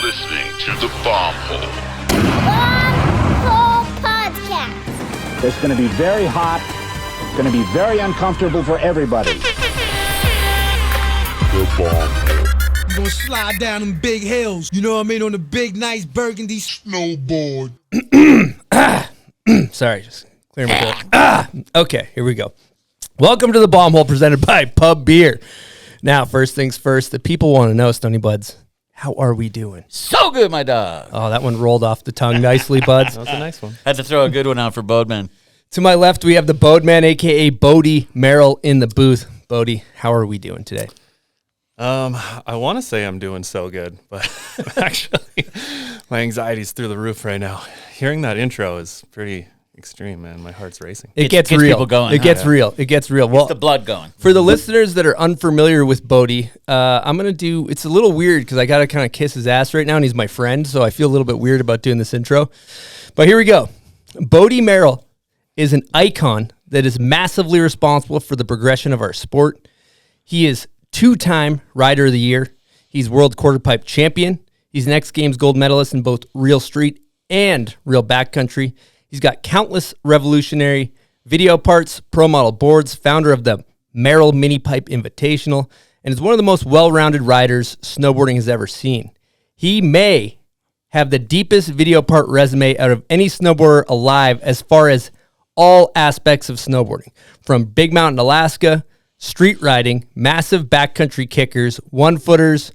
listening to the Bomb Hole. Bomb Hole Podcast. It's going to be very hot. It's going to be very uncomfortable for everybody. The Bomb Hole. I'm gonna slide down them big hills, you know what I mean, on the big, nice burgundy snowboard. Sorry, just clear my throat. Okay, here we go. Welcome to the Bomb Hole presented by Pub Beer. Now, first things first, the people want to know, Stony Buds, how are we doing? So good, my dog. Oh, that one rolled off the tongue nicely, Buds. That was a nice one. Had to throw a good one out for Bodeman. To my left, we have the Bodeman, a.k.a. Bode Merrill, in the booth. Bode, how are we doing today? I want to say I'm doing so good, but actually, my anxiety's through the roof right now. Hearing that intro is pretty extreme, man. My heart's racing. It gets gets real. people going, It huh? gets real. It gets real. Well, The blood going. for the listeners that are unfamiliar with Bode, I'm going to do, it's a little weird because I got to kind of kiss his ass right now, and he's my friend, so I feel a little bit weird about doing this intro. But here we go. Bode Merrill is an icon that is massively responsible for the progression of our sport. He is two-time Rider of the Year. He's World Quarterpipe Champion. He's an X Games gold medalist in both real street and real backcountry. He's got countless revolutionary video parts, pro model boards, founder of the Merrill Mini Pipe Invitational, and is one of the most well-rounded riders snowboarding has ever seen. He may have the deepest video part resume out of any snowboarder alive as far as all aspects of snowboarding, from Big Mountain, Alaska, street riding, massive backcountry kickers, one-footers,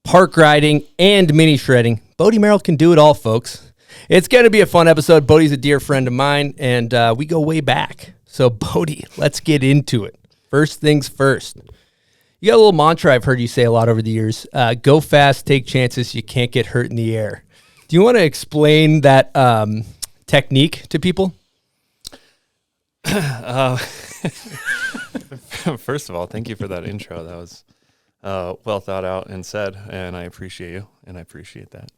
park riding, and mini shredding. Bode Merrill can do it all, folks. It's going to be a fun episode. Bode's a dear friend of mine, and we go way back. So, Bode, let's get into it. First things first. You got a little mantra I've heard you say a lot over the years. Go fast, take chances, you can't get hurt in the air. Do you want to explain that technique to people? First of all, thank you for that intro. That was well thought out and said, and I appreciate you, and I appreciate that.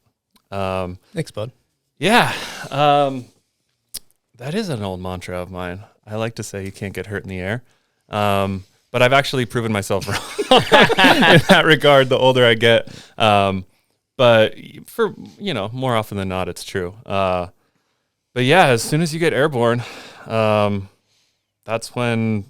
Thanks, bud. Yeah, that is an old mantra of mine. I like to say you can't get hurt in the air, but I've actually proven myself wrong in that regard the older I get. But for, more often than not, it's true. But yeah, as soon as you get airborne, that's when.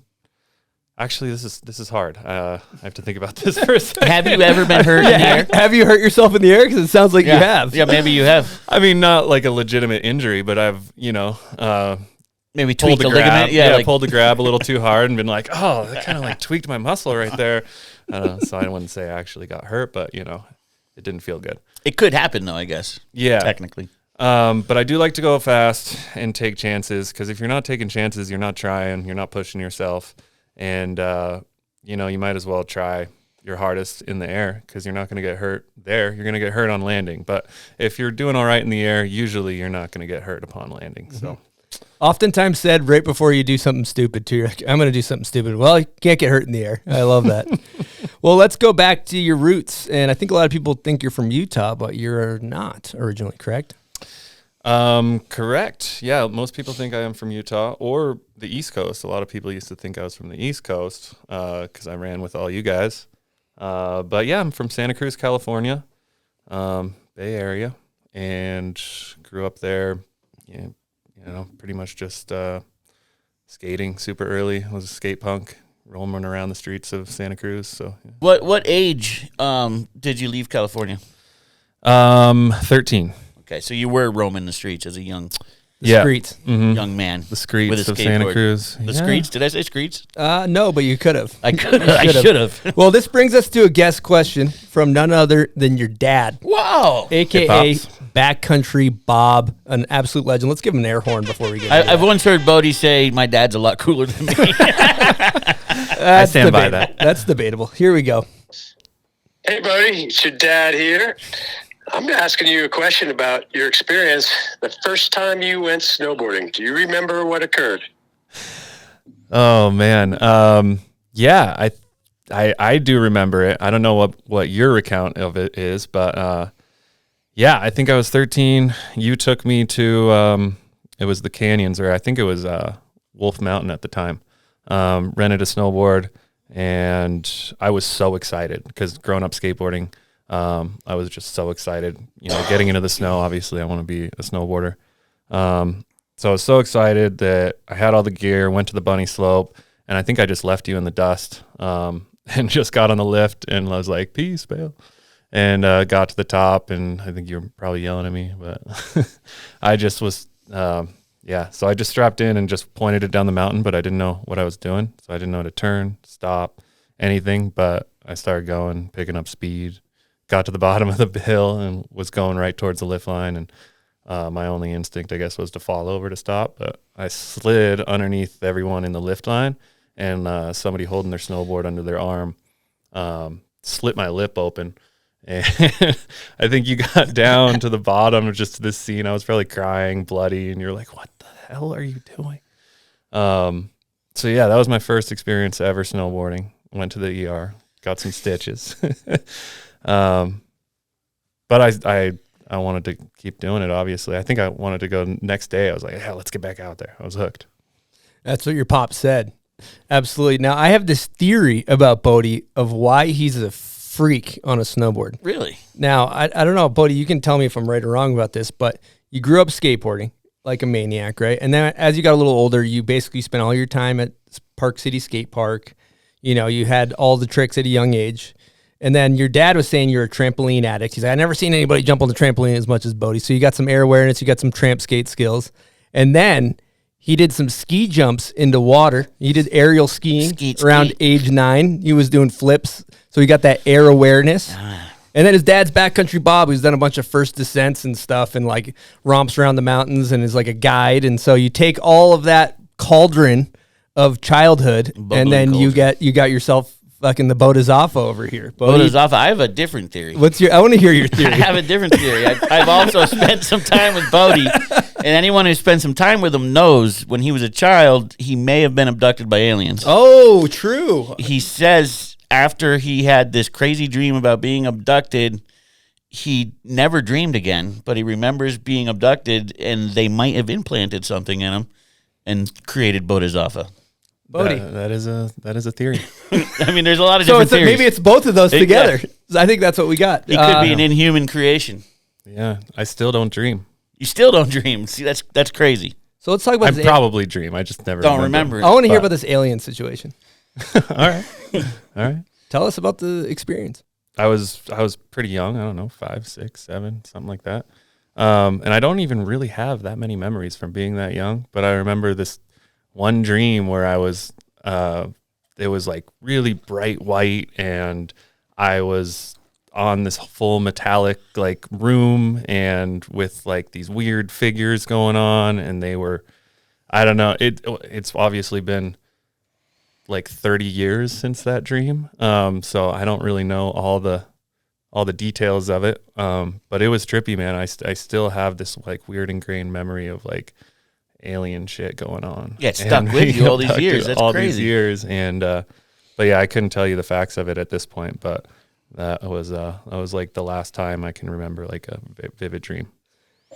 Actually, this is hard. I have to think about this for a second. Have you ever been hurt in the air? Have you hurt yourself in the air? Because it sounds like you have. Yeah, maybe you have. I mean, not like a legitimate injury, but I've, Maybe pulled tweaked the a grab. ligament. Yeah, pulled the grab a little too hard and been like, oh, that kind of like tweaked my muscle right there. I don't know. So I wouldn't say I actually got hurt, but it didn't feel good. it could happen, though, I guess. Yeah. Technically. But I do like to go fast and take chances, because if you're not taking chances, you're not trying, you're not pushing yourself. And, you might as well try your hardest in the air, because you're not going to get hurt there. You're going to get hurt on landing. But if you're doing all right in the air, usually you're not going to get hurt upon landing. Mm-hmm. So, oftentimes said right before you do something stupid too. You're like, I'm going to do something stupid. Well, you can't get hurt in the air. I love that. Well, let's go back to your roots. And I think a lot of people think you're from Utah, but you're not originally, correct? Correct. Yeah, most people think I am from Utah or the East Coast. A lot of people used to think I was from the East Coast because I ran with all you guys. But yeah, I'm from Santa Cruz, California, Bay Area, and grew up there. Pretty much just skating super early. I was a skate punk, roaming around the streets of Santa Cruz. So, yeah. What age did you leave California? 13. Okay, so you were roaming the streets as a young Streets. Mm-hmm. young man. The streets with a of Santa skateboard. Cruz. The streets? Did I say streets? No, but you could have. I could. I should have. Well, this brings us to a guest question from none other than your dad, Wow. a.k.a. Hip-hops. Backcountry Bob, an absolute legend. Let's give him an air horn before we get into I've that. once heard Bode say, my dad's a lot cooler than me. That's stand by debatable. that. That's debatable. Here we go. Hey, buddy, it's your dad here. I'm asking you a question about your experience the first time you went snowboarding. Do you remember what occurred? Oh man, yeah, I do remember it. I don't know what your account of it is, but yeah, I think I was 13. You took me to it was the canyons, or I think it was Wolf Mountain at the time. Rented a snowboard, and I was so excited because growing up skateboarding, I was just so excited, getting into the snow. Obviously, I want to be a snowboarder. So I was so excited that I had all the gear, went to the bunny slope, and I think I just left you in the dust, and just got on the lift and I was like, peace, bail. And got to the top, and I think you were probably yelling at me, but I just was, so I just strapped in and just pointed it down the mountain, but I didn't know what I was doing. So I didn't know how to turn, stop, anything, but I started going, picking up speed, got to the bottom of the hill and was going right towards the lift line. And my only instinct, I guess, was to fall over to stop, but I slid underneath everyone in the lift line, and somebody holding their snowboard under their arm slit my lip open. And I think you got down to the bottom of just this scene. I was probably crying, bloody, and you're like, what the hell are you doing? So yeah, that was my first experience ever snowboarding. Went to the ER, got some stitches. But I wanted to keep doing it, obviously. I think I wanted to go next day. I was like, yeah, let's get back out there. I was hooked. That's what your pop said. Absolutely. Now, I have this theory about Bode of why he's a freak on a snowboard. Really? Now, I don't know, Bode, you can tell me if I'm right or wrong about this, but you grew up skateboarding like a maniac, right? And then as you got a little older, you basically spent all your time at Park City Skate Park. You had all the tricks at a young age. And then your dad was saying you're a trampoline addict. He's like, I've never seen anybody jump on the trampoline as much as Bode. So you got some air awareness, you got some tramp skate skills. And then he did some ski jumps into water. He did aerial skiing around age 9. He was doing flips. So he got that air awareness. And then his dad's backcountry Bob, who's done a bunch of first descents and stuff and like romps around the mountains and is like a guide. And so you take all of that cauldron of childhood and then you got yourself fucking the Bodhizafa over here. Bodhizafa, I have a different theory. I want to hear your theory. I have a different theory. I've also spent some time with Bode, and anyone who spent some time with him knows when he was a child, he may have been abducted by aliens. Oh, true. He says after he had this crazy dream about being abducted, he never dreamed again, but he remembers being abducted, and they might have implanted something in him and created Bodhizafa. That is a theory. I mean, there's a lot of different theories. Maybe it's both of those together. I think that's what we got. He could be an inhuman creation. Yeah, I still don't dream. You still don't dream. See, that's crazy. So let's talk about I probably dream. I just never don't remember it. I want to hear about this alien situation. All right. Tell us about the experience. I was pretty young. I don't know, 5, 6, 7, something like that. And I don't even really have that many memories from being that young. But I remember this one dream where I was, it was like really bright white, and I was on this full metallic like room and with like these weird figures going on, and they were, I don't know, it's obviously been like 30 years since that dream. So I don't really know all the details of it. But it was trippy, man. I still have this like weird ingrained memory of like alien shit going on. Yeah, it's stuck with you all these years. That's all crazy. These years. And, but yeah, I couldn't tell you the facts of it at this point, but that was like the last time I can remember like a vivid dream.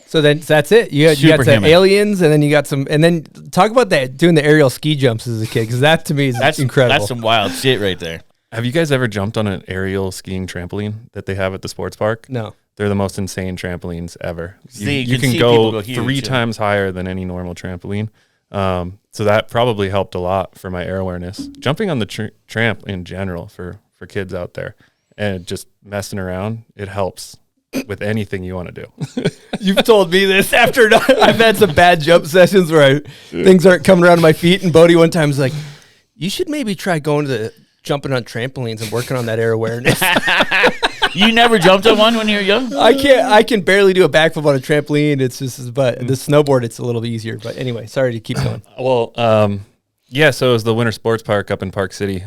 So then that's it. You got some aliens, and then you got some, and then talk about that, doing the aerial ski jumps as a kid, because that to me is incredible. That's some wild shit right there. Have you guys ever jumped on an aerial skiing trampoline that they have at the sports park? No. They're the most insane trampolines ever. You can go 3 times higher than any normal trampoline. So that probably helped a lot for my air awareness. Jumping on the tramp in general for kids out there and just messing around, it helps with anything you want to do. You've told me this after I've had some bad jump sessions where things aren't coming around my feet, and Bode one time was like, you should maybe try going to the jumping on trampolines and working on that air awareness. You never jumped on one when you were young? I can barely do a backflip on a trampoline. It's just, but the snowboard, it's a little easier. But anyway, sorry to keep going. Well, yeah, so it was the Winter Sports Park up in Park City.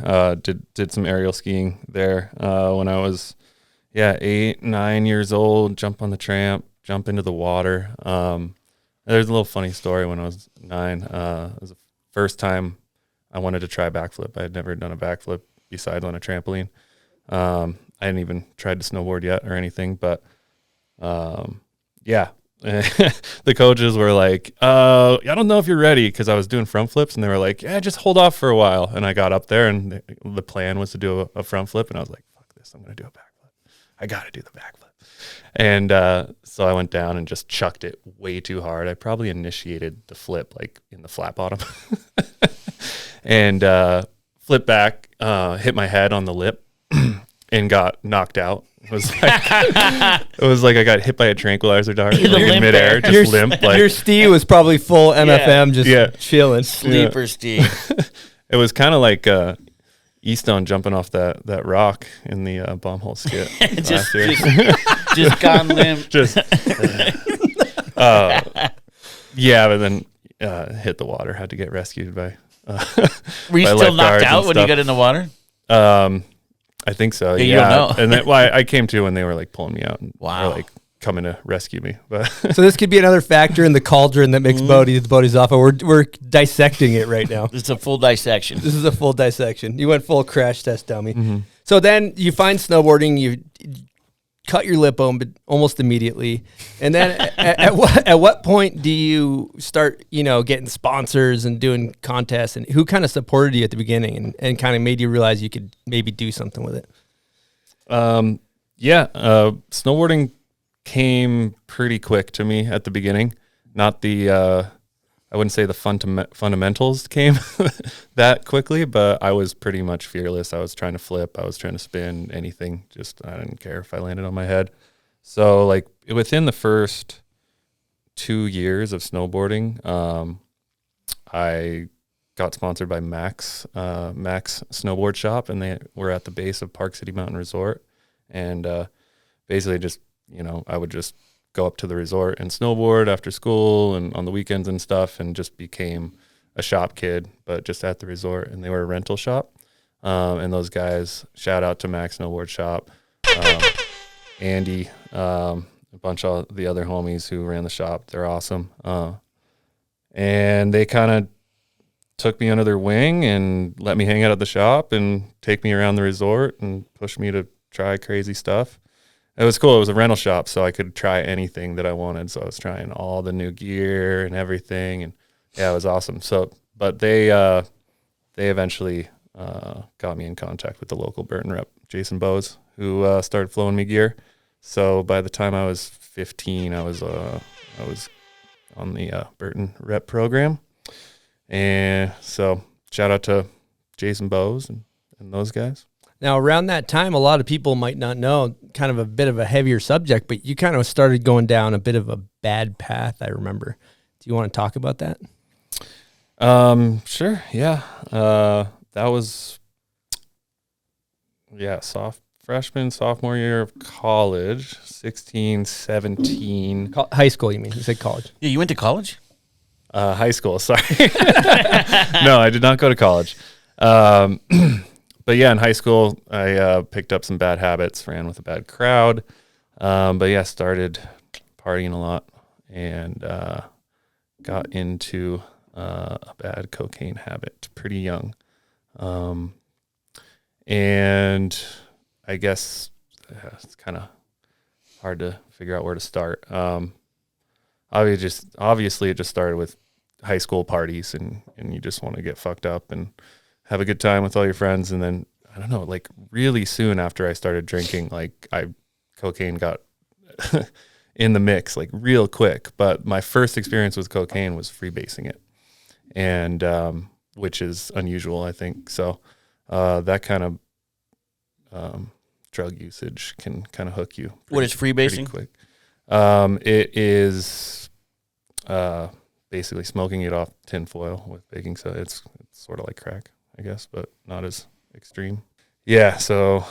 Did some aerial skiing there when I was 8, 9 years old. Jump on the tramp, jump into the water. There's a little funny story. When I was 9, it was the first time I wanted to try backflip. I had never done a backflip besides on a trampoline. I hadn't even tried to snowboard yet or anything, but yeah. The coaches were like, I don't know if you're ready, because I was doing front flips, and they were like, yeah, just hold off for a while. And I got up there, and the plan was to do a front flip, and I was like, fuck this, I'm going to do a backflip. I got to do the backflip. And so I went down and just chucked it way too hard. I probably initiated the flip like in the flat bottom and flipped back, hit my head on the lip and got knocked out. It was like I got hit by a tranquilizer dart in midair, just limp. Like, your Steve was probably full MFM, just chilling. Sleeper Steve. It was kind of like Easton jumping off that rock in the bomb hole skit last year. Just gone limp. Yeah, but then hit the water. Had to get rescued by. Were you still knocked out when you got in the water? I think so. Yeah, you don't know. And then I came to when they were like pulling me out and were like coming to rescue me. But so this could be another factor in the cauldron that makes Bodhi the Bodhizafa. We're dissecting it right now. It's a full dissection. This is a full dissection. You went full crash test dummy. So then you find snowboarding. You cut your lip open almost immediately, and then at what point do you start getting sponsors and doing contests, and who kind of supported you at the beginning and kind of made you realize you could maybe do something with it? Snowboarding came pretty quick to me at the beginning. Not the I wouldn't say the fundamentals came that quickly, but I was pretty much fearless. I was trying to flip. I was trying to spin, anything. Just I didn't care if I landed on my head. So like within the first 2 years of snowboarding, I got sponsored by Max Snowboard Shop, and they were at the base of Park City Mountain Resort. And basically just, I would just go up to the resort and snowboard after school and on the weekends and stuff, and just became a shop kid, but just at the resort. And they were a rental shop. And those guys, shout out to Max Snowboard Shop, Andy, a bunch of the other homies who ran the shop. They're awesome. And they kind of took me under their wing and let me hang out at the shop and take me around the resort and push me to try crazy stuff. It was cool. It was a rental shop, so I could try anything that I wanted. So I was trying all the new gear and everything, and yeah, it was awesome. So, but they eventually got me in contact with the local Burton rep, Jason Bowes, who started flowing me gear. So by the time I was 15, I was on the Burton rep program, and so shout out to Jason Bowes and those guys. Now, around that time, a lot of people might not know, kind of a bit of a heavier subject, but you kind of started going down a bit of a bad path, I remember. Do you want to talk about that? Sure, yeah. That was, sophomore year of college, 16, 17. High school, you mean? You said college. Yeah, you went to college? High school, sorry. No, I did not go to college. But yeah, in high school, I picked up some bad habits, ran with a bad crowd. But yeah, started partying a lot and got into a bad cocaine habit pretty young. And I guess it's kind of hard to figure out where to start. Obviously, it just started with high school parties, and you just want to get fucked up and have a good time with all your friends. And then, I don't know, like really soon after I started drinking, like cocaine got in the mix, like real quick. But my first experience with cocaine was freebasing it, and which is unusual, I think. So that kind of drug usage can kind of hook you. What is freebasing? Quick. It is basically smoking it off tinfoil with baking soda. It's sort of like crack, I guess, but not as extreme. Yeah, so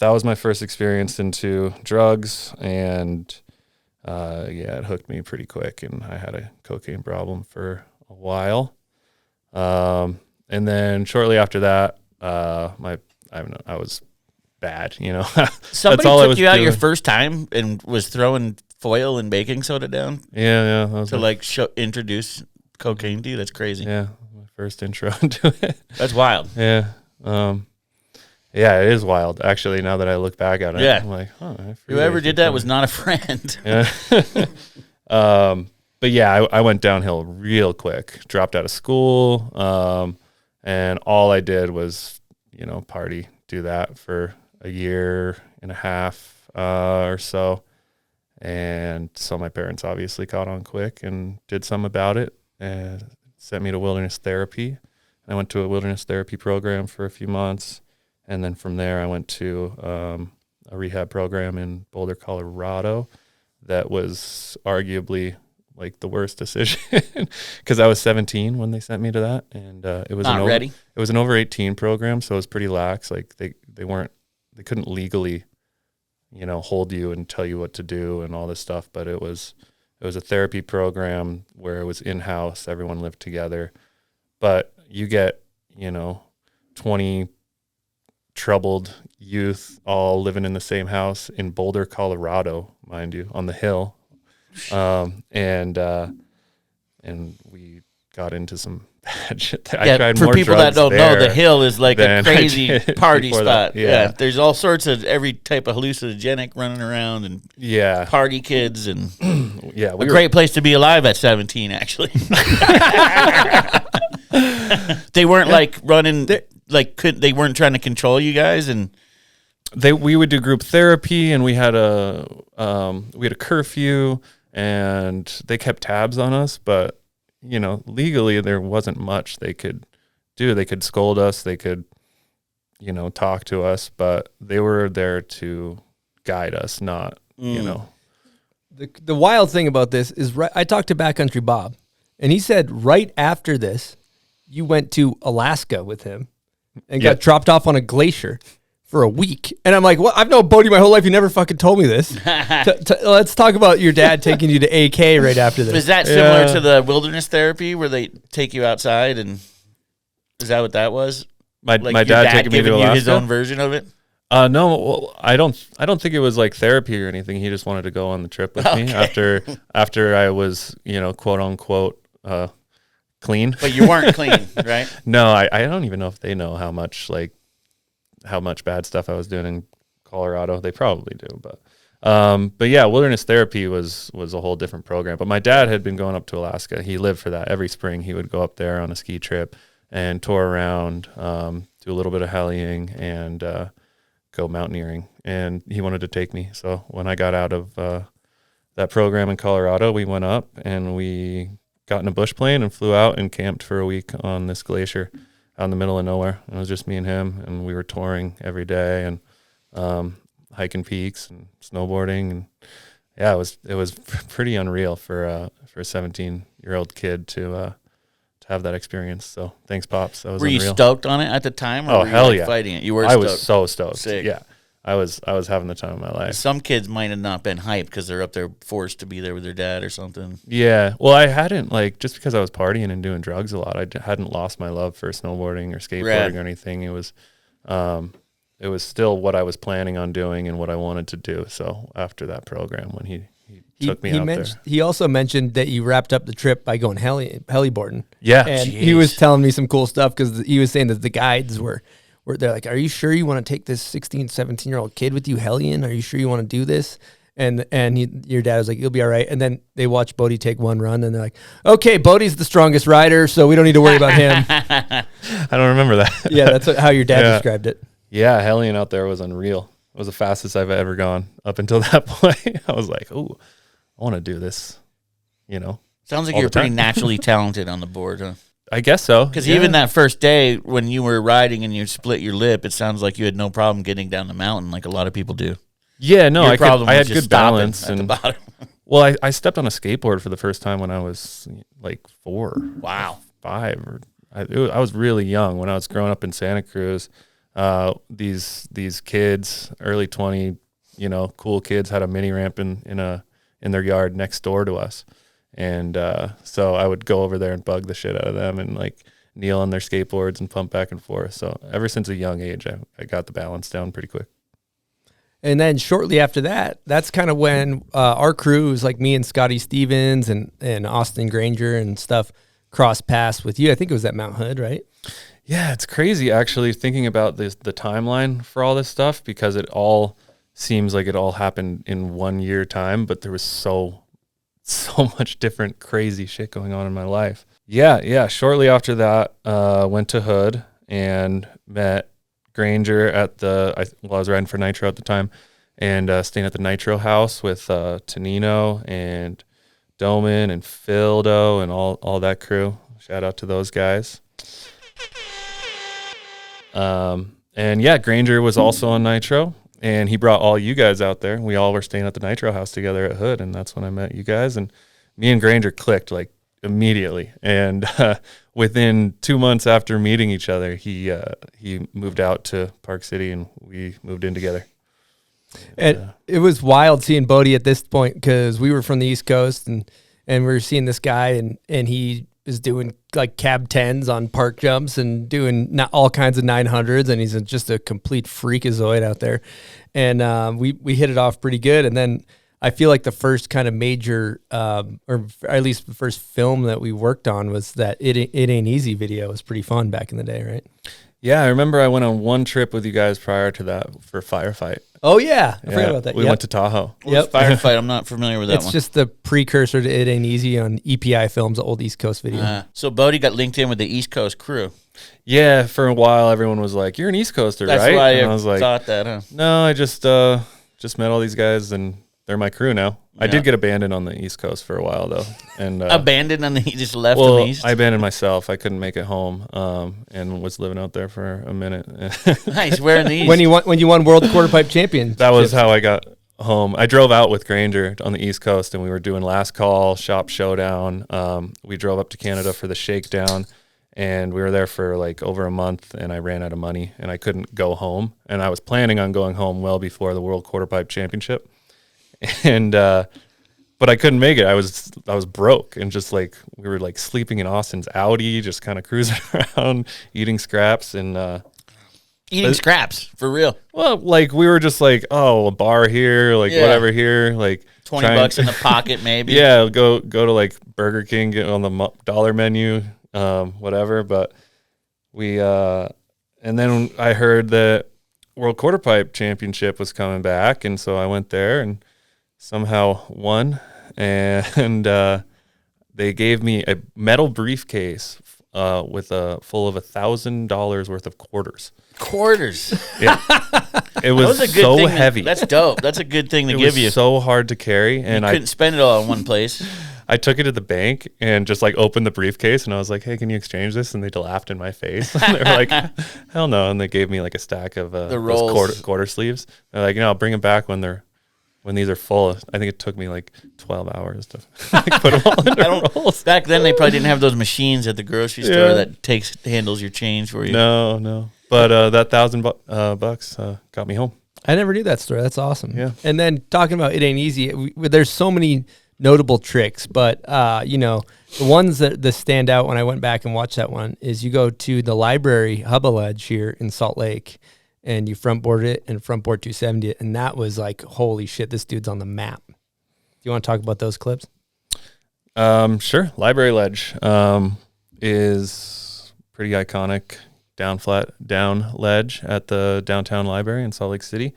that was my first experience into drugs, and it hooked me pretty quick, and I had a cocaine problem for a while. And then shortly after that, I was bad, Somebody That's all I took was you out doing. your first time and was throwing foil and baking soda down Yeah, that was to introduce cocaine to you. That's crazy. yeah, my first intro into it. That's wild. Yeah. Yeah, it is wild. Actually, now that I look back at it, Yeah. I'm like, Whoever did that was not a friend. Yeah. But yeah, I went downhill real quick. Dropped out of school, and all I did was, party, do that for a year and a half, or so. And so my parents obviously caught on quick and did something about it and sent me to wilderness therapy. I went to a wilderness therapy program for a few months. And then from there, I went to a rehab program in Boulder, Colorado. That was arguably like the worst decision because I was 17 when they sent me to that. And it was Not ready. It was an over 18 program. So it was pretty lax. Like they couldn't legally, hold you and tell you what to do and all this stuff. But it was a therapy program where it was in-house. Everyone lived together. But you get, 20 troubled youth all living in the same house in Boulder, Colorado, mind you, on the hill. And we got into some bad shit. I tried for more people that drugs don't know, there the hill is like a than I crazy did party before spot. that. Yeah. There's all sorts of every type of hallucinogenic running around and party kids and a great place to be alive at 17, actually. They weren't like running, they weren't trying to control you guys, and we would do group therapy, and we had a curfew, and they kept tabs on us, but legally there wasn't much they could do. They could scold us, they could talk to us, but they were there to guide us, not The wild thing about this is I talked to Backcountry Bob, and he said right after this, you went to Alaska with him and got dropped off on a glacier for a week. And I'm like, what? I've known Bode my whole life. You never fucking told me this. Let's talk about your dad taking you to AK right after this. is that similar to the wilderness therapy where they take you outside, and is that what that was? My dad taking me to Alaska? You his own version of it? No, well, I don't think it was like therapy or anything. He just wanted to go on the trip with me after I was, quote unquote, clean. But you weren't clean, right? No, I don't even know if they know how much bad stuff I was doing in Colorado. They probably do, but yeah, wilderness therapy was a whole different program. But my dad had been going up to Alaska. He lived for that. Every spring he would go up there on a ski trip and tour around, do a little bit of heliing and go mountaineering. And he wanted to take me. So when I got out of that program in Colorado, we went up and we got in a bush plane and flew out and camped for a week on this glacier out in the middle of nowhere. It was just me and him, and we were touring every day and hiking peaks and snowboarding. And yeah, it was pretty unreal for a 17-year-old kid to have that experience. So thanks, Pops. That was Were you unreal. stoked on it at the time? Or were hell you yeah. fighting it? You were I stoked. was so stoked. Sick. Yeah. I was having the time of my life. Some kids might have not been hyped because they're up there forced to be there with their dad or something. Yeah. Well, I hadn't, just because I was partying and doing drugs a lot, I hadn't lost my love for snowboarding or skateboarding or anything. It was still what I was planning on doing and what I wanted to do. So after that program, when he took me out there. He also mentioned that you wrapped up the trip by going heliboarding. Yeah. And Jeez. he was telling me some cool stuff because he was saying that the guides were they're like, are you sure you want to take this 16, 17-year-old kid with you heliing? Are you sure you want to do this? And your dad was like, you'll be all right. And then they watch Bode take one run, and they're like, okay, Bodie's the strongest rider, so we don't need to worry about him. I don't remember that. Yeah, that's how your dad described it. Yeah, heliing out there was unreal. It was the fastest I've ever gone up until that point. I was like, oh, I want to do this, Sounds like all you're the time. pretty naturally talented on the board, huh? I guess so. Because even that first day when you were riding and you split your lip, it sounds like you had no problem getting down the mountain like a lot of people do. Yeah, no, Your I problem had was just good stopping balance. at the And bottom. well, I stepped on a skateboard for the first time when I was like 4. Wow. 5. I was really young when I was growing up in Santa Cruz. These kids, early 20, cool kids, had a mini ramp in their yard next door to us. And so I would go over there and bug the shit out of them and kneel on their skateboards and pump back and forth. So ever since a young age, I got the balance down pretty quick. And then shortly after that, that's kind of when our crews, like me and Scotty Stevens and Austin Granger and stuff, crossed paths with you. I think it was at Mount Hood, right? Yeah, it's crazy actually thinking about the timeline for all this stuff, because it all seems like it all happened in 1 year time, but there was so much different crazy shit going on in my life. Yeah. Shortly after that, went to Hood and met Granger at I was riding for Nitro at the time, and staying at the Nitro House with Tonino and Doman and Fildo and all that crew. Shout out to those guys. And yeah, Granger was also on Nitro, and he brought all you guys out there. We all were staying at the Nitro House together at Hood, and that's when I met you guys. And me and Granger clicked like immediately. And within 2 months after meeting each other, he moved out to Park City, and we moved in together. And it was wild seeing Bode at this point because we were from the East Coast, and we were seeing this guy, and he is doing like cab 10s on park jumps and doing not all kinds of 900s, and he's just a complete freakazoid out there. And we hit it off pretty good. And then I feel like the first kind of major, or at least the first film that we worked on was that It Ain't Easy video. It was pretty fun back in the day, right? Yeah, I remember I went on one trip with you guys prior to that for Firefight. Oh, yeah. I forgot about that. We went to Tahoe. What's Firefight? I'm not familiar with that It's one. just the precursor to It Ain't Easy on EPI Films, the old East Coast video. So Bode got linked in with the East Coast crew. Yeah, for a while everyone was like, "You're an East Coaster, That's right?" why And I I was like, thought that, huh? "No, I just met all these guys and they're my crew now." I did get abandoned on the East Coast for a while though, and Abandoned on the he just left on the East. I abandoned myself. I couldn't make it home, and was living out there for a minute. Nice. Where in the East? When you won World Quarterpipe Champion. That was how I got home. I drove out with Granger on the East Coast, and we were doing Last Call, Shop Showdown. We drove up to Canada for the Shakedown, and we were there for like over a month, and I ran out of money, and I couldn't go home. And I was planning on going home well before the World Quarterpipe Championship, and but I couldn't make it. I was broke, and just like we were like sleeping in Austin's Audi, just kind of cruising around, eating scraps, and Eating scraps, for real. well, like we were just like, oh, a bar here, like whatever here, like $20 in the pocket, maybe. Yeah, go to like Burger King, get on the dollar menu, whatever. But we, and then I heard that World Quarterpipe Championship was coming back, and so I went there and somehow won. And they gave me a metal briefcase with full of $1,000 worth of quarters. Quarters. Yeah. It was, That a good so thing heavy. That's dope. That's a good thing to It give was you. so hard to carry, and You couldn't spend it all in one place. I took it to the bank and just like opened the briefcase, and I was like, "Hey, can you exchange this?" And they laughed in my face. They were like, "Hell no!" And they gave me like a stack of The those rolls. quarter sleeves. They're like, "I'll bring them back when these are full." I think it took me like 12 hours to like, put them all into rolls. Back then, they probably didn't have those machines at the grocery store Yeah. that handles your change for you. No. But that $1,000 got me home. I never knew that story. That's awesome. Yeah. And then talking about It Ain't Easy, there's so many notable tricks, but the ones that stand out when I went back and watched that one is you go to the library Hubba Ledge here in Salt Lake, and you front board it and front board 270 it, and that was like, holy shit, this dude's on the map. Do you want to talk about those clips? Sure. Library Ledge is pretty iconic. Down ledge at the downtown library in Salt Lake City.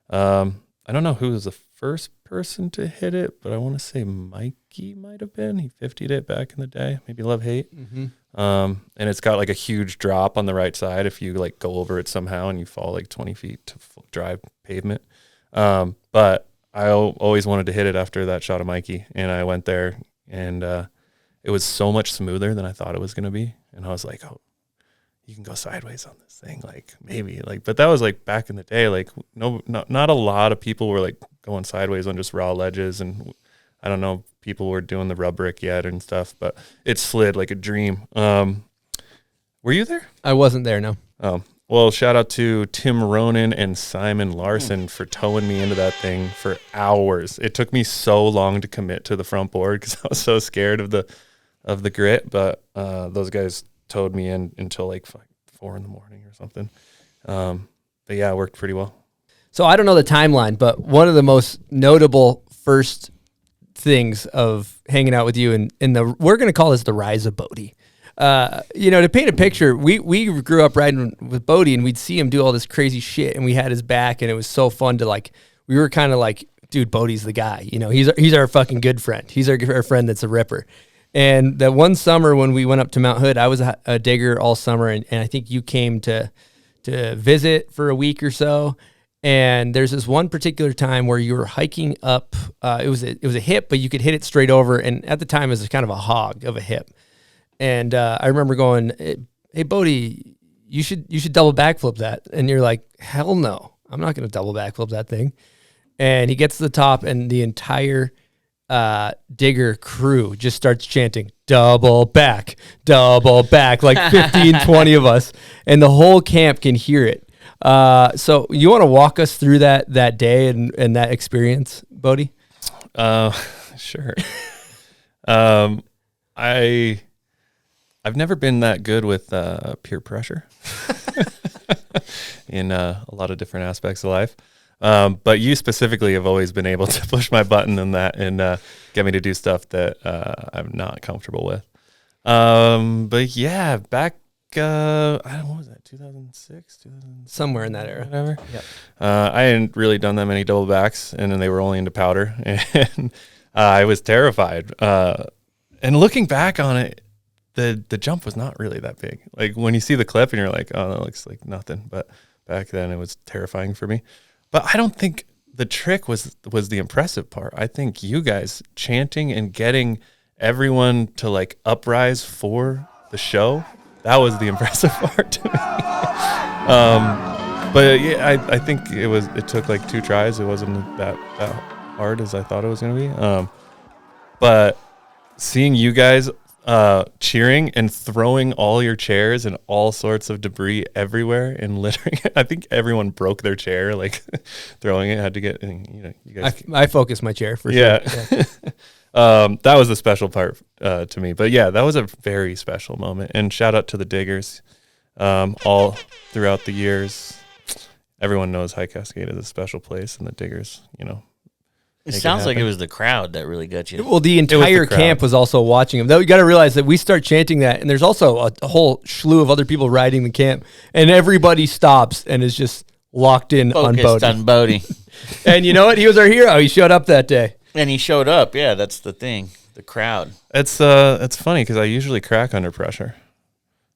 I don't know who was the first person to hit it, but I want to say Mikey might have been. He 50'd it back in the day, maybe Love Hate. Mm-hmm. And it's got like a huge drop on the right side if you like go over it somehow and you fall like 20 feet to dry pavement. But I always wanted to hit it after that shot of Mikey, and I went there, and it was so much smoother than I thought it was going to be. And I was like, oh, you can go sideways on this thing, like maybe, like, but that was like back in the day, like not a lot of people were like going sideways on just raw ledges, and I don't know if people were doing the rub brick yet and stuff, but it slid like a dream. Were you there? I wasn't there, no. Well, shout out to Tim Ronan and Simon Larson for towing me into that thing for hours. It took me so long to commit to the front board because I was so scared of the grit, but those guys towed me in until like 4 a.m. or something. But yeah, it worked pretty well. So I don't know the timeline, but one of the most notable first things of hanging out with you we're going to call this the rise of Bode. To paint a picture, we grew up riding with Bode, and we'd see him do all this crazy shit, and we had his back, and it was so fun to we were kind of like, dude, Bodie's the guy. He's our fucking good friend. He's our friend that's a ripper. And that one summer when we went up to Mount Hood, I was a digger all summer, and I think you came to visit for a week or so. And there's this one particular time where you were hiking up. It was a hip, but you could hit it straight over. And at the time, it was kind of a hog of a hip. And I remember going, "Hey, Bode, you should double backflip that." And you're like, "Hell no, I'm not going to double backflip that thing." And he gets to the top, and the entire digger crew just starts chanting, double back, like 15, 20 of us. And the whole camp can hear it. So you want to walk us through that day and that experience, Bode? Sure. I've never been that good with peer pressure in a lot of different aspects of life. But you specifically have always been able to push my button in that and get me to do stuff that I'm not comfortable with. But yeah, back, I don't know, what was that, 2006? Somewhere in that era. Whatever. Yep. I hadn't really done that many double backs, and then they were only into powder. And I was terrified. And looking back on it, the jump was not really that big. Like when you see the clip and you're like, oh, that looks like nothing. But back then it was terrifying for me. But I don't think the trick was the impressive part. I think you guys chanting and getting everyone to like uprise for the show, that was the impressive part to me. But yeah, I think it took like 2 tries. It wasn't that hard as I thought it was going to be. But seeing you guys cheering and throwing all your chairs and all sorts of debris everywhere and littering it. I think everyone broke their chair, like throwing it. Had to get, you guys. I focused my chair for sure. Yeah. That was the special part to me. But yeah, that was a very special moment. And shout out to the diggers all throughout the years. Everyone knows High Cascade is a special place, and the diggers, It sounds like it was the crowd that really got you. Well, the entire camp was also watching him. Though you got to realize that we start chanting that, and there's also a whole slew of other people riding the camp, and everybody stops and is just locked in on Bode. On Bode. And you know what? He was our hero. He showed up that day. And he showed up. Yeah, that's the thing. The crowd. It's funny because I usually crack under pressure.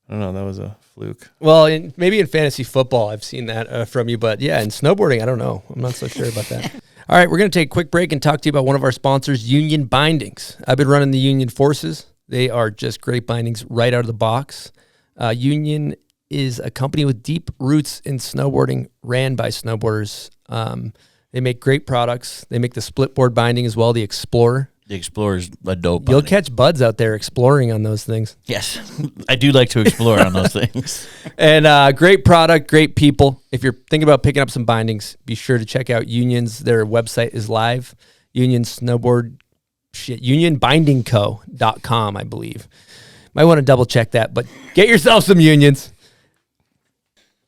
I don't know. That was a fluke. Well, maybe in fantasy football, I've seen that from you, but yeah, in snowboarding, I don't know. I'm not so sure about that. All right, we're going to take a quick break and talk to you about one of our sponsors, Union Bindings. I've been running the Union Forces. They are just great bindings right out of the box. Union is a company with deep roots in snowboarding, ran by snowboarders. They make great products. They make the split board binding as well, the Explorer. The Explorer's a dope You'll binding. catch buds out there exploring on those things. Yes, I do like to explore on those things. And great product, great people. If you're thinking about picking up some bindings, be sure to check out Union's. Their website is live. Unionbindingco.com, I believe. Might want to double check that, but get yourself some Unions.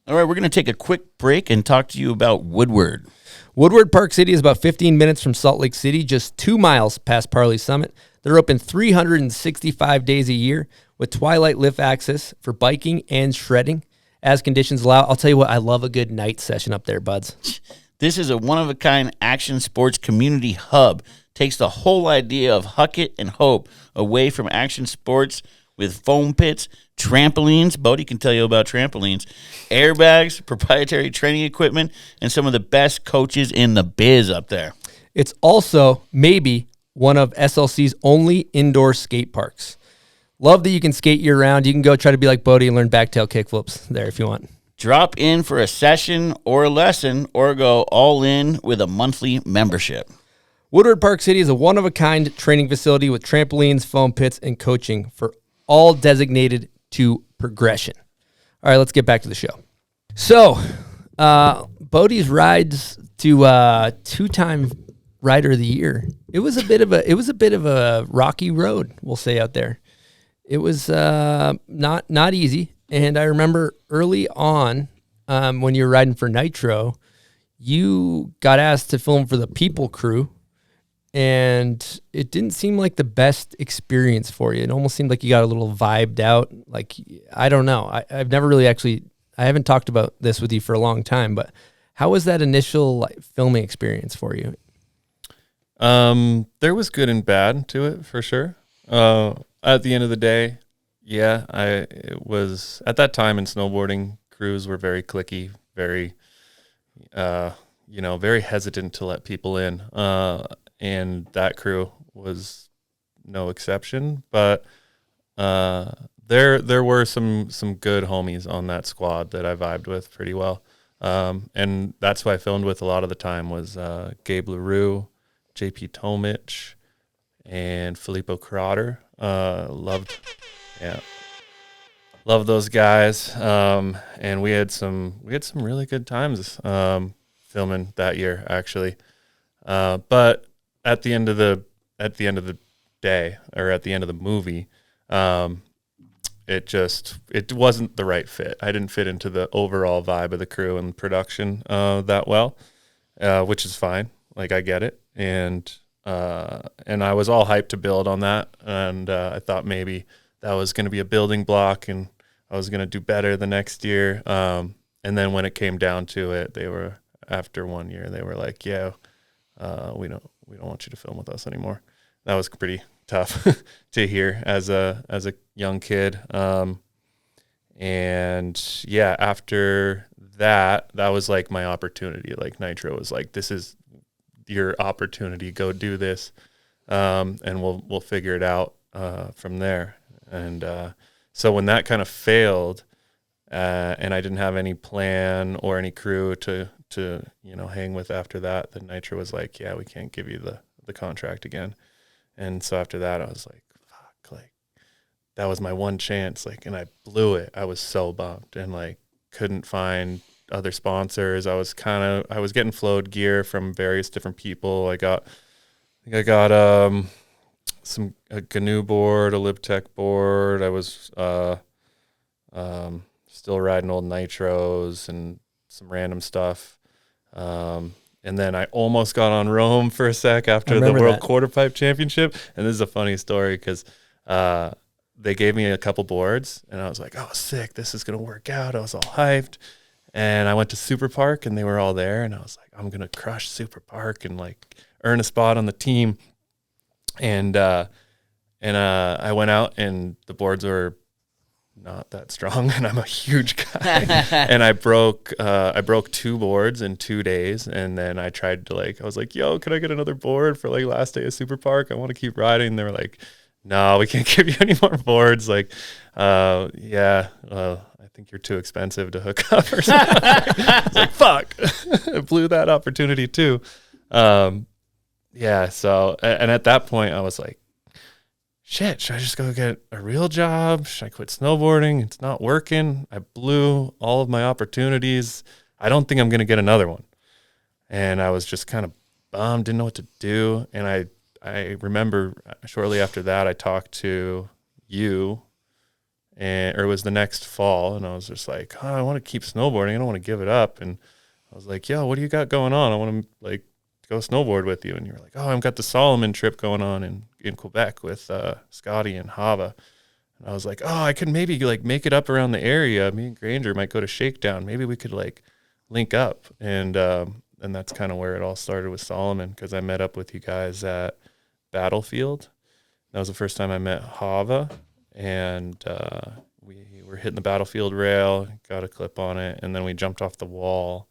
All right, we're going to take a quick break and talk to you about Woodward. Woodward Park City is about 15 minutes from Salt Lake City, just 2 miles past Parley Summit. They're open 365 days a year with twilight lift access for biking and shredding as conditions allow. I'll tell you what, I love a good night session up there, buds. This is a one-of-a-kind action sports community hub. Takes the whole idea of Huckett and Hope away from action sports with foam pits, trampolines. Bode can tell you about trampolines, airbags, proprietary training equipment, and some of the best coaches in the biz up there. It's also maybe one of SLC's only indoor skate parks. Love that you can skate year-round. You can go try to be like Bode and learn backtail kickflips there if you want. Drop in for a session or a lesson or go all in with a monthly membership. Woodward Park City is a one-of-a-kind training facility with trampolines, foam pits, and coaching for all designated to progression. All right, let's get back to the show. So, Bode's rides to two-time Rider of the Year. It was a bit of a rocky road, we'll say, out there. It was not easy. And I remember early on, when you were riding for Nitro, you got asked to film for the People crew. And it didn't seem like the best experience for you. It almost seemed like you got a little vibed out. Like, I don't know. I've never really I haven't talked about this with you for a long time, but how was that initial filming experience for you? There was good and bad to it for sure. At the end of the day, yeah, it was at that time in snowboarding, crews were very cliquey, very, very hesitant to let people in. And that crew was no exception. But there were some good homies on that squad that I vibed with pretty well. And that's who I filmed with a lot of the time was Gabe LaRue, JP Tomich, and Filippo Crotter. Loved those guys. And we had some really good times filming that year, actually. But at the end of the day, or at the end of the movie, it wasn't the right fit. I didn't fit into the overall vibe of the crew and production that well, which is fine. Like, I get it. And I was all hyped to build on that. And I thought maybe that was going to be a building block and I was going to do better the next year. And then when it came down to it, after 1 year, they were like, yeah, we don't want you to film with us anymore. That was pretty tough to hear as a young kid. And yeah, after that was like my opportunity. Like, Nitro was like, this is your opportunity, go do this. And we'll figure it out from there. And so when that kind of failed, and I didn't have any plan or any crew to hang with after that, then Nitro was like, yeah, we can't give you the contract again. And so after that, I was like, fuck, like, that was my one chance, like, and I blew it. I was so bummed and, like, couldn't find other sponsors. I was getting flowed gear from various different people. I got a GNU board, a LibTech board. I was still riding old Nitros and some random stuff. And then I almost got on Rome for a sec after the World Quarterpipe Championship. And this is a funny story because they gave me a couple boards, and I was like, oh, sick, this is going to work out. I was all hyped. And I went to Super Park, and they were all there. And I was like, I'm going to crush Super Park and, like, earn a spot on the team. And I went out, and the boards were not that strong, and I'm a huge guy. And I broke 2 boards in 2 days, and then I tried to, like, I was like, yo, can I get another board for, like, last day of Super Park? I want to keep riding. They were like, no, we can't give you any more boards. Like, I think you're too expensive to hook up or something. I was like, fuck. I blew that opportunity too. So, and at that point I was like, shit, should I just go get a real job? Should I quit snowboarding? It's not working. I blew all of my opportunities. I don't think I'm going to get another one. And I was just kind of bummed, didn't know what to do. And I remember shortly after that, I talked to you, or it was the next fall. And I was just like, oh, I want to keep snowboarding. I don't want to give it up. And I was like, yo, what do you got going on? I want to, like, go snowboard with you. And you were like, oh, I've got the Solomon trip going on in Quebec with Scotty and Hava. And I was like, oh, I could maybe, like, make it up around the area. Me and Granger might go to Shakedown. Maybe we could, like, link up. And that's kind of where it all started with Solomon, because I met up with you guys at Battlefield. That was the first time I met Hava. And we were hitting the Battlefield rail, got a clip on it, and then we jumped off the wall.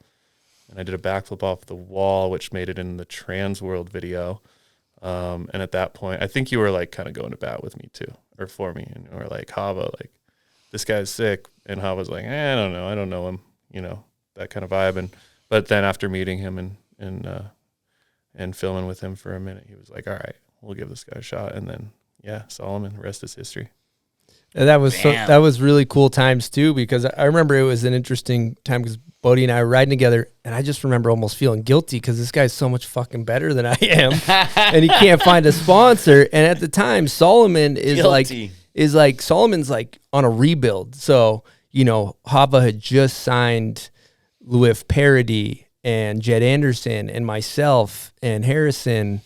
And I did a backflip off the wall, which made it in the Trans World video. And at that point, I think you were, like, kind of going to bat with me too, or for me. And you were like, Hava, like, this guy's sick. And Hava's like, I don't know. I don't know him, that kind of vibe. But then after meeting him and filming with him for a minute, he was like, all right, we'll give this guy a shot. And then, yeah, Solomon, the rest is history. And that was really cool times too, because I remember it was an interesting time because Bode and I were riding together, and I just remember almost feeling guilty because this guy's so much fucking better than I am, and he can't find a sponsor. And at the time, Solomon Solomon's like on a rebuild. So, Hava had just signed Louis Parody and Jed Anderson and myself and Harrison.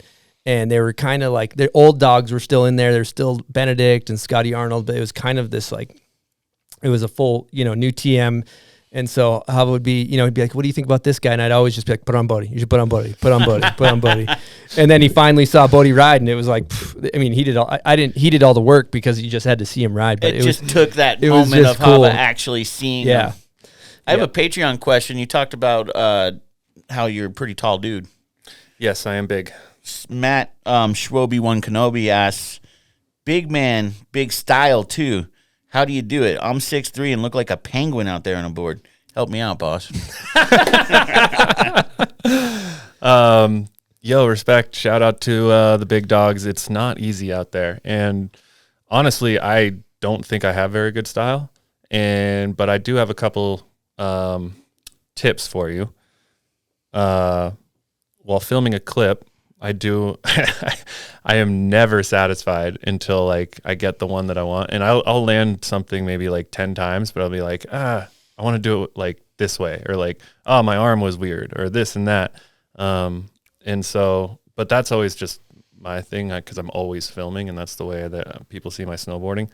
And they were kind of like, their old dogs were still in there. There's still Benedict and Scotty Arnold, but it was kind of this, like, it was a full, new TM. And so Hava would be, he'd be like, what do you think about this guy? And I'd always just be like, put on Bode. You should put on Bode, put on Bode, put on Bode. And then he finally saw Bode ride, and it was like, he did all the work because you just had to see him ride. But it just took that moment of cool. Hava actually seeing him. I have a Patreon question. You talked about how you're a pretty tall dude. Yes, I am big. Matt Schwoby1 Kenobi asks, big man, big style too. How do you do it? I'm 6'3" and look like a penguin out there on a board. Help me out, boss. Yo, respect. Shout out to the big dogs. It's not easy out there. And honestly, I don't think I have very good style. But I do have a couple tips for you. While filming a clip, I am never satisfied until like I get the one that I want. And I'll land something maybe like 10 times, but I'll be like, I want to do it like this way, or like, oh, my arm was weird, or this and that. And so, but that's always just my thing, because I'm always filming, and that's the way that people see my snowboarding.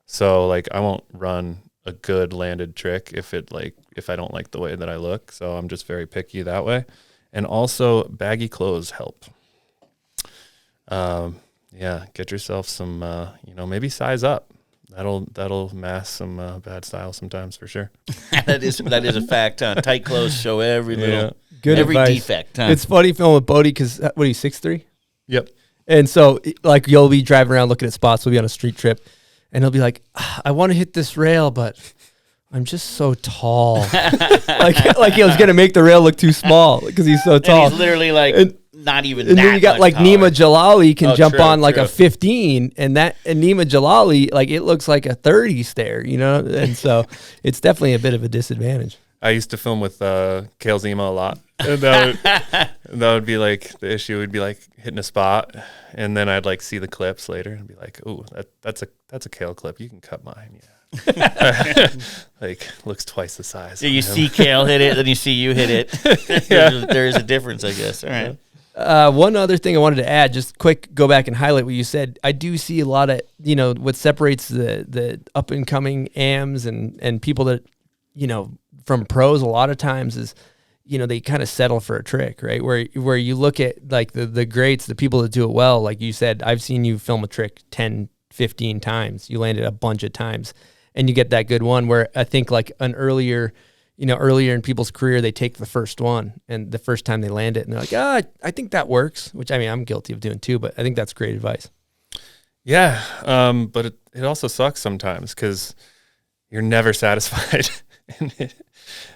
So like, I won't run a good landed trick if I don't like the way that I look. So I'm just very picky that way. And also baggy clothes help. Yeah, get yourself some, maybe size up. That'll mask some bad style sometimes, for sure. that is a fact. Huh? Tight clothes show every little, good every advice. defect. Huh? It's funny filming with Bode because what are you, 6'3"? Yep. And so like you'll be driving around looking at spots. We'll be on a street trip, and he'll be like, I want to hit this rail, but I'm just so tall. like he was gonna make the rail look too small because he's so tall. And he's literally like. Not even and that then you got much like taller. Nima Jalali can jump true, on like true. a 15, and Nima Jalali, like it looks like a 30 stair, and so it's definitely a bit of a disadvantage. I used to film with Kale Zima a lot. And that would be like, the issue would be like hitting a spot, and then I'd like see the clips later and be like, oh, that's a Kale clip. You can cut mine, yeah. Like looks twice the size. Yeah, you see Kale hit it, then you see you hit it. There's a difference, I guess. All right. One other thing I wanted to add, just quick, go back and highlight what you said. I do see a lot of, what separates the up and coming AMs and people that, from pros a lot of times is, they kind of settle for a trick, right? Where you look at like the greats, the people that do it well, like you said, I've seen you film a trick 10, 15 times. You landed a bunch of times and you get that good one, where I think like an earlier in people's career, they take the first one and the first time they land it and they're like, I think that works, which I mean, I'm guilty of doing too, but I think that's great advice. Yeah. But it also sucks sometimes because you're never satisfied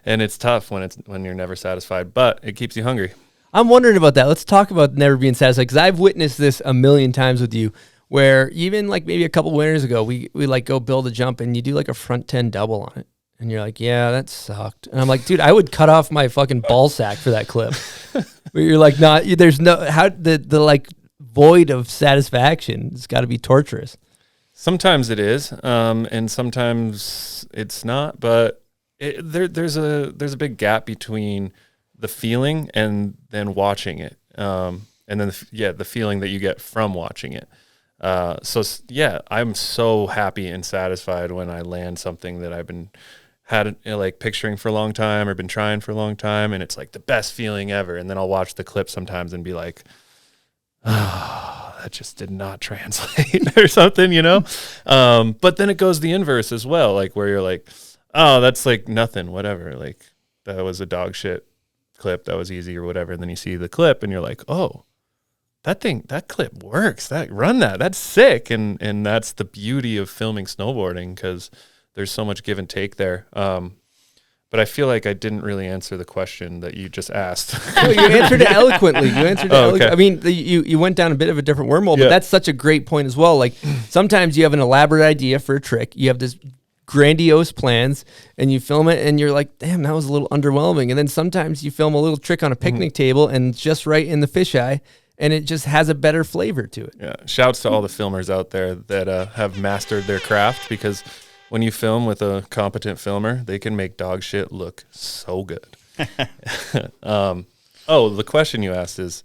and it's tough when you're never satisfied, but it keeps you hungry. I'm wondering about that. Let's talk about never being satisfied, because I've witnessed this a million times with you, where even like maybe a couple winters ago, we like go build a jump and you do like a front 10 double on it. And you're like, yeah, that sucked. And I'm like, dude, I would cut off my fucking ball sack for that clip. But you're like, there's no, how the like void of satisfaction. It's got to be torturous. Sometimes it is, and sometimes it's not. But there's a big gap between the feeling and then watching it, and then the feeling that you get from watching it. So yeah, I'm so happy and satisfied when I land something that I've had like picturing for a long time or been trying for a long time, and it's like the best feeling ever. And then I'll watch the clip sometimes and be like, oh, that just did not translate or something, but then it goes the inverse as well, like where you're like, oh, that's like nothing, whatever, like that was a dog shit clip, that was easy or whatever. And then you see the clip and you're like, oh, that clip works, that's sick. And that's the beauty of filming snowboarding, because there's so much give and take there. But I feel like I didn't really answer the question that you just asked. No, you answered it eloquently. Okay. I mean, you went down a bit of a different wormhole, but that's such a great point as well. Like sometimes you have an elaborate idea for a trick. You have this grandiose plans and you film it and you're like, damn, that was a little underwhelming. And then sometimes you film a little trick on a picnic table and just right in the fisheye, and it just has a better flavor to it. Yeah. Shouts to all the filmers out there that have mastered their craft, because when you film with a competent filmer, they can make dog shit look so good. The question you asked is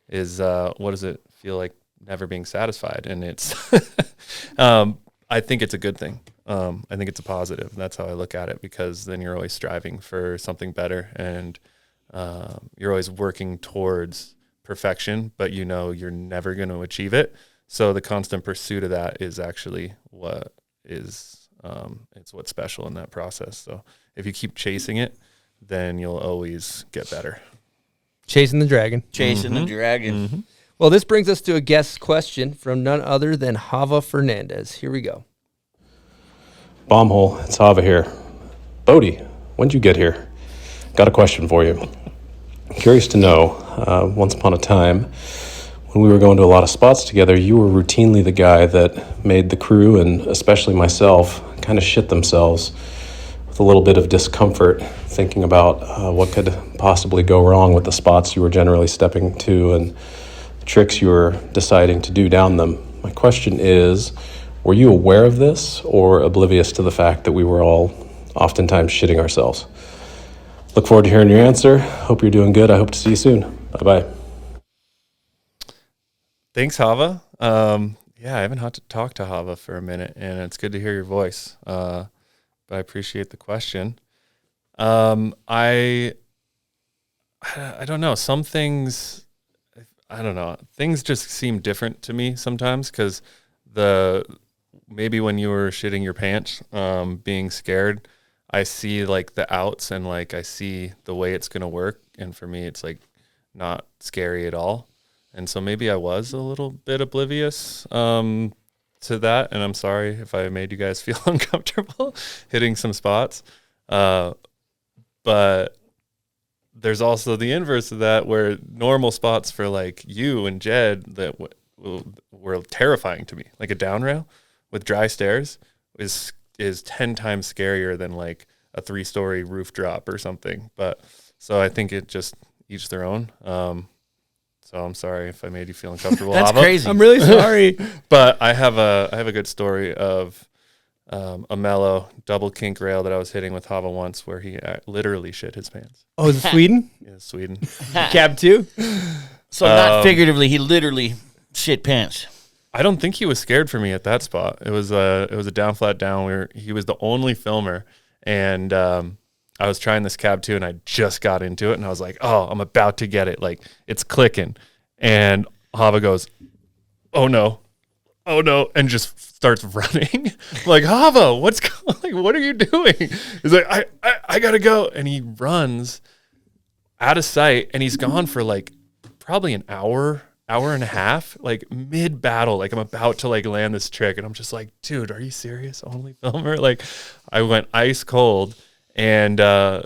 what does it feel like never being satisfied? And it's, I think it's a good thing. I think it's a positive. That's how I look at it, because then you're always striving for something better, and you're always working towards perfection, but you're never going to achieve it. So the constant pursuit of that is actually what is, it's what's special in that process. So if you keep chasing it, then you'll always get better. Chasing the dragon. Chasing the dragon. Well, this brings us to a guest question from none other than Hava Fernandez. Here we go. Bombhole, it's Hava here. Bode, when'd you get here? Got a question for you. Curious to know, once upon a time, when we were going to a lot of spots together, you were routinely the guy that made the crew, and especially myself, kind of shit themselves with a little bit of discomfort, thinking about what could possibly go wrong with the spots you were generally stepping to and the tricks you were deciding to do down them. My question is, were you aware of this or oblivious to the fact that we were all oftentimes shitting ourselves? Look forward to hearing your answer. Hope you're doing good. I hope to see you soon. Bye-bye. Thanks, Hava. Yeah, I haven't had to talk to Hava for a minute, and it's good to hear your voice. But I appreciate the question. I don't know. Some things, I don't know. Things just seem different to me sometimes because maybe when you were shitting your pants, being scared, I see like the outs and like I see the way it's going to work. And for me, it's like not scary at all. And so maybe I was a little bit oblivious to that. And I'm sorry if I made you guys feel uncomfortable hitting some spots. But there's also the inverse of that where normal spots for like you and Jed that were terrifying to me. Like a down rail with dry stairs is 10 times scarier than like a 3-story roof drop or something. But so I think it just each their own. So I'm sorry if I made you feel uncomfortable. That's Hava. crazy. I'm really sorry. But I have a good story of a mellow double kink rail that I was hitting with Hava once where he literally shit his pants. Oh, is it Sweden? Yeah, Sweden. Cab 2? So not figuratively, he literally shit pants. I don't think he was scared for me at that spot. It was a down flat down. He was the only filmer, and I was trying this cab too, and I just got into it, and I was like, "Oh, I'm about to get it! Like it's clicking." And Hava goes, "Oh no, and just starts running. Like, Hava, what's going? Like, what are you doing?" He's like, "I gotta go," and he runs out of sight, and he's gone for like probably an hour and a half, like mid battle, like I'm about to like land this trick, and I'm just like, dude, are you serious? Only filmer? Like, I went ice cold, and I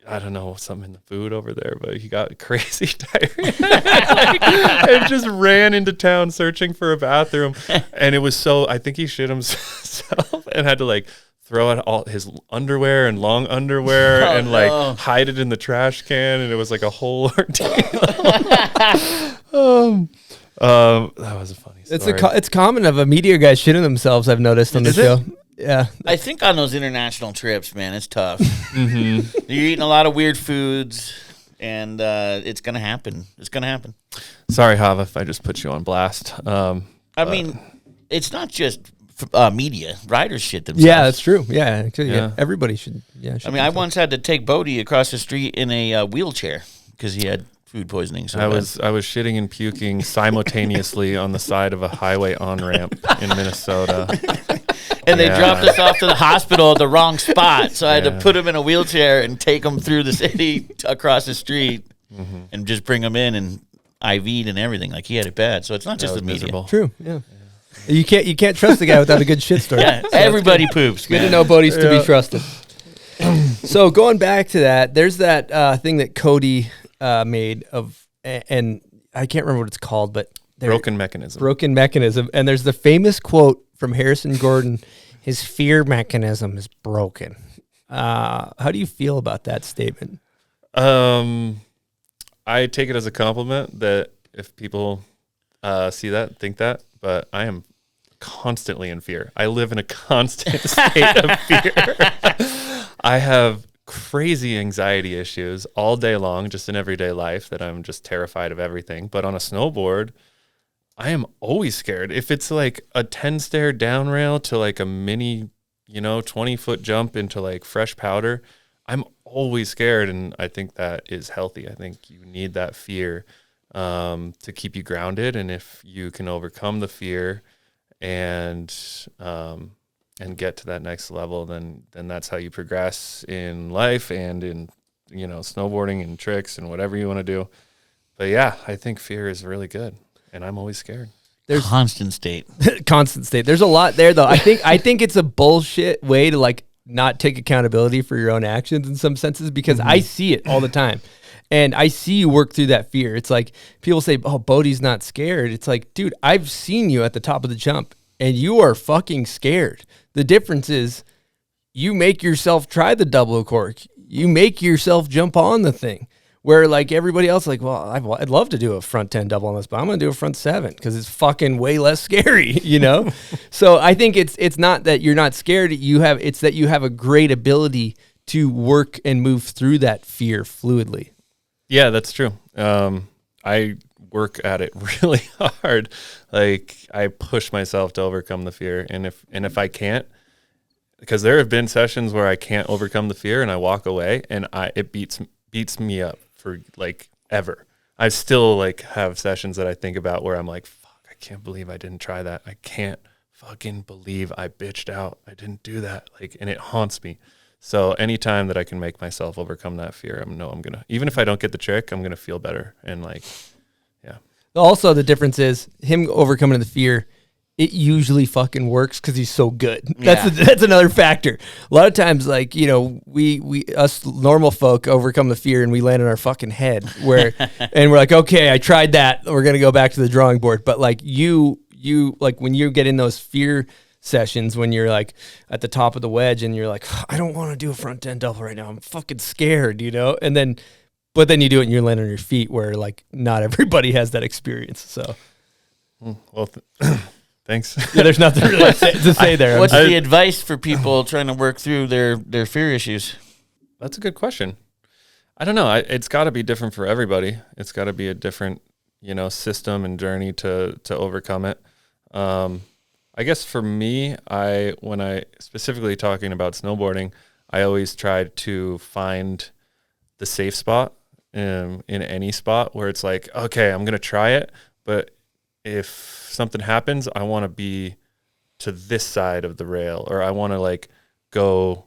don't know, something in the food over there, but he got crazy diarrhea and just ran into town searching for a bathroom, and it was I think he shit himself and had to like throw out all his underwear and long underwear and like hide it in the trash can, and it was like a whole ordeal. That was a funny story. It's common of a media guy shitting themselves, I've noticed on the show. Yeah. I think on those international trips, man, it's tough. You're eating a lot of weird foods, and it's going to happen. It's going to happen. Sorry, Hava, if I just put you on blast. I mean, it's not just media. Riders shit themselves. Yeah, that's true. Yeah, actually, yeah. Everybody should. Yeah. I mean, I once had to take Bode across the street in a wheelchair because he had food poisoning. So I was shitting and puking simultaneously on the side of a highway on-ramp in Minnesota. And they dropped us off to the hospital at the wrong spot. So I had to put him in a wheelchair and take him through the city across the street and just bring him in and IV'd and everything. Like, he had it bad. So it's not just the media. Miserable. True, yeah. You can't trust the guy without a good shit story. Yeah, everybody poops. Good to know Bodie's to be trusted. So going back to that, there's that thing that Cody made of, and I can't remember what it's called, but Broken Mechanism. Broken Mechanism. And there's the famous quote from Harrison Gordon, his fear mechanism is broken. How do you feel about that statement? I take it as a compliment that if people see that, think that, but I am constantly in fear. I live in a constant state of fear. I have crazy anxiety issues all day long, just in everyday life, that I'm just terrified of everything. But on a snowboard, I am always scared. If it's like a 10-stair down rail to like a mini, 20-foot jump into like fresh powder, I'm always scared. And I think that is healthy. I think you need that fear to keep you grounded. And if you can overcome the fear and get to that next level, then that's how you progress in life and in, snowboarding and tricks and whatever you want to do. But yeah, I think fear is really good, and I'm always scared. There's constant state. Constant state. There's a lot there though. I think it's a bullshit way to like not take accountability for your own actions in some senses, because I see it all the time. And I see you work through that fear. It's like people say, "Oh, Bodhi's not scared." It's like, dude, I've seen you at the top of the jump and you are fucking scared. The difference is you make yourself try the double cork. You make yourself jump on the thing. Where like everybody else, like, well, I'd love to do a front 10 double on this, but I'm going to do a front 7 because it's fucking way less scary, you know? So I think it's not that you're not scared. It's that you have a great ability to work and move through that fear fluidly. Yeah, that's true. I work at it really hard. Like I push myself to overcome the fear. And if I can't, because there have been sessions where I can't overcome the fear and I walk away and it beats me up for like ever. I still like have sessions that I think about where I'm like, fuck, I can't believe I didn't try that. I can't fucking believe I bitched out. I didn't do that. Like, and it haunts me. So anytime that I can make myself overcome that fear, I'm gonna, even if I don't get the trick, I'm gonna feel better. And like, yeah. Also, the difference is him overcoming the fear. It usually fucking works because he's so good. That's another factor. A lot of times, like, you know, we us normal folk overcome the fear and we land in our fucking head and we're like, okay, I tried that. We're gonna go back to the drawing board. But like you like when you get in those fear sessions, when you're like at the top of the wedge and you're like, I don't want to do a front 10 double right now. I'm fucking scared, you know. But then you do it and you're landing on your feet, where like not everybody has that experience. So, well. Thanks. Yeah, there's nothing really to say there. What's the advice for people trying to work through their fear issues? That's a good question. I don't know. It's got to be different for everybody. It's got to be a different, you know, system and journey to overcome it. I guess for me, when I specifically talking about snowboarding, I always tried to find the safe spot in any spot where it's like, okay, I'm gonna try it, but if something happens, I want to be to this side of the rail, or I want to like go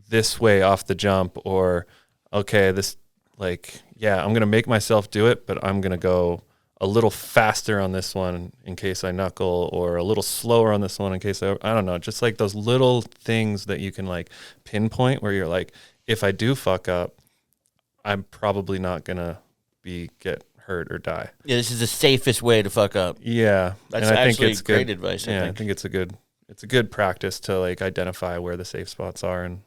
this way off the jump, or okay, this like, yeah, I'm going to make myself do it, but I'm going to go a little faster on this one in case I knuckle, or a little slower on this one in case I don't know, just like those little things that you can like pinpoint where you're like, if I do fuck up, I'm probably not going to get hurt or die. Yeah, this is the safest way to fuck up. Yeah, that's and I actually think it's great good advice. I think it's a good practice to like identify where the safe spots are. And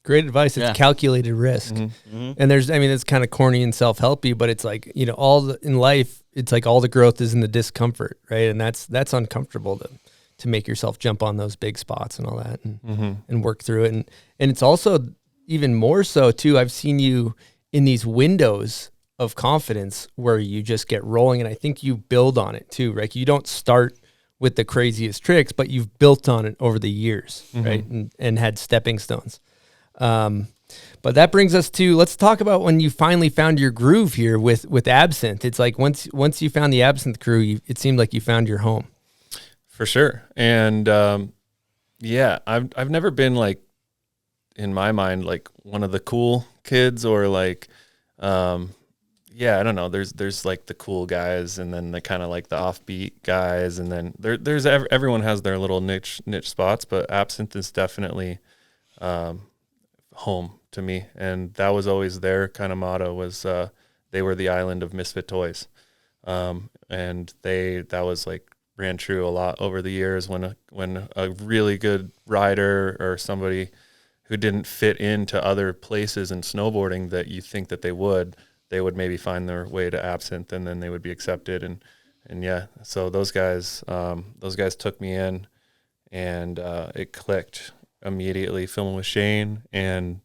great advice. It's calculated risk. And it's kind of corny and self-helpy, but it's like, you know, in life, it's like all the growth is in the discomfort, right? And that's uncomfortable to make yourself jump on those big spots and all that and work through it. And it's also even more so too, I've seen you in these windows of confidence where you just get rolling, and I think you build on it too, right? You don't start with the craziest tricks, but you've built on it over the years, right? And had stepping stones. But that brings us to, let's talk about when you finally found your groove here with Absinthe. It's like once you found the Absinthe crew, it seemed like you found your home. For sure. And I've never been like, in my mind, like one of the cool kids, or like I don't know. There's like the cool guys, and then the kind of like the offbeat guys, and then there's everyone has their little niche spots. But Absinthe is definitely home to me, and that was always their kind of motto. Was they were the island of misfit toys, and that was like ran true a lot over the years. When a really good rider or somebody who didn't fit into other places in snowboarding that you think that they would maybe find their way to Absinthe, and then they would be accepted. And yeah, so those guys took me in, and it clicked immediately, filming with Shane and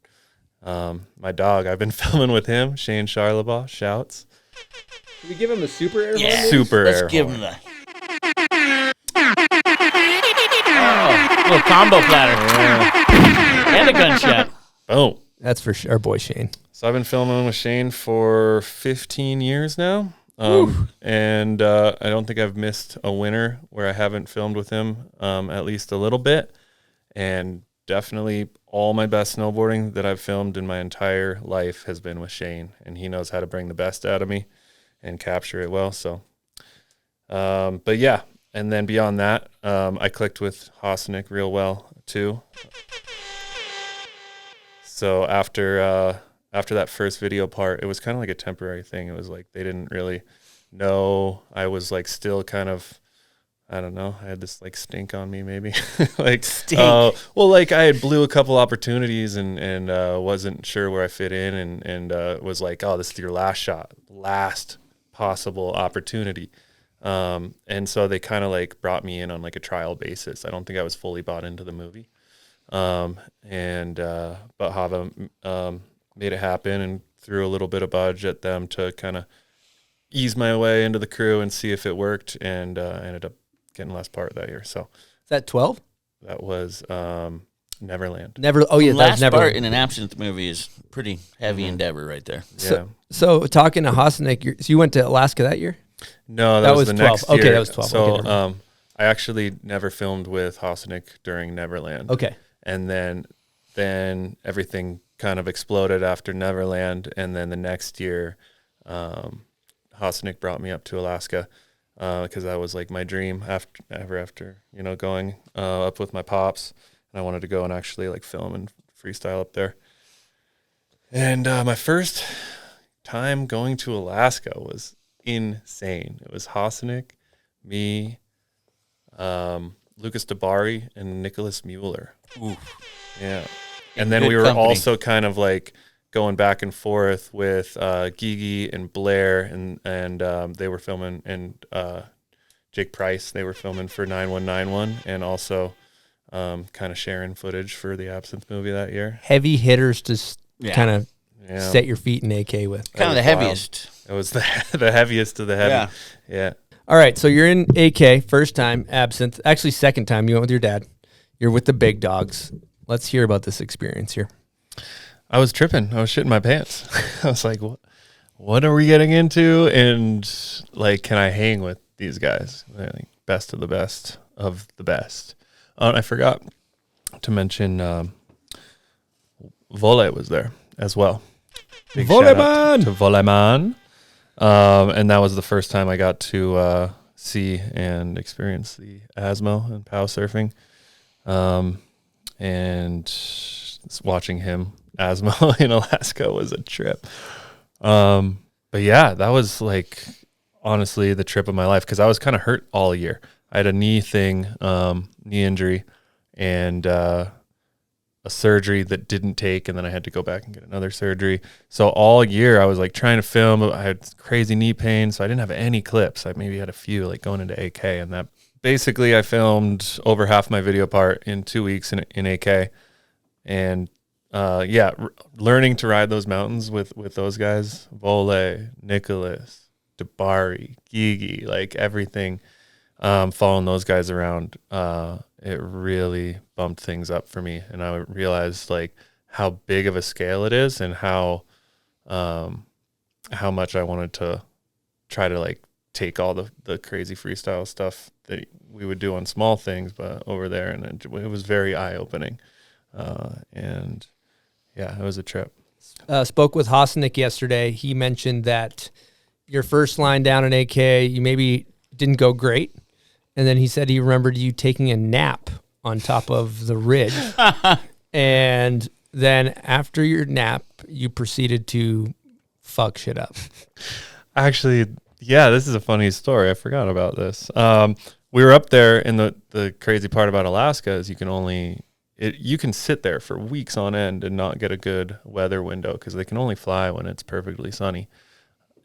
my dog. I've been filming with him, Shane Charlebois, shouts. Can we give him a super air horn? Yeah, super let's air give horn. him little combo platter. And a gunshot. Oh, that's for our boy Shane. So I've been filming with Shane for 15 years now. And I don't think I've missed a winter where I haven't filmed with him, at least a little bit. And definitely all my best snowboarding that I've filmed in my entire life has been with Shane, and he knows how to bring the best out of me. and capture it well. So, but yeah, and then beyond that, I clicked with Hosnick real well too. So after that first video part, it was kind of like a temporary thing. It was like they didn't really know. I was like still kind of, I don't know. I had this like stink on me, maybe like Stink. Well, like I had blew a couple opportunities and wasn't sure where I fit in, and was like, oh, this is your last shot, last possible opportunity. And so they kind of like brought me in on like a trial basis. I don't think I was fully bought into the movie. But Hava made it happen and threw a little bit of budge at them to kind of ease my way into the crew and see if it worked, and ended up getting last part that year. So Is that 12? that was Neverland. Oh yeah, that's Last never. part in an Absinthe movie is pretty heavy endeavor right there. Yeah. So talking to Hosnick, so you went to Alaska that year? No, That that was was the 12. next Okay, year. that was 12. So Okay, never I actually never filmed with Hosnick during Neverland. Okay. And then everything kind of exploded after Neverland, and then the next year, Hosnick brought me up to Alaska because that was like my dream after going up with my pops, and I wanted to go and actually like film and freestyle up there. And my first time going to Alaska was insane. It was Hosnick, me, Lucas Dabari, and Nicholas Mueller. Ooh. Yeah. In And then good we were company. also kind of like going back and forth with Gigi and Blair, and they were filming, and Jake Price, they were filming for 9191, and also kind of sharing footage for the Absinthe movie that year. Heavy hitters to Yeah. kind of Yeah. set your feet in AK with. Kind of the was wild. heaviest. It was the heaviest of the heavy. Yeah. All right, so you're in AK, first time, Absinthe. Actually, second time, you went with your dad. You're with the big dogs. Let's hear about this experience here. I was tripping. I was shitting my pants. I was like, what are we getting into? And like, can I hang with these guys? They're like best of the best of the best. I forgot to mention Vole was there as well. Big shout out Voleman! to Voleman. And that was the first time I got to see and experience the Asmo and POW surfing. And just watching him Asmo in Alaska was a trip. But yeah, that was like honestly the trip of my life, because I was kind of hurt all year. I had a knee thing, knee injury, and a surgery that didn't take, and then I had to go back and get another surgery. So all year I was like trying to film. I had crazy knee pain, so I didn't have any clips. I maybe had a few like going into AK, and that basically I filmed over half my video part in 2 weeks in AK. And learning to ride those mountains with those guys, Vole, Nicholas, Dabari, Gigi, like everything, following those guys around, it really bumped things up for me. And I realized like how big of a scale it is, and how much I wanted to try to like take all the crazy freestyle stuff that we would do on small things, but over there, and it was very eye-opening. And yeah, it was a trip. Spoke with Hosnick yesterday. He mentioned that your first line down in AK, you maybe didn't go great. And then he said he remembered you taking a nap on top of the ridge. And then after your nap, you proceeded to fuck shit up. Actually, yeah, this is a funny story. I forgot about this. We were up there, and the crazy part about Alaska is you can sit there for weeks on end and not get a good weather window, because they can only fly when it's perfectly sunny.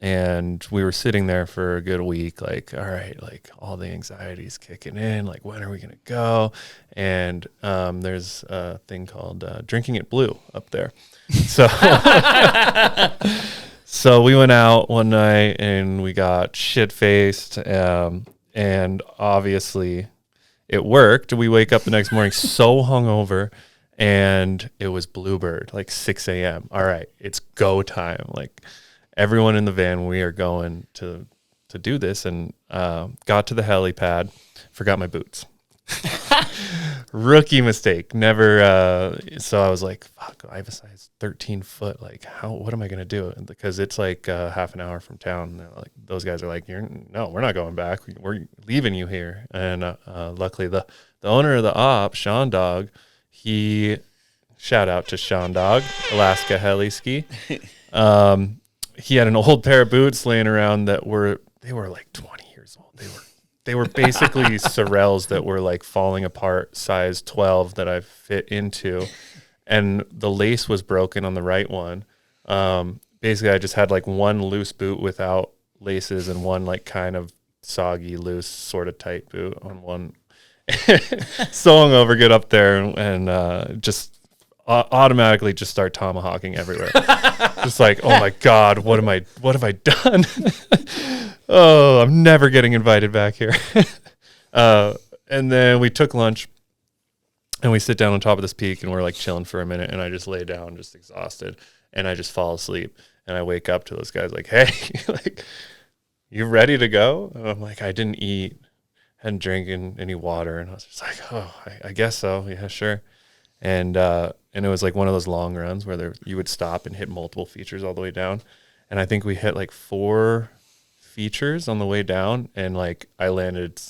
And we were sitting there for a good week, like, all right, like all the anxiety's kicking in, like when are we gonna go? And there's a thing called drinking it blue up there. So so we went out one night and we got shit faced, and obviously it worked. We wake up the next morning so hungover, and it was Bluebird, like 6 a.m. All right, it's go time. Like everyone in the van, we are going to do this, and got to the helipad, forgot my boots. Rookie mistake. Never. So I was like, fuck, I have a size 13 foot. Like, what am I going to do? Because it's like half an hour from town. Like, those guys are like, no, we're not going back. We're leaving you here. And luckily the owner of the op, Sean Dog, shout out to Sean Dog, Alaska Heli Ski. He had an old pair of boots laying around they were like 20 years old. They were basically Sorels that were like falling apart, size 12 that I fit into, and the lace was broken on the right one. Basically, I just had like one loose boot without laces and one like kind of soggy, loose, sort of tight boot on one. So hungover, get up there and just automatically just start tomahawking everywhere. Just like, oh my God, what have I done? Oh, I'm never getting invited back here. And then we took lunch and we sit down on top of this peak and we're like chilling for a minute, and I just lay down just exhausted and I just fall asleep, and I wake up to those guys like, hey, like, you ready to go? And I'm like, I didn't eat, hadn't drinking any water, and I was just like, oh, I guess so. Yeah, sure. And it was like one of those long runs where you would stop and hit multiple features all the way down. And I think we hit like 4 features on the way down, and like I landed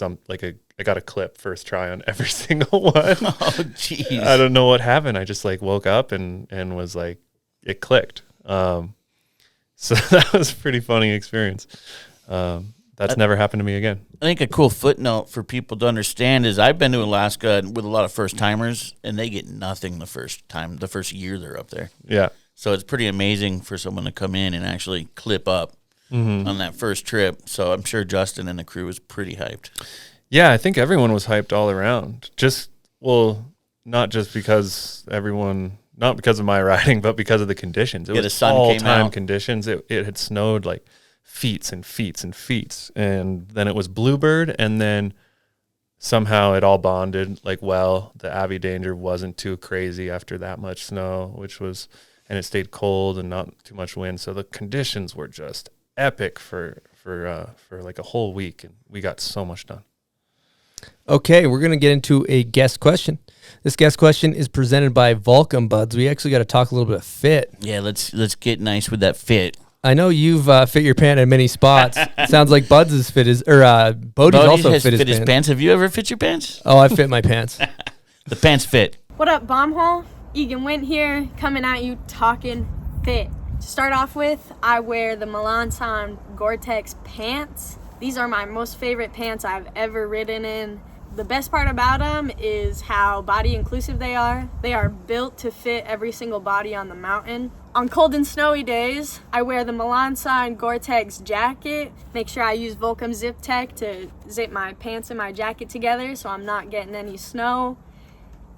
I got a clip first try on every single one. Oh, jeez. I don't know what happened. I just like woke up and was like, it clicked. So that was a pretty funny experience. That's never happened to me again. I think a cool footnote for people to understand is I've been to Alaska with a lot of first timers, and they get nothing the first year they're up there. Yeah. So it's pretty amazing for someone to come in and actually clip up on that first trip. So I'm sure Justin and the crew was pretty hyped. Yeah, I think everyone was hyped all around. Not just because not because of my riding, but because of the conditions. It was the sun all-time came conditions. It had snowed like feet and feet and feet, and then it was bluebird, and then somehow it all bonded like well. The Abbey Danger wasn't too crazy after that much snow, and it stayed cold and not too much wind, so the conditions were just epic for like a whole week, and we got so much done. Okay, we're going to get into a guest question. This guest question is presented by Volcom, buds. We actually got to talk a little bit of fit. Yeah, let's get nice with that fit. I know you've fit your pant in many spots. Sounds like Buds is Bodhi's also has fit his pants. Have you ever fit your pants? Oh, I fit my pants. The pants fit. What up, Bombhole? Egan Wint here, coming at you talking fit. To start off with, I wear the Melanson Gore-Tex pants. These are my most favorite pants I've ever ridden in. The best part about them is how body inclusive they are. They are built to fit every single body on the mountain. On cold and snowy days, I wear the Melanson Gore-Tex jacket. Make sure I use Volcom Zip Tech to zip my pants and my jacket together so I'm not getting any snow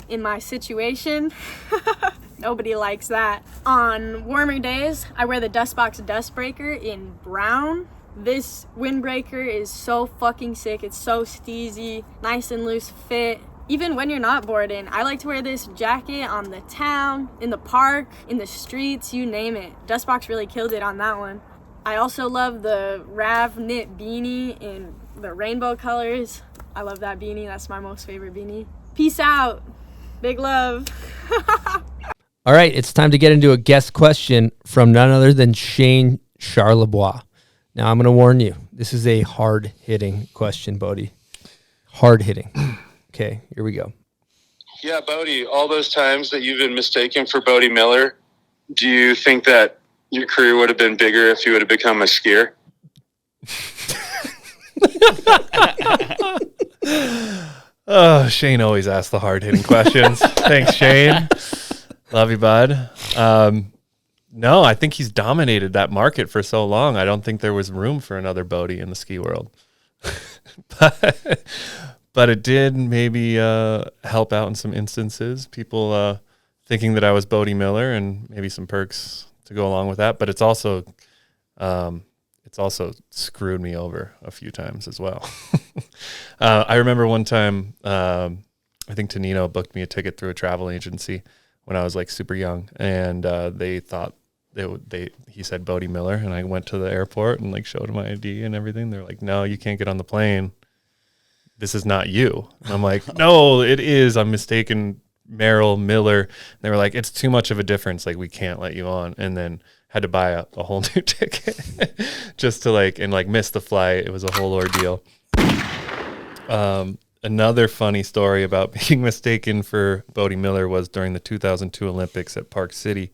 in my situation. Nobody likes that. On warmer days, I wear the Dustbox Dust Breaker in brown. This windbreaker is so fucking sick. It's so steezy, nice and loose fit. Even when you're not boarding, I like to wear this jacket on the town, in the park, in the streets, you name it. Dustbox really killed it on that one. I also love the Rav knit beanie in the rainbow colors. I love that beanie. That's my most favorite beanie. Peace out. Big love. All right, it's time to get into a guest question from none other than Shane Charlebois. Now, I'm going to warn you, this is a hard-hitting question, Bode. Hard-hitting. Okay, here we go. Yeah, Bode, all those times that you've been mistaken for Bode Miller, do you think that your career would have been bigger if you would have become a skier? Oh, Shane always asks the hard-hitting questions. Thanks, Shane. Love you, bud. No, I think he's dominated that market for so long. I don't think there was room for another Bode in the ski world. But it did maybe help out in some instances. People thinking that I was Bode Miller, and maybe some perks to go along with that. But it's also screwed me over a few times as well. I remember one time, I think Tonino booked me a ticket through a travel agency when I was like super young, and they thought he said Bode Miller, and I went to the airport and like showed him my ID and everything. They're like, no, you can't get on the plane this is not you. And I'm like, no, it is. I'm mistaken Merrill, Miller. And they were like, it's too much of a difference. Like, we can't let you on. And then had to buy a whole new ticket just to miss the flight. It was a whole ordeal. Another funny story about being mistaken for Bode Miller was during the 2002 Olympics at Park City,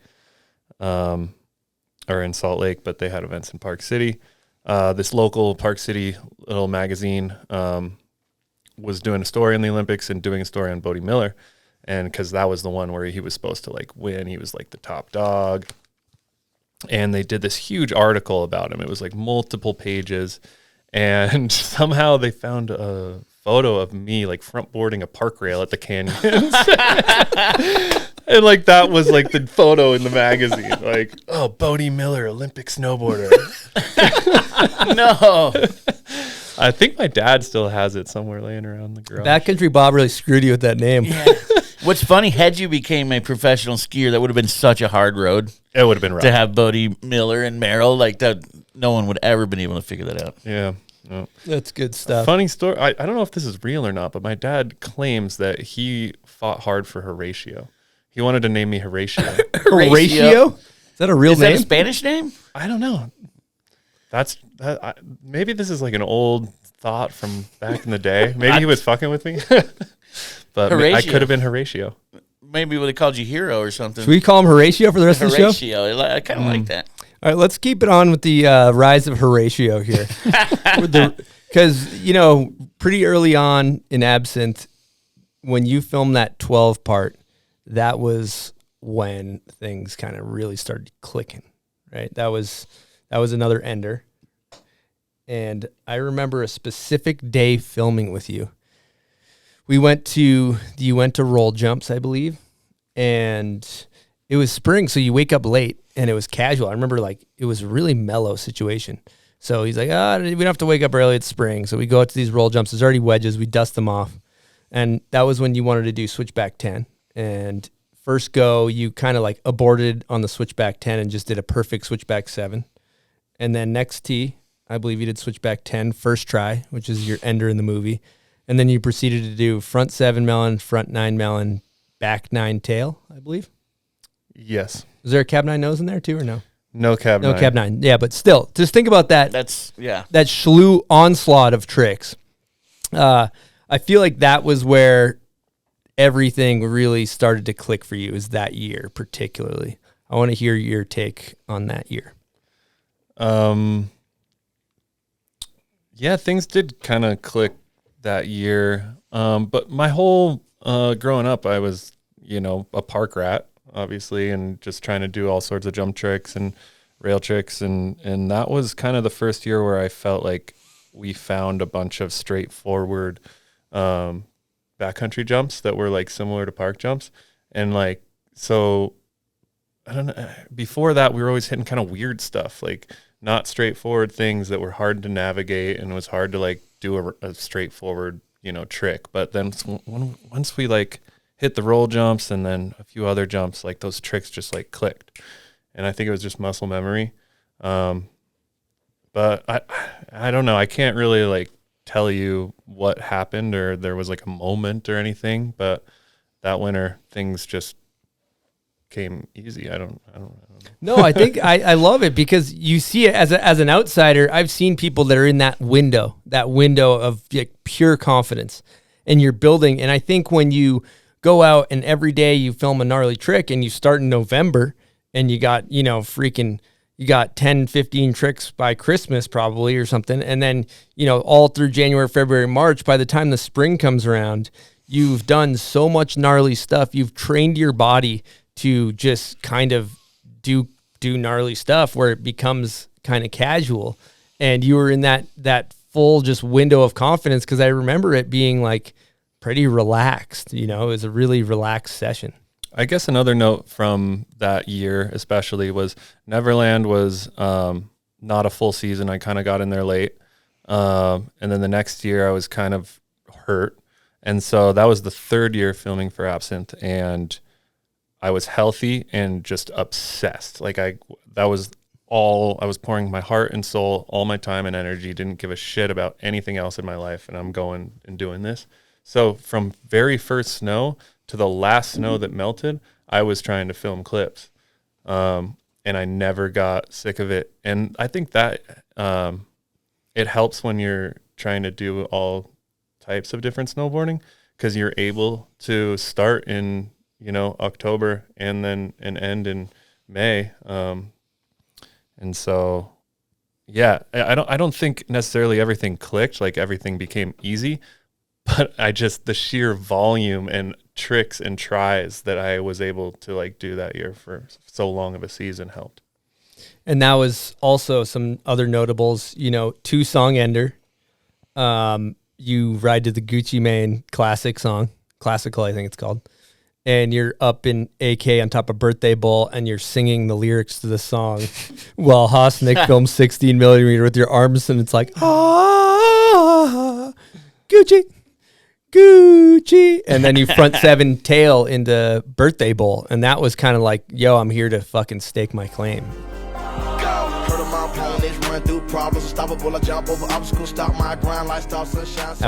or in Salt Lake, but they had events in Park City. This local Park City little magazine was doing a story on the Olympics and doing a story on Bode Miller. And because that was the one where he was supposed to win, he was the top dog. And they did this huge article about him. It was multiple pages. And somehow they found a photo of me front boarding a park rail at the canyons. And that was the photo in the magazine. Oh, Bode Miller, Olympic snowboarder. No. I think my dad still has it somewhere laying around the garage. Backcountry Bob really screwed you with that name. Yeah. What's funny, had you became a professional skier, that would have been such a hard road. It would have been rough. To have Bode Miller and Merrill that. No one would ever been able to figure that out. Yeah. No. That's good stuff. Funny story. I don't know if this is real or not, but my dad claims that he fought hard for Horatio. He wanted to name me Horatio. Horatio? Is that a real name? Is that a Spanish name? I don't know. Maybe this is an old thought from back in the day. Maybe he was fucking with me. But Horatio. I could have been Horatio. Maybe they called you Hero or something. Should we call him Horatio for the rest of the show? Horatio. I kind of like that. All right, let's keep it on with the rise of Horatio here. Because, pretty early on in Absinthe, when you filmed that 12 part, that was when things kind of really started clicking, right? That was another ender. And I remember a specific day filming with you. You went to roll jumps, I believe, and it was spring, so you wake up late, and it was casual. I remember it was a really mellow situation. So he's like, we don't have to wake up early, it's spring. So we go out to these roll jumps. There's already wedges. We dust them off. And that was when you wanted to do switchback 10. And first go, you kind of aborted on the switchback 10 and just did a perfect switchback 7. And then next tee, I believe you did switchback 10 first try, which is your ender in the movie. And then you proceeded to do front 7 melon, front 9 melon, back 9 tail, I believe. Yes. Is there a cab 9 nose in there too or no? No cab 9. No cab 9. Yeah, but still, just think about that. That Schlue onslaught of tricks. I feel like that was where everything really started to click for you, is that year particularly. I want to hear your take on that year. Yeah, things did kind of click that year. But my whole growing up, I was, a park rat, obviously, and just trying to do all sorts of jump tricks and rail tricks. And that was kind of the first year where I felt like we found a bunch of straightforward backcountry jumps that were similar to park jumps. And so I don't know, before that we were always hitting kind of weird stuff, not straightforward things that were hard to navigate, and it was hard to do a straightforward, trick. But then once we hit the roll jumps and then a few other jumps, those tricks just clicked. And I think it was just muscle memory. But I don't know. I can't really tell you what happened, or there was a moment or anything, but that winter things just came easy. I don't know. No, I think I love it because you see it as an outsider. I've seen people that are in that window of pure confidence, and you're building. And I think when you go out and every day you film a gnarly trick, and you start in November, and you got you got 10, 15 tricks by Christmas probably or something, and then all through January, February, March. By the time the spring comes around, you've done so much gnarly stuff. You've trained your body to just kind of do gnarly stuff where it becomes kind of casual, and you were in that full just window of confidence, because I remember it being pretty relaxed. It was a really relaxed session. I guess another note from that year especially was Neverland was not a full season. I kind of got in there late, and then the next year I was kind of hurt, and so that was the third year filming for Absinthe, and I was healthy and just obsessed. That was I was pouring my heart and soul, all my time and energy, didn't give a shit about anything else in my life, and I'm going and doing this. So from very first snow to the last snow that melted, I was trying to film clips, and I never got sick of it. And I think that it helps when you're trying to do all types of different snowboarding, because you're able to start in, October and then end in May. And so, yeah, I don't think necessarily everything clicked, like everything became easy, but the sheer volume and tricks and tries that I was able to like do that year for so long of a season helped. And that was also some other notables, 2-song ender. You ride to the Gucci Mane classical, I think it's called. And you're up in AK on top of Birthday Bowl, and you're singing the lyrics to the song while Hosnick films 16 millimeter with your arms, and it's like, Gucci, and then you front 7 tail into Birthday Bowl, and that was kind of like, yo, I'm here to fucking stake my claim. How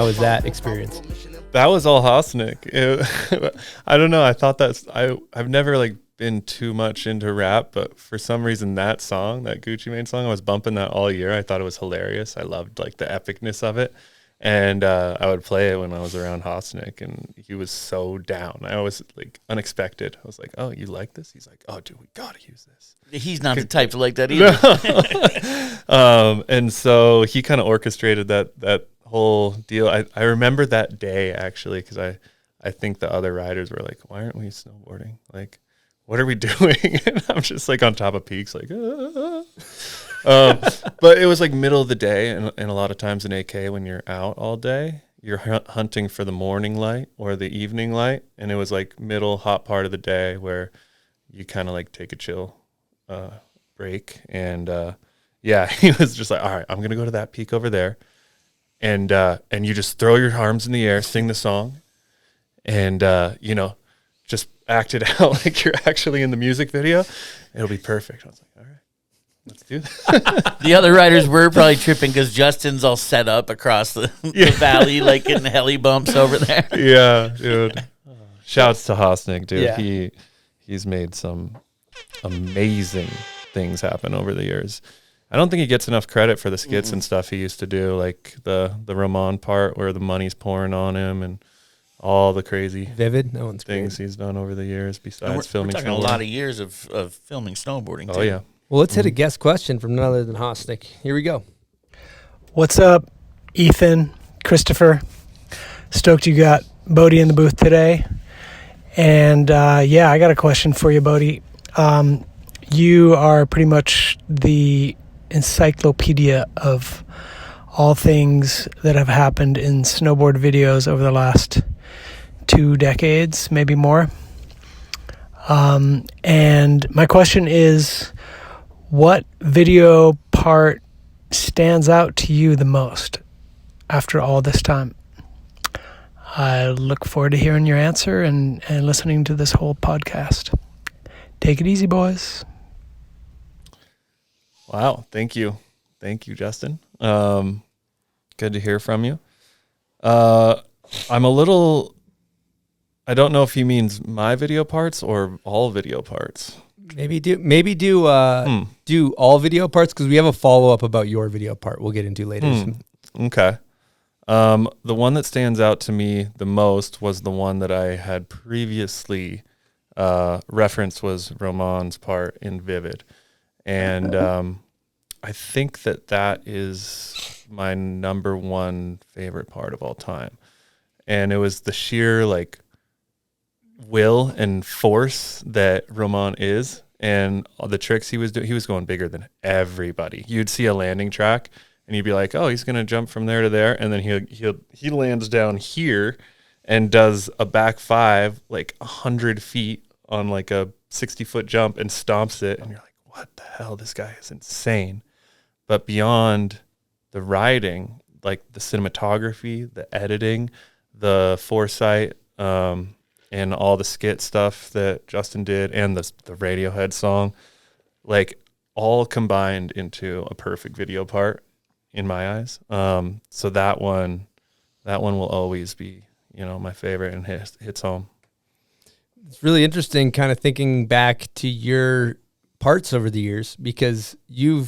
was that experience? That was all Hosnick. I don't know. I thought I've never like been too much into rap, but for some reason that song, that Gucci Mane song, I was bumping that all year. I thought it was hilarious. I loved like the epicness of it. And I would play it when I was around Hosnick, and he was so down. I was like unexpected. I was like, "Oh, you like this?" He's like, "Oh, dude, we gotta use this." He's not the type to like that either. And so he kind of orchestrated that whole deal. I remember that day actually, because I think the other riders were like, "Why aren't we snowboarding? Like, what are we doing?" And I'm just like on top of peaks, like. But it was like middle of the day, and a lot of times in AK when you're out all day, you're hunting for the morning light or the evening light, and it was like middle hot part of the day where you kind of like take a chill break. And yeah, he was just like, all right, I'm gonna go to that peak over there, and you just throw your arms in the air, sing the song, and just act it out like you're actually in the music video. It'll be perfect. I was like, all right. Let's do that. The other riders were probably tripping because Justin's all set up across the valley, like in the heli bumps over there. Yeah, dude. Shouts to Hosnick, dude. Yeah. He's made some amazing things happen over the years. I don't think he gets enough credit for the skits and stuff he used to do, like the Roman part where the money's pouring on him and all the crazy Vivid, no one's things he's done over the years besides filming. We're talking a lot of years of filming snowboarding. Oh, yeah. Well, let's hit a guest question from none other than Hosnick. Here we go. What's up, Ethan, Christopher? Stoked you got Bode in the booth today. And I got a question for you, Bode. You are pretty much the encyclopedia of all things that have happened in snowboard videos over the last 2 decades, maybe more. And my question is, what video part stands out to you the most after all this time? I look forward to hearing your answer and listening to this whole podcast. Take it easy, boys. Wow. Thank you. Thank you, Justin. Good to hear from you. I don't know if he means my video parts or all video parts. Maybe do all video parts, because we have a follow-up about your video part we'll get into later. Okay. The one that stands out to me the most was the one that I had previously referenced, was Roman's part in Vivid. And I think that is my number one favorite part of all time. And it was the sheer like will and force that Roman is, and all the tricks he was doing. He was going bigger than everybody. You'd see a landing track and you'd be like, oh, he's going to jump from there to there. And then he lands down here and does a back 5, like 100 feet on like a 60-foot jump and stomps it. And you're like, what the hell? This guy is insane. But beyond the riding, like the cinematography, the editing, the foresight, and all the skit stuff that Justin did, and the Radiohead song, like all combined into a perfect video part in my eyes. So that one will always be, my favorite and hits home. It's really interesting kind of thinking back to your parts over the years, because you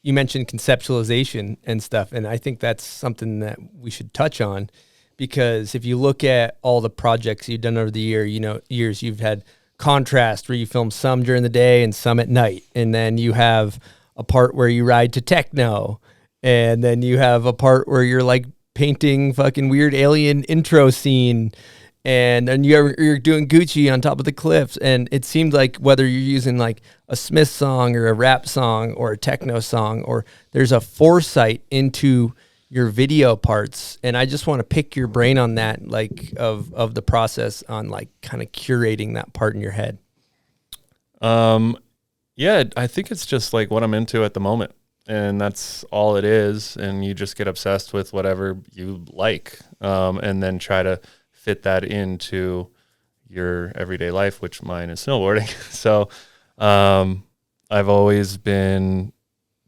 mentioned conceptualization and stuff, and I think that's something that we should touch on, because if you look at all the projects you've done over the years, you've had contrast where you film some during the day and some at night, and then you have a part where you ride to techno, and then you have a part where you're like painting fucking weird alien intro scene, and then you're doing Gucci on top of the cliffs. And it seemed like whether you're using like a Smith song or a rap song or a techno song, or there's a foresight into your video parts. And I just want to pick your brain on that, like of the process on like kind of curating that part in your head. Yeah, I think it's just like what I'm into at the moment, and that's all it is. And you just get obsessed with whatever you like, and then try to fit that into your everyday life, which mine is snowboarding. So I've always been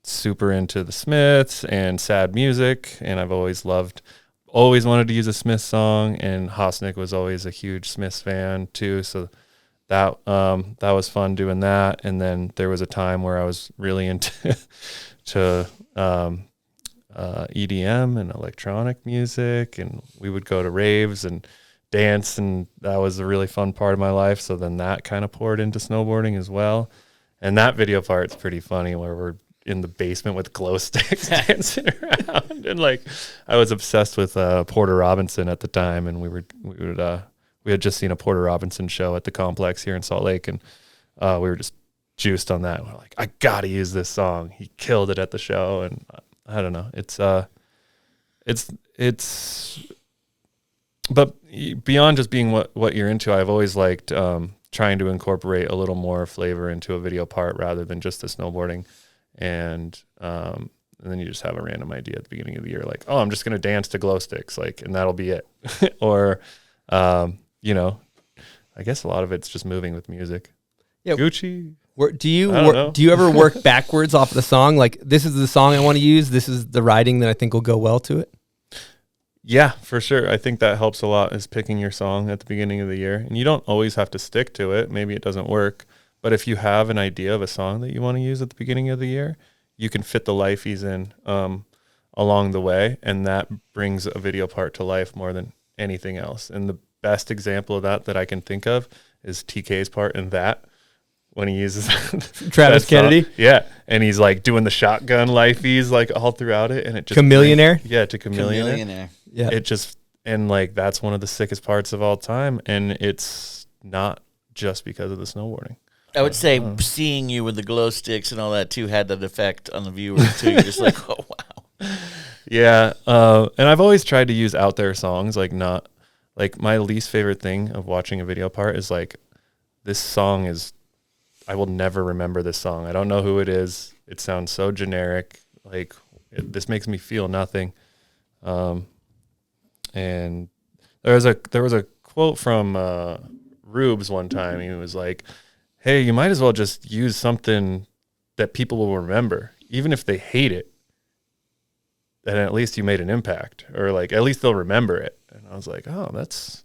super into the Smiths and sad music, and I've always wanted to use a Smith song, and Hosnick was always a huge Smiths fan too. So that was fun doing that. And then there was a time where I was really into EDM and electronic music, and we would go to raves and dance, and that was a really fun part of my life. So then that kind of poured into snowboarding as well. And that video part's pretty funny, where we're in the basement with glow sticks dancing around, and like I was obsessed with Porter Robinson at the time, and we had just seen a Porter Robinson show at the complex here in Salt Lake, and we were just juiced on that. We're like, I gotta use this song. He killed it at the show, and I don't know. But beyond just being what you're into, I've always liked trying to incorporate a little more flavor into a video part rather than just the snowboarding. And then you just have a random idea at the beginning of the year, like, oh, I'm just going to dance to glow sticks, like, and that'll be it. Or, I guess a lot of it's just moving with music. Yeah. Gucci. Do you ever work backwards off the song? Like, this is the song I want to use. This is the writing that I think will go well to it. Yeah, for sure. I think that helps a lot, is picking your song at the beginning of the year. And you don't always have to stick to it. Maybe it doesn't work. But if you have an idea of a song that you want to use at the beginning of the year, you can fit the lifeys in along the way. And that brings a video part to life more than anything else. And the best example of that I can think of is TK's part in that, when he uses Travis Kennedy. Yeah. And he's like doing the shotgun lifeys like all throughout it. And it just Chameleonaire. To Chameleonaire. Yeah. It just, and like, that's one of the sickest parts of all time. And it's not just because of the snowboarding. I would say seeing you with the glow sticks and all that too had that effect on the viewers too. You're just like, oh wow. Yeah. And I've always tried to use out there songs, like not like my least favorite thing of watching a video part is like, this song is, I will never remember this song. I don't know who it is. It sounds so generic. Like this makes me feel nothing. And there was a quote from Rubes one time. He was like, hey, you might as well just use something that people will remember, even if they hate it. Then at least you made an impact, or like at least they'll remember it. And I was like, oh, that's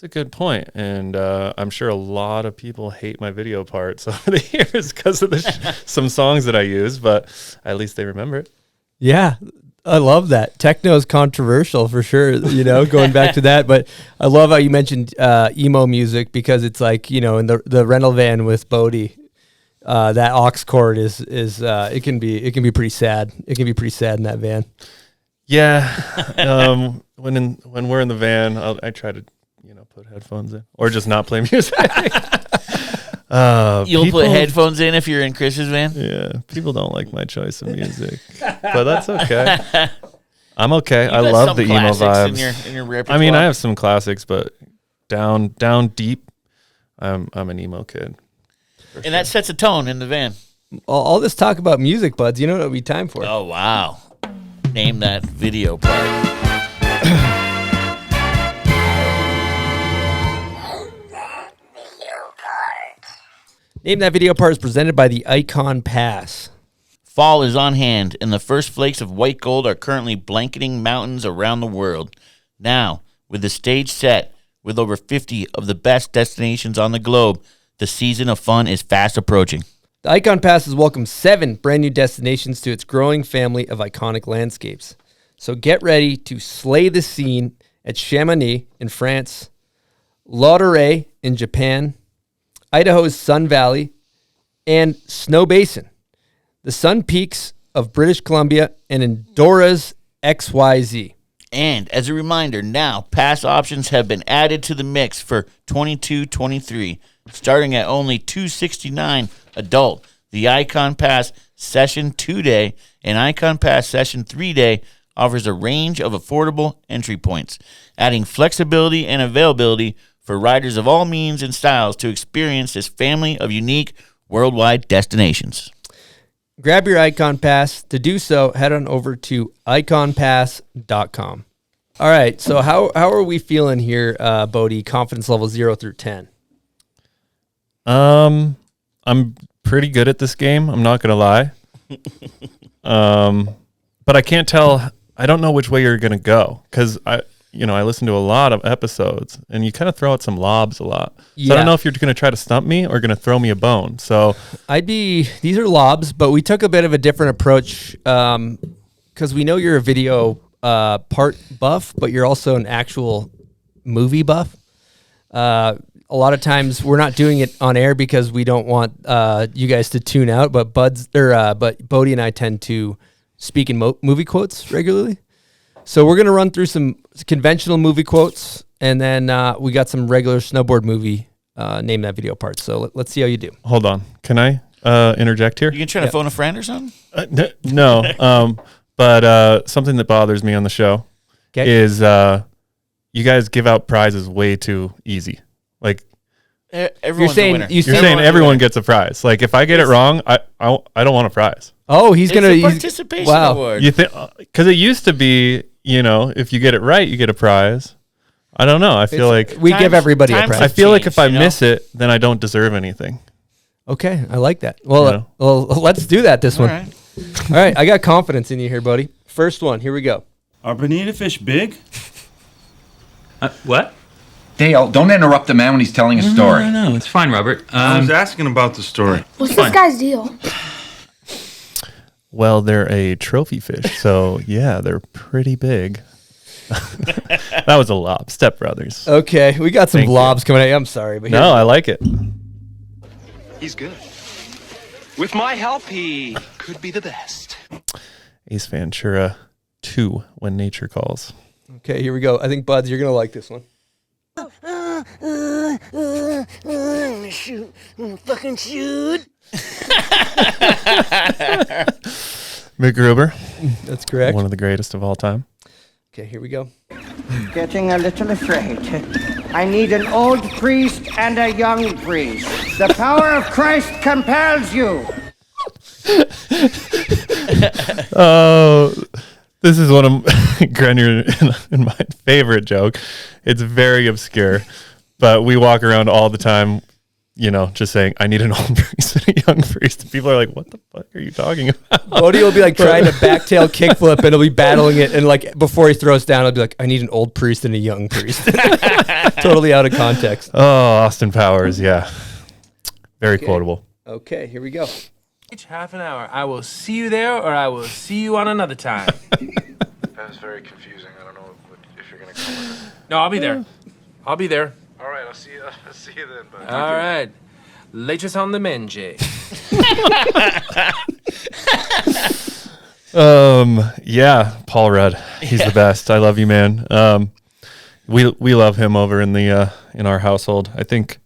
a good point. And I'm sure a lot of people hate my video parts over the years because of some songs that I use, but at least they remember it. Yeah, I love that. Techno is controversial for sure, going back to that. But I love how you mentioned emo music, because it's like, in the rental van with Bode, that aux cord is it can be pretty sad. It can be pretty sad in that van. Yeah. When we're in the van, I try to put headphones in, or just not play music. You'll put headphones in if you're in Chris's van? Yeah, people don't like my choice of music, but that's okay. I'm okay. I got love some the emo classics vibes. in your repertoire. I mean, I have some classics, but down deep, I'm an emo kid. And that sets a tone in the van. All this talk about music, buds, you know what it'll be time for? Oh, wow. Name that video part. Name That Video part is presented by the Ikon Pass. Fall is on hand, and the first flakes of white gold are currently blanketing mountains around the world. Now, with the stage set, with over 50 of the best destinations on the globe, the season of fun is fast approaching. The Ikon Pass has welcomed 7 brand new destinations to its growing family of iconic landscapes. So get ready to slay the scene at Chamonix in France, Lauderey in Japan, Idaho's Sun Valley, and Snow Basin, the Sun Peaks of British Columbia, and Andora's XYZ. And as a reminder, now pass options have been added to the mix for 22-23, starting at only $269 adult. The Ikon Pass Session 2-Day and Ikon Pass Session 3-Day offers a range of affordable entry points, adding flexibility and availability for riders of all means and styles to experience this family of unique worldwide destinations. Grab your Ikon Pass. To do so, head on over to iconpass.com. All right, so how are we feeling here, Bode? Confidence level 0 through 10. I'm pretty good at this game. I'm not gonna lie. But I can't tell. I don't know which way you're gonna go because I listen to a lot of episodes, and you kind of throw out some lobs a lot. So I don't know if you're gonna try to stump me or gonna throw me a bone. So these are lobs, but we took a bit of a different approach because we know you're a video part buff, but you're also an actual movie buff. A lot of times we're not doing it on air because we don't want you guys to tune out. But Bode and I tend to speak in movie quotes regularly. So we're gonna run through some conventional movie quotes, and then we got some regular snowboard movie Name That Video parts. So let's see how you do. Hold on, can I interject here? You can try to phone a friend or something? No, but something that bothers me on the show is you guys give out prizes way too easy. Like everyone's a winner. You're saying everyone gets a prize. Like if I get it wrong, I don't want a prize. Oh, it's a participation award. You think because it used to be, if you get it right, you get a prize. I don't know. I feel like we give everybody a prize. I feel like if I miss it, then I don't deserve anything. Okay, I like that. Well, let's do that this one. All right, I got confidence in you here, buddy. First one, here we go. Are bonita fish big? What? Dale, don't interrupt the man when he's telling a story. No, it's fine, Robert. I was asking about the story. What's this guy's deal? Well, they're a trophy fish, so yeah, they're pretty big. That was a lob. Step Brothers. Okay, we got some blobs coming out. I'm sorry, but no, I like it. He's good. With my help, he could be the best. Ace Ventura 2, When Nature Calls. Okay, here we go. I think, Buds, you're going to like this one. Shoot. Fucking shoot. Mick Gruber. That's correct. One of the greatest of all time. Okay, here we go. Getting a little afraid. I need an old priest and a young priest. The power of Christ compels you. Oh, this is one of Grenier and my favorite joke. It's very obscure, but we walk around all the time, just saying, I need an old priest and a young priest. And people are like, what the fuck are you talking about? Bodie will be like trying to backtail kickflip and he'll be battling it. And like before he throws down, he'll be like, I need an old priest and a young priest. Totally out of context. Oh, Austin Powers. Yeah. Very quotable. Okay, here we go. Each half an hour. I will see you there or I will see you on another time. That was very confusing. I don't know if you're going to come with it. No, I'll be there. I'll be there. All right, I'll see you then. Bud. All right. Latest on the Menjay. Yeah, Paul Rudd. He's the best. I love you, man. We love him over in our household. I think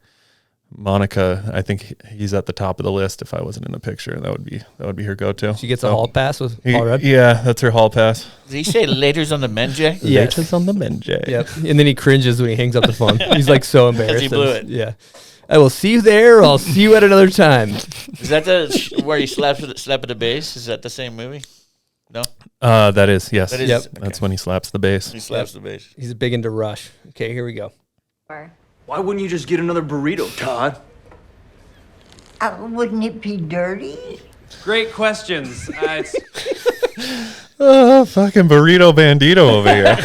Monica, he's at the top of the list. If I wasn't in the picture, that would be her go-to. She gets a hall pass with Paul Rudd. Yeah, that's her hall pass. Did he say laters on the Menjay? Yes. Laters on the Menjay. Yep. And then he cringes when he hangs up the phone. He's like so embarrassed. He blew it. Yeah. I will see you there or I'll see you at another time. Is that where he slap at the bass? Is that the same movie? No? That is, yes. That is, Yep. okay. That's when he slaps the bass. He slaps the bass. He's big into Rush. Okay, here we go. Why wouldn't you just get another burrito, Todd? Wouldn't it be dirty? Great questions. Fucking burrito bandito over here.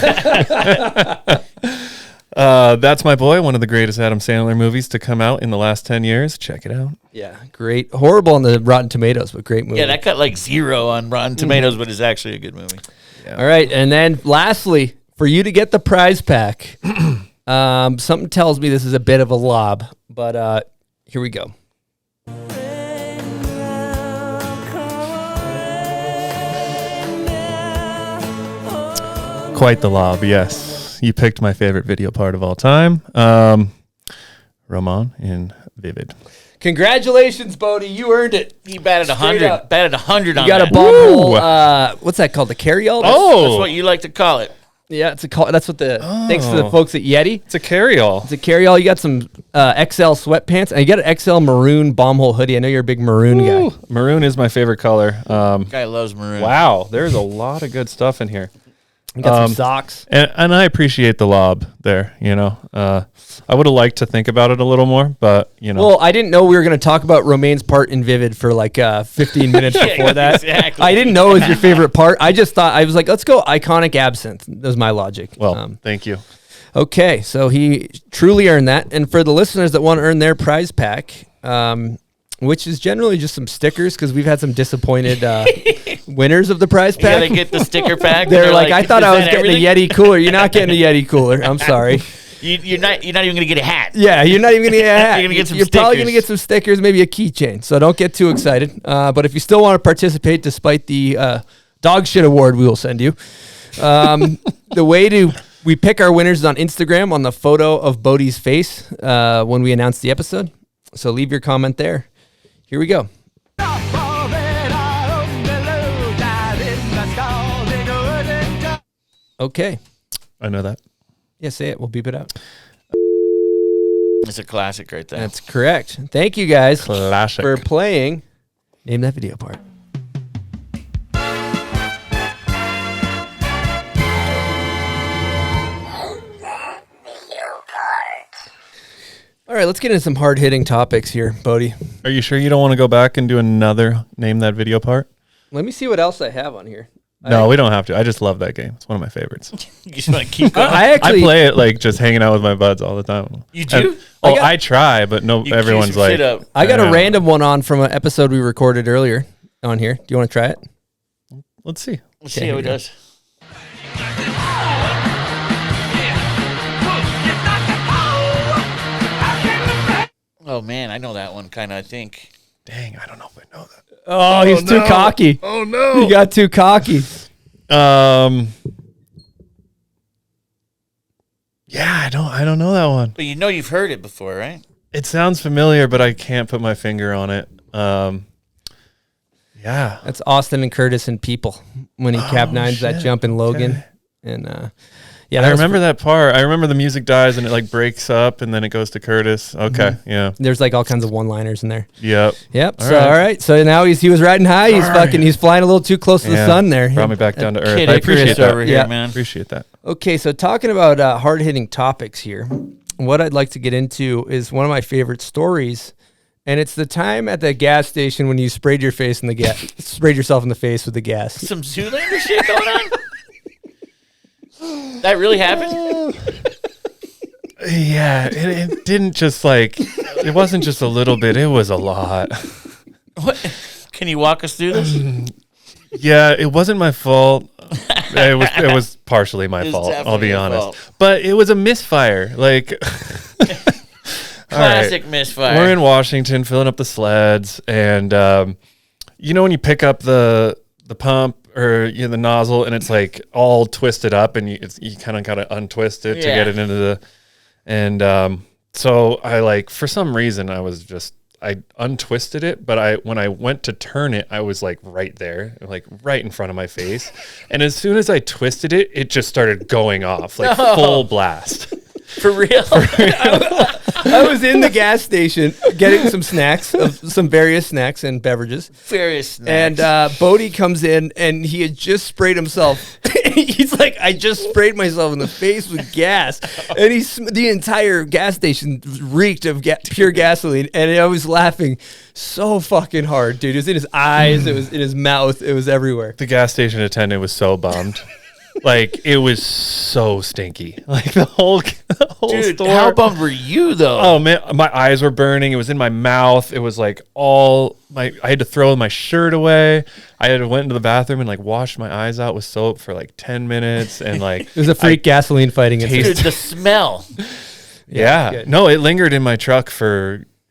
That's My Boy, one of the greatest Adam Sandler movies to come out in the last 10 years. Check it out. Yeah, great. Horrible on the Rotten Tomatoes, but great movie. Yeah, that got like 0 on Rotten Tomatoes, but it's actually a good movie. Yeah. All right, and then lastly, for you to get the prize pack, something tells me this is a bit of a lob, but here we go. Quite the lob, yes. You picked my favorite video part of all time. Roman in Vivid. Congratulations, Bode. You earned it. He batted 100. Batted 100 on You got that. a bomb hole. What's that called? The carry-all? That's what you like to call it. Yeah, that's what thanks to the folks at Yeti. It's a carry-all. It's a carry-all. You got some XL sweatpants, and you got an XL maroon bomb hole hoodie. I know you're a big maroon guy. Maroon is my favorite color. Guy loves maroon. Wow, there's a lot of good stuff in here. You got some socks. And I appreciate the lob there, you know. I would have liked to think about it a little more, but, you know. Well, I didn't know we were going to talk about Romaine's part in Vivid for like 15 minutes before that. Exactly. I didn't know it was your favorite part. I just thought, I was like, let's go iconic Absinthe. That was my logic. Well, thank you. Okay, so he truly earned that. And for the listeners that want to earn their prize pack, which is generally just some stickers, because we've had some disappointed winners of the prize pack. Yeah, they get the sticker pack. They're like, I thought I was getting a Yeti cooler. You're not getting a Yeti cooler. I'm sorry. You're not even going to get a hat. Yeah, you're not even going to get a hat. You're going to get some You're stickers. probably going to get some stickers, maybe a keychain. So don't get too excited. But if you still want to participate, despite the dog shit award we will send you, the way we pick our winners is on Instagram on the photo of Bode's face when we announce the episode. So leave your comment there. Here we go. Okay. I know that. Yeah, say it. We'll beep it out. It's a classic right there. That's correct. Thank you guys Classic. for playing. Name that video part. All right, let's get into some hard-hitting topics here, Bode. Are you sure you don't want to go back and do another Name That Video part? Let me see what else I have on here. No, we don't have to. I just love that game. It's one of my favorites. You just want to keep going. I play it like just hanging out with my buds all the time. You do? I try, but no. You Everyone's juice your like, shit up. I got a random one on from an episode we recorded earlier on here. Do you want to try it? Let's see. Let's see how he does. Oh, man, I know that one kind of, I think. Dang, I don't know if I know that. Oh, he's too cocky. Oh, no. He got too cocky. Yeah, I don't know that one. But you know you've heard it before, right? It sounds familiar, but I can't put my finger on it. Yeah. That's Austin and Curtis and People when he cap nines that jump in Logan. Okay. And yeah, I remember that part. I remember the music dies and it like breaks up and then it goes to Curtis. Okay, yeah. There's like all kinds of one-liners in there. Yep. All right. So now he was riding high. He's flying a little too close to the sun there. Brought me back down to earth. Kid I appreciate Icarus that. over here, man. Appreciate that. Okay, so talking about hard-hitting topics here, what I'd like to get into is one of my favorite stories, and it's the time at the gas station when you sprayed your face in the gas, sprayed yourself in the face with the gas. Some Zoolander shit going on? That really happened? Yeah, it didn't just like, it wasn't just a little bit, it was a lot. What? Can you walk us through this? Yeah, it wasn't my fault. It was partially my fault, I'll be honest. But it was a misfire. Like classic misfire. We're in Washington filling up the sleds, and you know when you pick up the pump or the nozzle and it's like all twisted up and you kind of got to untwist it to get it into the so I like for some reason I untwisted it, but when I went to turn it, I was like right there, like right in front of my face. And as soon as I twisted it, it just started going off like full blast. For real? I was in the gas station getting some snacks, some various snacks and beverages. Various snacks. And Bode comes in, and he had just sprayed himself. He's like, I just sprayed myself in the face with gas. And the entire gas station reeked of pure gasoline. And I was laughing so fucking hard, dude. It was in his eyes. It was in his mouth. It was everywhere. The gas station attendant was so bummed. Like, it was so stinky. Like, the whole Dude, store. how bummed were you, though? Oh, man, my eyes were burning. It was in my mouth. It was like I had to throw my shirt away. Went into the bathroom and like washed my eyes out with soap for like 10 minutes. And like, it was a freak gasoline fighting. Dude, the smell. Yeah. No, it lingered in my truck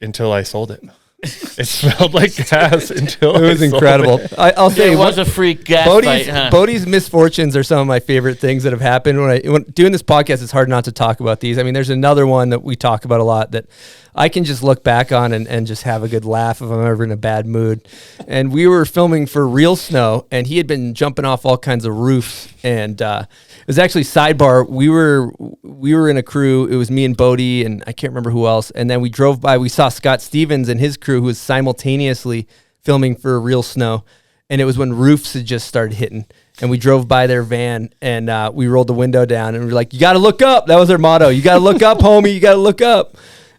until I sold it. It smelled like gas until it was incredible. I'll say it was a freak gas fight. Huh? Bode's misfortunes are some of my favorite things that have happened. When doing this podcast, it's hard not to talk about these. I mean, there's another one that we talk about a lot that I can just look back on and just have a good laugh if I'm ever in a bad mood. And we were filming for Real Snow, and he had been jumping off all kinds of roofs. And it was actually sidebar. We were in a crew. It was me and Bode, and I can't remember who else. And then we drove by. We saw Scott Stevens and his crew, who was simultaneously filming for Real Snow. And it was when roofs had just started hitting. And we drove by their van, and we rolled the window down, and we were like, "You got to look up." That was their motto. "You got to look up, homie. You got to look up."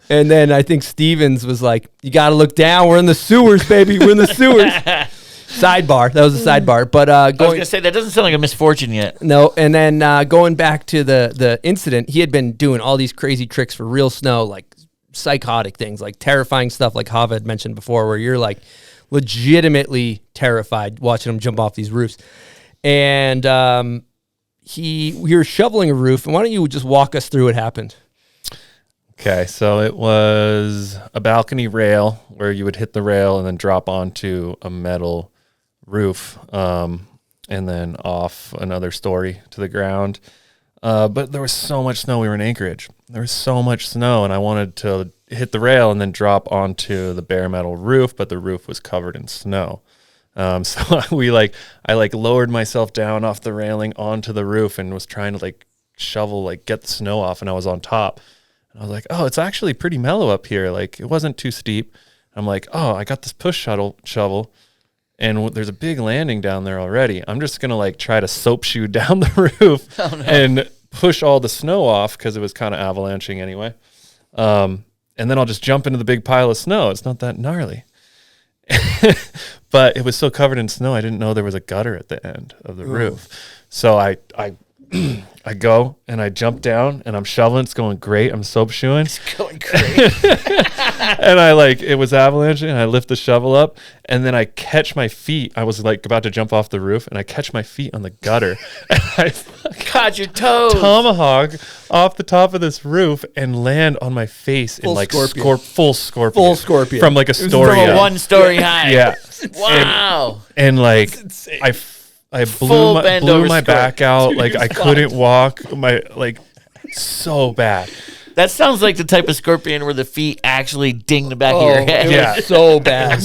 And then I think Stevens was like, "You got to look down. We're in the sewers, baby. We're in the sewers." Sidebar. That was a sidebar. But I was going to say, that doesn't sound like a misfortune yet. No. And then going back to the incident, he had been doing all these crazy tricks for Real Snow, like psychotic things, like terrifying stuff, like Hava had mentioned before, where you're like legitimately terrified watching him jump off these roofs. And we were shoveling a roof. And why don't you just walk us through what happened? Okay, so it was a balcony rail where you would hit the rail and then drop onto a metal roof, and then off another story to the ground. But there was so much snow. We were in Anchorage. There was so much snow, and I wanted to hit the rail and then drop onto the bare metal roof, but the roof was covered in snow. So I lowered myself down off the railing onto the roof and was trying to shovel, get the snow off, and I was on top. And I was like, oh, it's actually pretty mellow up here. Like, it wasn't too steep. I'm like, oh, I got this push shovel, and there's a big landing down there already. I'm just going to try to soap shoe down the roof and push all the snow off because it was kind of avalanching anyway. And then I'll just jump into the big pile of snow. It's not that gnarly. But it was so covered in snow, I didn't know there was a gutter at the end of the roof. So I go and I jump down and I'm shoveling. It's going great. I'm soap shoeing. It's going great. And it was avalanching, and I lift the shovel up, and then I catch my feet. I was about to jump off the roof, and I catch my feet on the gutter. And I caught your toes. Tomahawk off the top of this roof and land on my face full in scorpion. Full scorpion. Full scorpion. From a story. From a 1-story high. Yeah. Wow. And I blew my back out. I couldn't walk. So bad. That sounds like the type of scorpion where the feet actually ding the back of your head. It was so bad.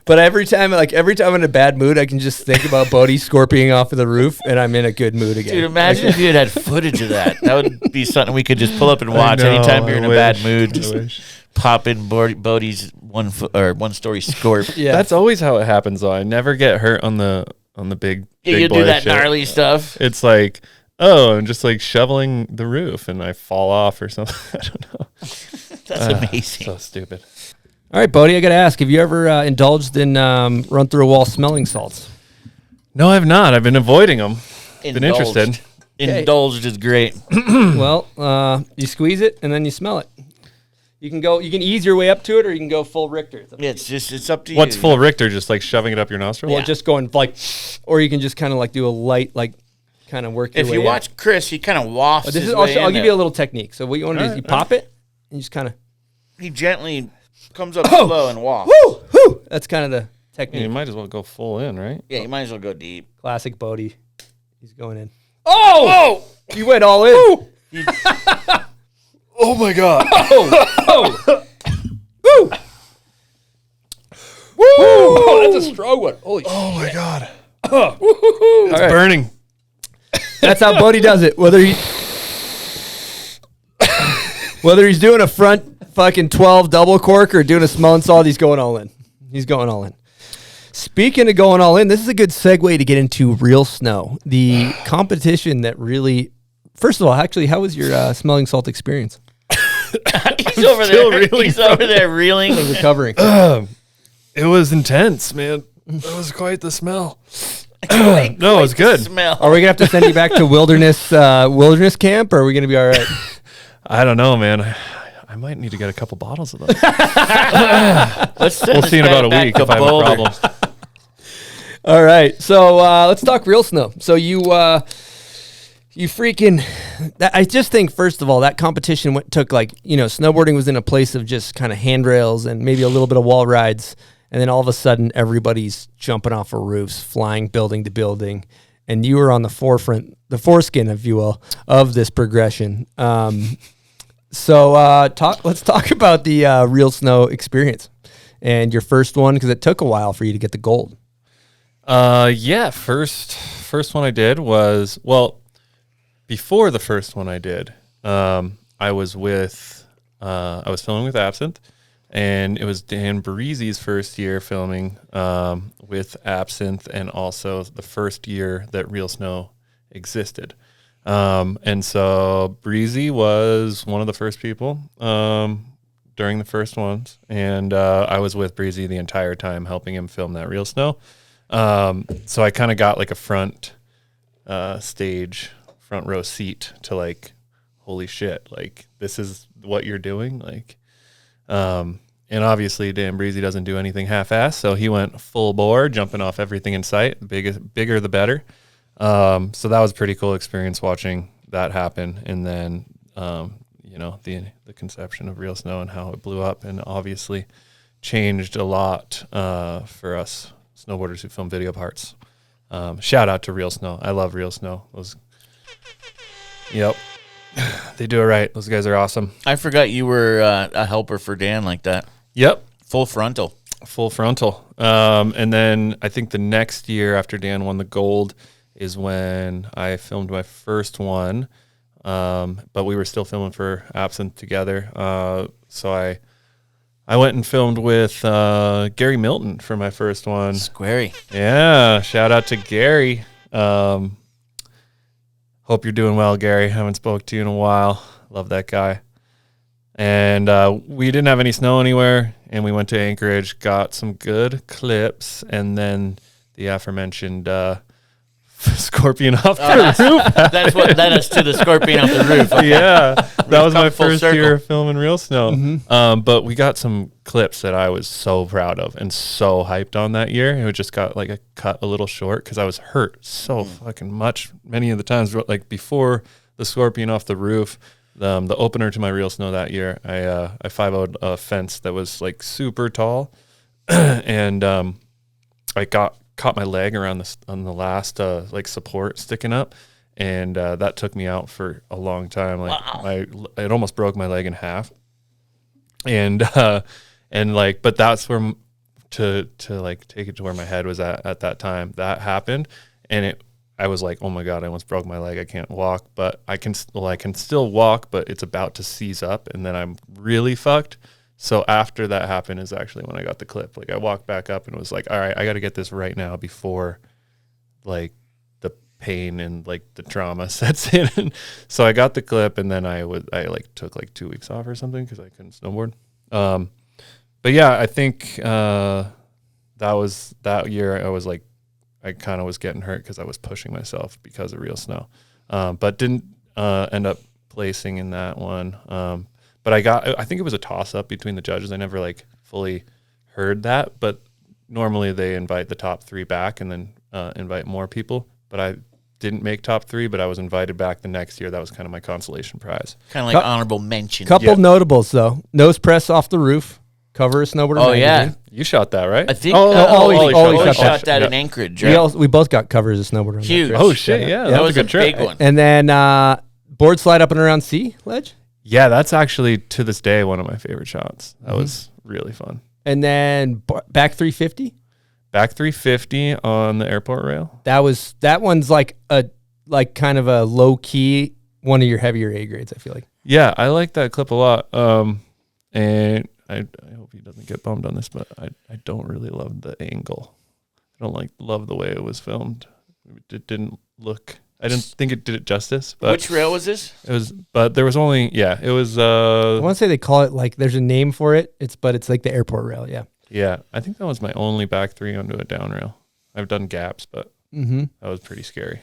But every time I'm in a bad mood, I can just think about Bode scorpioning off of the roof, and I'm in a good mood again. Dude, imagine if you had footage of that. That would be something we could just pull up and watch anytime you're in a bad mood. Just pop in Bode's 1-story scorp. Yeah, that's always how it happens. Though I never get hurt on the big. Yeah, you do that gnarly stuff. It's like, oh, I'm just shoveling the roof and I fall off or something. I don't know. That's amazing. So stupid. All right, Bode, I got to ask, have you ever indulged in run through a wall smelling salts? No, I've not. I've been avoiding them. Been interested. Indulged is great. Well, you squeeze it and then you smell it. You can ease your way up to it, or you can go full Richter. It's up to you. What's full Richter? Just shoving it up your nostril? Well, just going or you can just kind of do a light kind of work your way. If you watch Chris, he kind of wafts his way I'll give you a little technique. So what you want to do is you pop it and you just kind of. He gently comes up slow and wafts. Woo! Woo! That's kind of the technique. You might as well go full in, right? Yeah, you might as well go deep. Classic Bode. He's going in. Oh! You went all in. Oh my God. Oh! Woo! Woo! Oh, that's a strong one. Holy shit. Oh my God. It's burning. That's how Bode does it. Whether he's doing a front fucking 12 double cork or doing a small insult, he's going all in. He's going all in. Speaking of going all in, this is a good segue to get into real snow. The competition that really, first of all, actually, how was your smelling salt experience? He's over there. He's over there reeling. Recovering. It was intense, man. It was quite the smell. No, it was good. Smell. Are we gonna have to send you back to wilderness camp, or are we gonna be all right? I don't know, man. I might need to get a couple bottles of those. We'll see in about a week if I have a problem. All right, so let's talk real snow. So you freaking, I just think, first of all, that competition took snowboarding was in a place of just kind of handrails and maybe a little bit of wall rides. And then all of a sudden, everybody's jumping off of roofs, flying building to building. And you were on the forefront, the foreskin, if you will, of this progression. Let's talk about the real snow experience and your first one, because it took a while for you to get the gold. First one I did was, before the first one I did, I was filming with Absinthe, and it was Dan Breezy's first year filming with Absinthe, and also the first year that Real Snow existed. And so Breezy was one of the first people during the first ones, and I was with Breezy the entire time helping him film that Real Snow. So I kind of got like a front row seat to like, holy shit, like this is what you're doing. Like, and obviously Dan Breezy doesn't do anything half-assed. So he went full bore, jumping off everything in sight, bigger the better. So that was a pretty cool experience watching that happen. And then, the conception of Real Snow and how it blew up, and obviously changed a lot, for us snowboarders who film video parts. Shout out to Real Snow. I love Real Snow. Yep. They do it right. Those guys are awesome. I forgot you were a helper for Dan like that. Yep. Full frontal. And then I think the next year after Dan won the gold is when I filmed my first one. But we were still filming for Absinthe together. So I went and filmed with Gary Milton for my first one. Squarey. Yeah, shout out to Gary. Hope you're doing well, Gary. Haven't spoke to you in a while. Love that guy. And we didn't have any snow anywhere, and we went to Anchorage, got some good clips, and then the aforementioned scorpion off the roof. That's what led us to the scorpion off the roof. Okay. Yeah, that was my first circle. year filming Real Snow. Mm-hmm. But we got some clips that I was so proud of and so hyped on that year. It just got like cut a little short because I was hurt so fucking much. Many of the times, like before the scorpion off the roof, the opener to my Real Snow that year, I 5-0'd a fence that was like super tall, and I caught my leg on the last like support sticking up, and that took me out for a long time. Like it almost broke my leg in half, and but that's where to like take it to where my head was at that time. That happened, and I was like, oh my God, I almost broke my leg. I can't walk, but I can still walk, but it's about to seize up, and then I'm really fucked. So after that happened is actually when I got the clip. Like I walked back up and was like, all right, I got to get this right now before like the pain and like the trauma sets in. So I got the clip, and then I took like 2 weeks off or something because I couldn't snowboard. But yeah, I think that year I was like, I kind of was getting hurt because I was pushing myself because of Real Snow, but didn't end up placing in that one. But I think it was a toss-up between the judges. I never like fully heard that, but normally they invite the top 3 back and then invite more people. But I didn't make top 3, but I was invited back the next year. That was kind of my consolation prize. Kind of like honorable mention. Couple notables though. Nose press off the roof. Cover a snowboarder. Oh yeah, you shot that, right? I think Ollie shot that in Anchorage. Right? We both got covers of snowboarder. Huge. Oh shit, yeah, that was a good trip. big one. And then board slide up and around C ledge. Yeah, that's actually to this day one of my favorite shots. That was really fun. And then back 350. Back 350 on the airport rail. That one's like kind of a low key one of your heavier A grades. I feel like. Yeah, I like that clip a lot. And I hope he doesn't get bummed on this, but I don't really love the angle. I don't love the way it was filmed. It didn't look. I didn't think it did it justice. But which rail was this? It was, but there was only it was. I want to say they call it like there's a name for it. But it's like the airport rail. Yeah. Yeah, I think that was my only back three onto a down rail. I've done gaps, but that was pretty scary.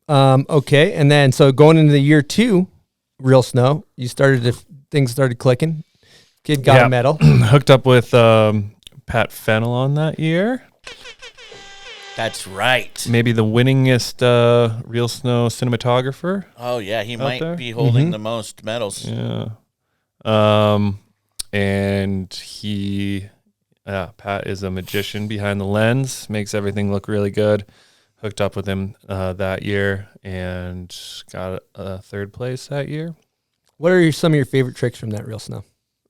Okay, and then so going into the year 2, real snow, things started clicking. Kid got a medal. Hooked up with Pat Fenelon that year. That's right. Maybe the winningest real snow cinematographer. Oh yeah, he might be holding the most medals. Yeah. And he, Pat is a magician behind the lens, makes everything look really good. Hooked up with him that year and got a 3rd place that year. What are some of your favorite tricks from that real snow?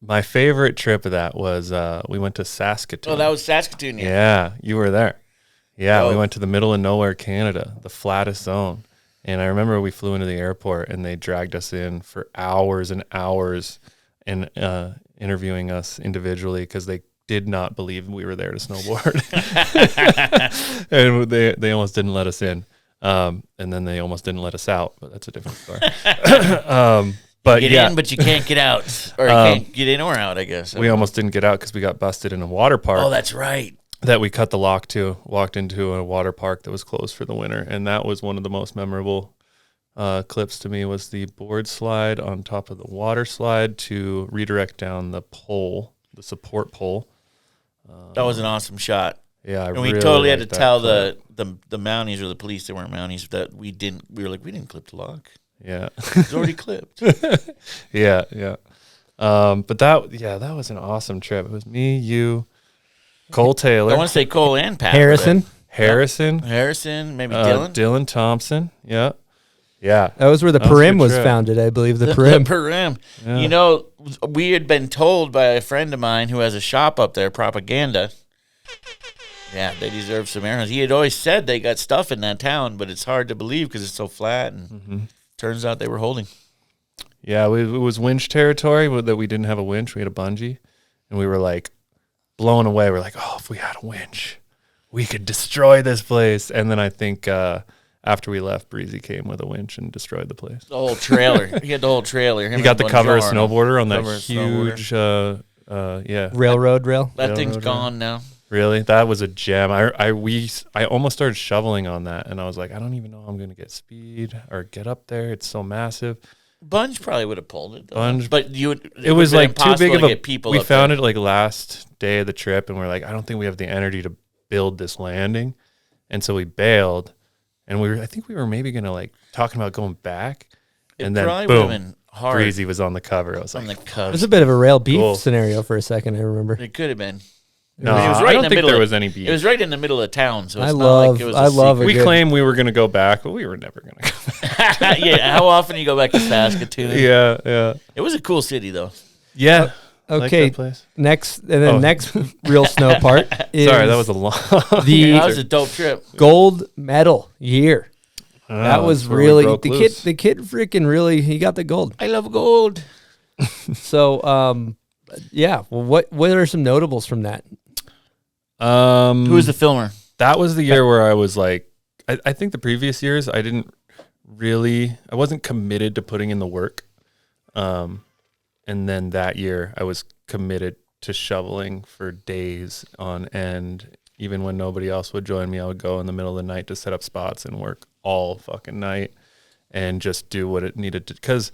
My favorite trip of that was we went to Saskatoon. Oh, that was Saskatoon. Yeah, you were there. Yeah, we went to the middle of nowhere, Canada, the flattest zone. And I remember we flew into the airport and they dragged us in for hours and hours and interviewing us individually because they did not believe we were there to snowboard. And they almost didn't let us in. And then they almost didn't let us out, but that's a different story. But get in, but you can't get out. Or you can't get in or out, I guess. We almost didn't get out because we got busted in a water park. Oh, that's right. That we cut the lock to, walked into a water park that was closed for the winter. And that was one of the most memorable clips to me was the board slide on top of the water slide to redirect down the pole, the support pole. That was an awesome shot. Yeah, and we totally had to tell the Mounties or the police, they weren't Mounties, that we were like, we didn't clip the lock. Yeah. It's already clipped. Yeah. But that was an awesome trip. It was me, you, Cole Taylor. I want to say Cole and Pat. Harrison, maybe Dylan. Dylan Thompson. Yeah. Yeah. That was where the Parim was founded, I believe. The Parim. The Parim. Yeah. You know, we had been told by a friend of mine who has a shop up there, Propaganda. Yeah, they deserve some air. He had always said they got stuff in that town, but it's hard to believe because it's so flat. And turns out they were holding. Yeah, it was winch territory that we didn't have a winch. We had a bungee, and we were like blown away. We're like, oh, if we had a winch, we could destroy this place. And then I think after we left, Breezy came with a winch and destroyed the place. The whole trailer. He had the whole trailer. He got the cover snowboarder on that huge railroad rail. That thing's gone now. Really? That was a gem. I almost started shoveling on that, and I was like, I don't even know how I'm going to get speed or get up there. It's so massive. Bunge probably would have pulled it. Bunge, but it was like too big of a. People we found it like last day of the trip, and we're like, I don't think we have the energy to build this landing, and so we bailed. And I think we were maybe going to like talking about going back, and then boom, Breezy was on the cover. I was like, the cover. It was a bit of a rail beef scenario for a second. I remember it could have been. No, it was right I don't think there was any beef. It was right in the middle of town, so it's I not love. like it was I love. We claimed we were going to go back, but we were never going to go back. Yeah, how often you go back to Saskatoon? Yeah. It was a cool city, though. Yeah. Okay. Like that place. Next real snow part. Is Sorry, that was a long. That was a dope trip. Gold medal year. That was really the kid. The kid freaking really. He got the gold. I love gold. So, yeah. Well, what are some notables from that? Who was the filmer? That was the year where I was like, I think the previous years I wasn't committed to putting in the work. And then that year I was committed to shoveling for days on end. Even when nobody else would join me, I would go in the middle of the night to set up spots and work all fucking night and just do what it needed to. Because,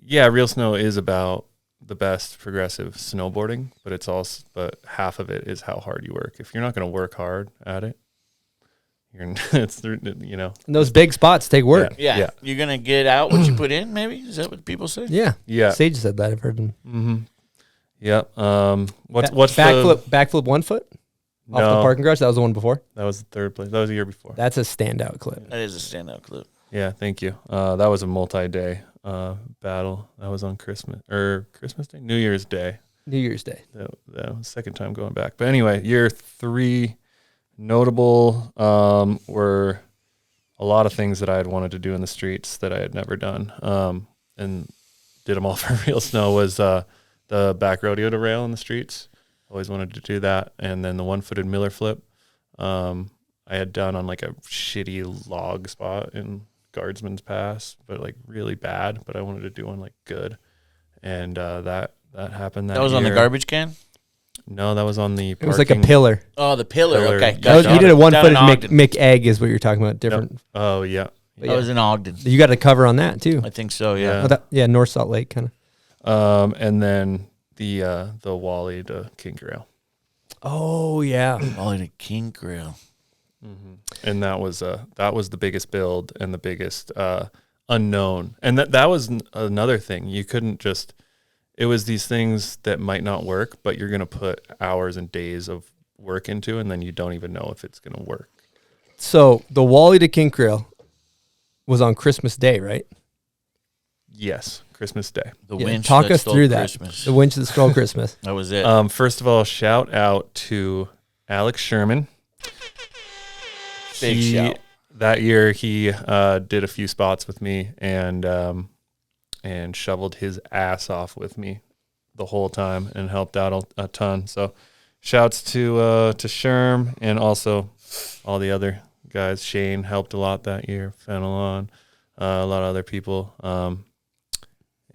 yeah, real snow is about the best progressive snowboarding, but half of it is how hard you work. If you're not going to work hard at it, And those big spots take work. Yeah. You're going to get out what you put in, maybe? Is that what people say? Yeah. Sage said that. I've heard him. Mm-hmm. Yeah. What's backflip 1 foot off the parking garage? That was the one before? That was the third place. That was the year before. That's a standout clip. That is a standout clip. Yeah, thank you. That was a multi-day battle. That was on Christmas Day? New Year's Day. New Year's Day. That was second time going back. But anyway, year 3, notable were a lot of things that I had wanted to do in the streets that I had never done, and did them all for real snow. Was the back rodeo to rail in the streets. Always wanted to do that. And then the one-footed Miller flip, I had done on like a shitty log spot in Guardsman's Pass, but like really bad. But I wanted to do one like good, and that happened. That was on the garbage can. No, that was on the. It was like a pillar. Oh, the pillar. Okay, You did a one-footed Mick Egg, is what you're talking about. Different. Yep. Oh yeah. That was in Ogden. You got a cover on that too. I think so. Yeah. Yeah, North Salt Lake kind of. And then the Wally to King Grail. Oh yeah, Wally to King Grail. Mm-hmm. And that was the biggest build and the biggest unknown. And that was another thing. You couldn't just. It was these things that might not work, but you're going to put hours and days of work into, and then you don't even know if it's going to work. So the Wally to King Grail was on Christmas Day, right? Yes, Christmas Day. The winch talk that us stole through that. Christmas. The winch that stole Christmas. That was it. First of all, shout out to Alex Sherman. Big shout. That year, he did a few spots with me and shoveled his ass off with me the whole time and helped out a ton. So, shouts to Sherm and also all the other guys. Shane helped a lot that year. Fenelon, a lot of other people.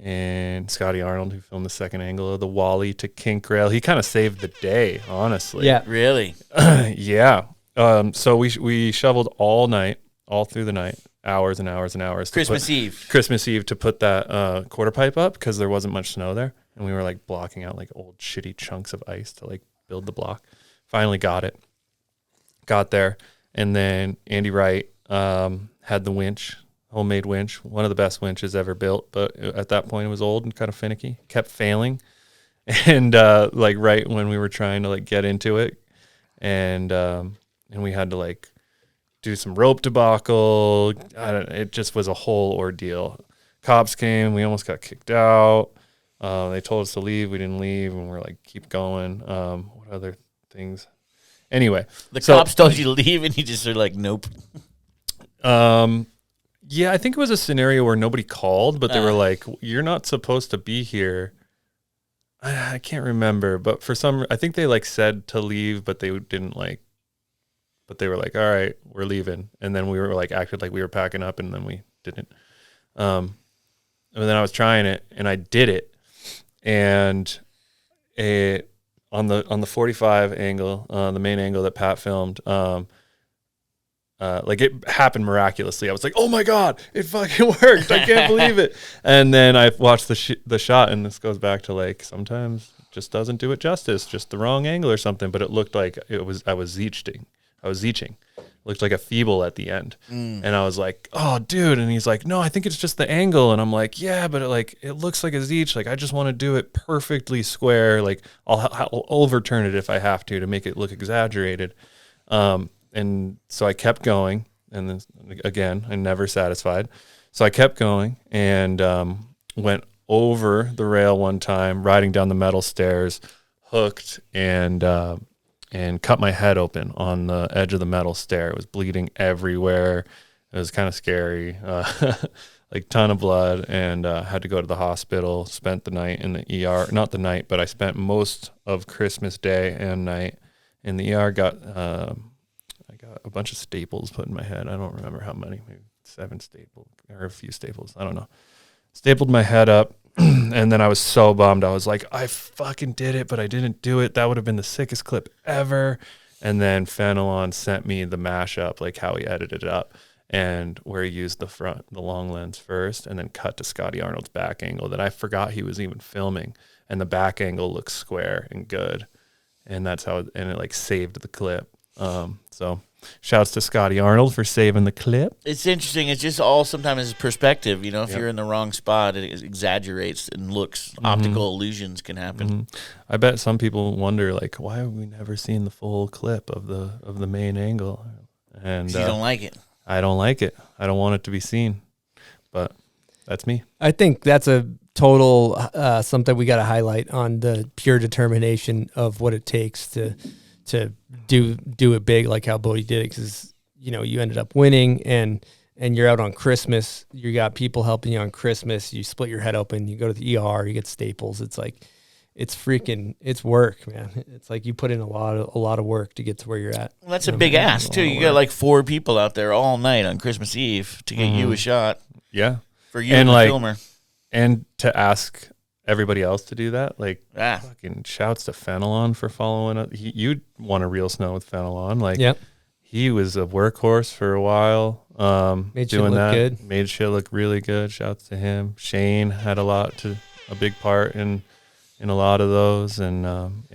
And Scotty Arnold, who filmed the second angle of the Wally to Kink Rail. He kind of saved the day, honestly. Yeah. Really? Yeah. So we shoveled all night, all through the night, hours and hours and hours. Christmas Eve to put that quarter pipe up because there wasn't much snow there. And we were like blocking out like old shitty chunks of ice to like build the block. Finally got it. Got there. And then Andy Wright had the winch. Homemade winch, one of the best winches ever built, but at that point it was old and kind of finicky, kept failing. And like right when we were trying to like get into it, and we had to like do some rope debacle. It just was a whole ordeal. Cops came, we almost got kicked out. They told us to leave, we didn't leave, and we're like, keep going. What other things? Anyway, the cops told you to leave, and you just are like, nope. Yeah, I think it was a scenario where nobody called, but they were like, you're not supposed to be here. I can't remember, but I think they like said to leave, but they didn't but they were like, all right, we're leaving. And then we were like, acted like we were packing up, and then we didn't. And then I was trying it and I did it. And on the 45 angle, the main angle that Pat filmed, like it happened miraculously. I was like, "Oh my God, it fucking worked! I can't believe it!" And then I watched the shot, and this goes back to like sometimes it just doesn't do it justice, just the wrong angle or something. But it looked like I was zeeching. It looked like a feeble at the end, and I was like, "Oh, dude!" And he's like, "No, I think it's just the angle." And I'm like, "Yeah, but it looks like a zeech. Like I just want to do it perfectly square. Like I'll overturn it if I have to make it look exaggerated." And so I kept going, and then again, I'm never satisfied. So I kept going and went over the rail one time, riding down the metal stairs, hooked, and cut my head open on the edge of the metal stair. It was bleeding everywhere. It was kind of scary, like ton of blood, and had to go to the hospital. Spent the night in the ER. Not the night, but I spent most of Christmas Day and night in the ER. Got a bunch of staples put in my head. I don't remember how many, maybe 7 staples or a few staples. I don't know. Stapled my head up, and then I was so bummed. I was like, I fucking did it, but I didn't do it. That would have been the sickest clip ever. And then Fenelon sent me the mashup, like how he edited it up, and where he used the long lens first, and then cut to Scotty Arnold's back angle that I forgot he was even filming. And the back angle looks square and good. And that's how, and it like saved the clip. So shouts to Scotty Arnold for saving the clip. It's interesting. It's just all sometimes perspective. You know, if you're in the wrong spot, it exaggerates and looks. Optical illusions can happen. I bet some people wonder, like, why have we never seen the full clip of the main angle? And you don't like it. I don't like it. I don't want it to be seen. But that's me. I think that's a total something we got to highlight on the pure determination of what it takes to do it big, like how Bode did it, because you ended up winning, and you're out on Christmas. You got people helping you on Christmas. You split your head open. You go to the ER. You get staples. It's like it's work, man. It's like you put in a lot of work to get to where you're at. Well, that's a big ask too. You got like 4 people out there all night on Christmas Eve to get you a shot. Yeah, for you and the filmer, and to ask everybody else to do that. Like, fucking shouts to Fenelon for following up. You won a real snow with Fenelon. Like, he was a workhorse for a while. Made doing shit look that, good. made shit look really good. Shouts to him. Shane had a big part in a lot of those, and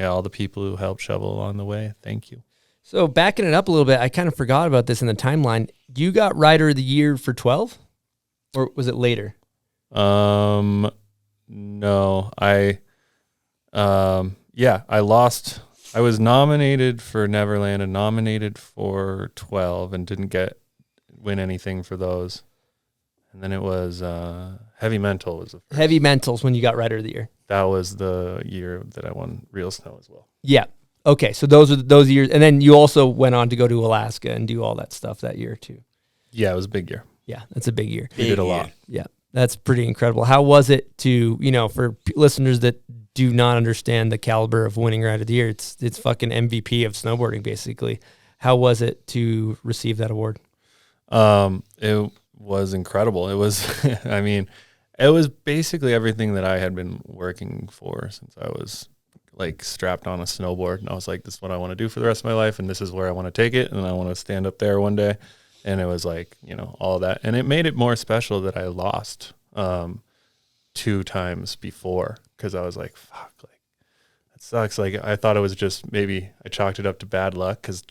all the people who helped shovel along the way. Thank you. So backing it up a little bit, I kind of forgot about this in the timeline. You got Rider of the Year for 12, or was it later? No, I lost. I was nominated for Neverland and nominated for 12 and didn't win anything for those. And then it was Heavy Mental was the first. Heavy Mental's when you got Rider of the Year. That was the year that I won Real Snow as well. Yeah. Okay, so those are those years, and then you also went on to go to Alaska and do all that stuff that year too. Yeah, it was a big year. Yeah, that's a big year. We did a lot. Yeah, that's pretty incredible. How was it to, for listeners that do not understand the caliber of winning Rider of the Year, it's fucking MVP of snowboarding basically. How was it to receive that award? It was incredible. It was, it was basically everything that I had been working for since I was like strapped on a snowboard, and I was like, this is what I want to do for the rest of my life, and this is where I want to take it, and I want to stand up there one day. And it was like, all of that, and it made it more special that I lost 2 times before, because I was like, fuck, like that sucks. Like I thought it was just, maybe I chalked it up to bad luck, because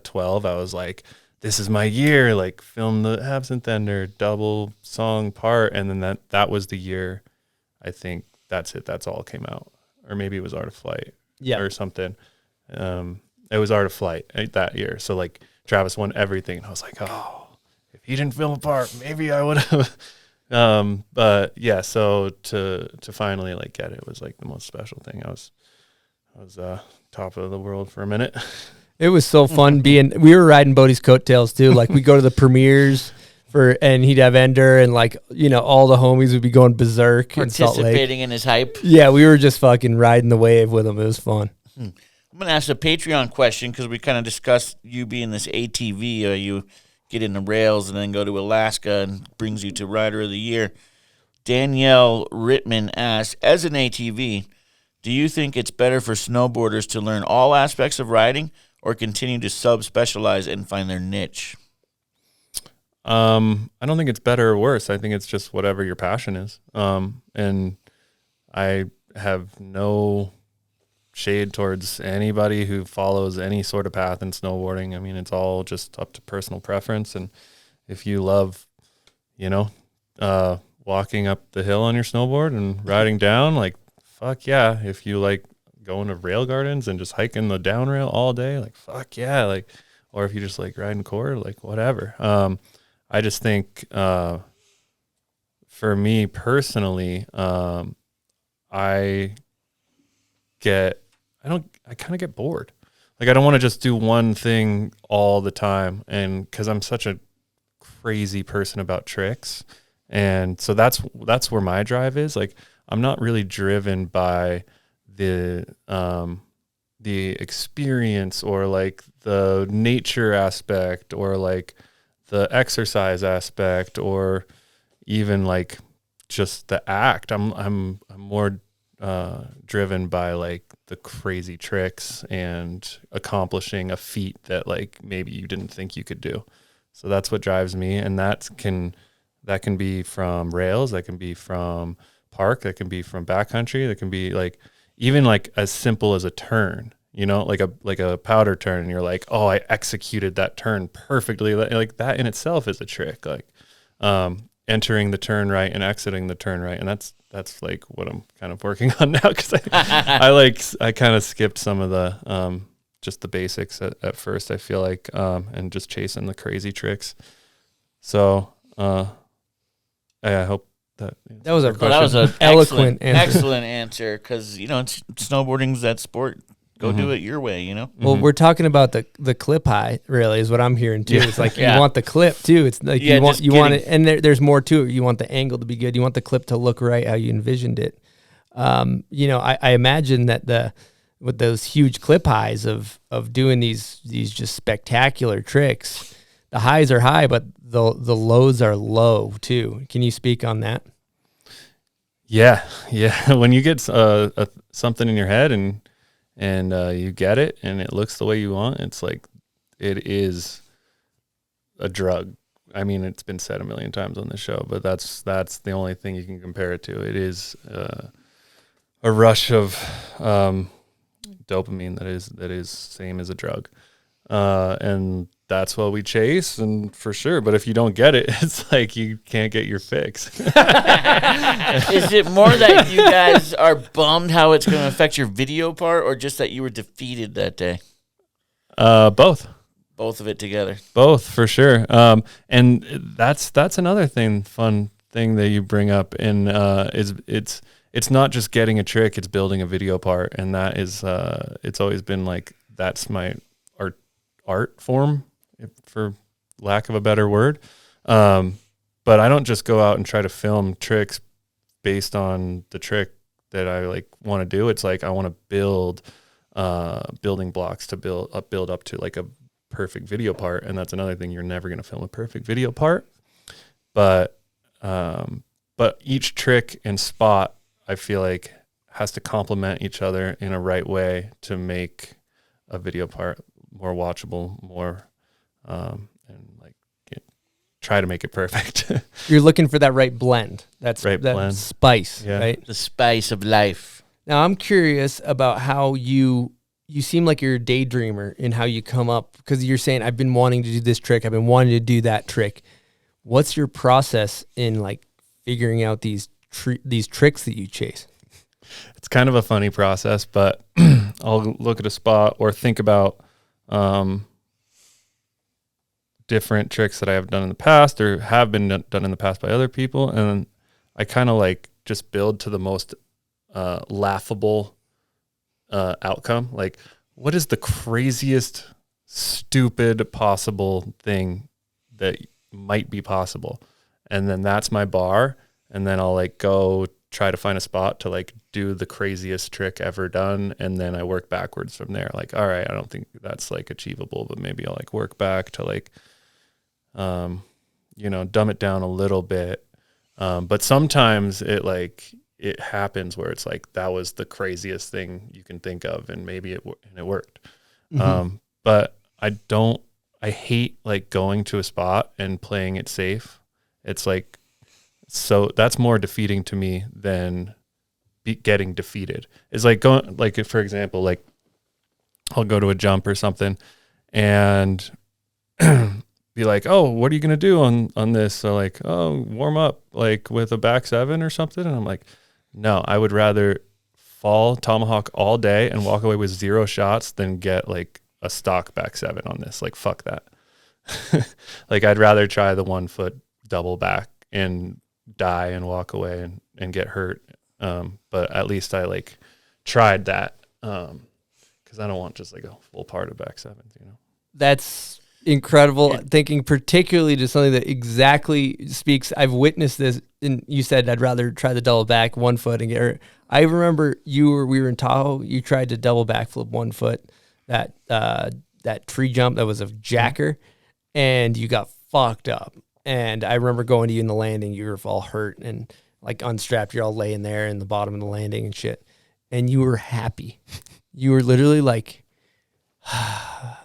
12 I was like, this is my year, like film the Absinthe Ender double song part, and then that was the year. I think that's it. That's all came out. Or maybe it was Art of Flight, or something. It was Art of Flight that year. So like Travis won everything, and I was like, oh, if he didn't film a part, maybe I would have. But yeah, so to finally like get it was like the most special thing. I was top of the world for a minute. It was so fun we were riding Bodie's coattails too. Like we go to the premieres and he'd have Ender, and like, all the homies would be going berserk in Salt Lake. Participating in his hype. Yeah, we were just fucking riding the wave with him. It was fun. I'm going to ask a Patreon question, because we kind of discussed you being this ATV. You get in the rails and then go to Alaska, and brings you to Rider of the Year. Danielle Rittman asks, as an ATV, do you think it's better for snowboarders to learn all aspects of riding, or continue to sub-specialize and find their niche? I don't think it's better or worse. I think it's just whatever your passion is. And I have no shade towards anybody who follows any sort of path in snowboarding. I mean, it's all just up to personal preference. And if you love, walking up the hill on your snowboard and riding down, like, fuck yeah. If you like going to rail gardens and just hiking the down rail all day, like, fuck yeah. Like, or if you just like riding core, like whatever. I just think, for me personally, I kind of get bored. Like, I don't want to just do one thing all the time. And cause I'm such a crazy person about tricks. And so that's where my drive is. Like, I'm not really driven by the experience, or like the nature aspect, or like the exercise aspect, or even like just the act. I'm more driven by like the crazy tricks and accomplishing a feat that like maybe you didn't think you could do. So that's what drives me, and that can be from rails, that can be from park, that can be from backcountry, that can be like even like as simple as a turn. Like a powder turn, and you're like, oh, I executed that turn perfectly. Like that in itself is a trick. Like entering the turn right and exiting the turn right, and that's like what I'm kind of working on now, because I kind of skipped some of the just the basics at first. I feel like and just chasing the crazy tricks. So I hope that was an eloquent excellent answer, because snowboarding's that sport. Go do it your way, Well, we're talking about the clip high, really, is what I'm hearing too. It's like you want the clip too. It's like you want it, and there's more to it. You want the angle to be good. You want the clip to look right how you envisioned it. I imagine that with those huge clip highs of doing these just spectacular tricks, the highs are high, but the lows are low too. Can you speak on that? Yeah. When you get something in your head and you get it and it looks the way you want, it's like it is a drug. I mean, it's been said a million times on this show, but that's the only thing you can compare it to. It is a rush of dopamine that is same as a drug, and that's what we chase, and for sure. But if you don't get it, it's like you can't get your fix. Is it more that you guys are bummed how it's going to affect your video part, or just that you were defeated that day? Both. Both of it together. Both, for sure. And that's another fun thing that you bring up, and it's not just getting a trick; it's building a video part, and that is it's always been like that's my art form, for lack of a better word. But I don't just go out and try to film tricks based on the trick that I like want to do. It's like I want to build building blocks to build up to like a perfect video part. And that's another thing. You're never going to film a perfect video part, but each trick and spot, I feel like, has to complement each other in a right way to make a video part more watchable, more and like try to make it perfect. You're looking for that right blend. That's right that blend. Spice, Yeah. right? The spice of life. Now I'm curious about how you seem like you're a daydreamer in how you come up, because you're saying I've been wanting to do this trick, I've been wanting to do that trick. What's your process in like figuring out these tricks that you chase? It's kind of a funny process, but I'll look at a spot or think about different tricks that I have done in the past or have been done in the past by other people, and I kind of like just build to the most laughable outcome. Like, what is the craziest, stupid possible thing that might be possible? And then that's my bar, and then I'll like go try to find a spot to like do the craziest trick ever done, and then I work backwards from there. Like, all right, I don't think that's like achievable, but maybe I'll like work back to like dumb it down a little bit. But sometimes it happens where it's like that was the craziest thing you can think of, and maybe it worked. Mm-hmm. But I hate like going to a spot and playing it safe. It's like, so that's more defeating to me than getting defeated. It's like going, like if, for example, like I'll go to a jump or something and be like, oh, what are you going to do on this? So like, oh, warm up like with a back seven or something. And I'm like, no, I would rather fall tomahawk all day and walk away with 0 shots than get like a stock back seven on this. Like, fuck that. Like, I'd rather try the 1 foot double back and die and walk away and get hurt. But at least I like tried that. Cause I don't want just like a full part of back sevens, That's incredible. Thinking particularly to something that exactly speaks. I've witnessed this, and you said I'd rather try the double back 1 foot and get hurt. I remember we were in Tahoe. You tried to double backflip 1 foot, that tree jump that was a jacker, and you got fucked up. And I remember going to you in the landing. You were all hurt and like unstrapped. You're all laying there in the bottom of the landing and shit, and you were happy. You were literally like,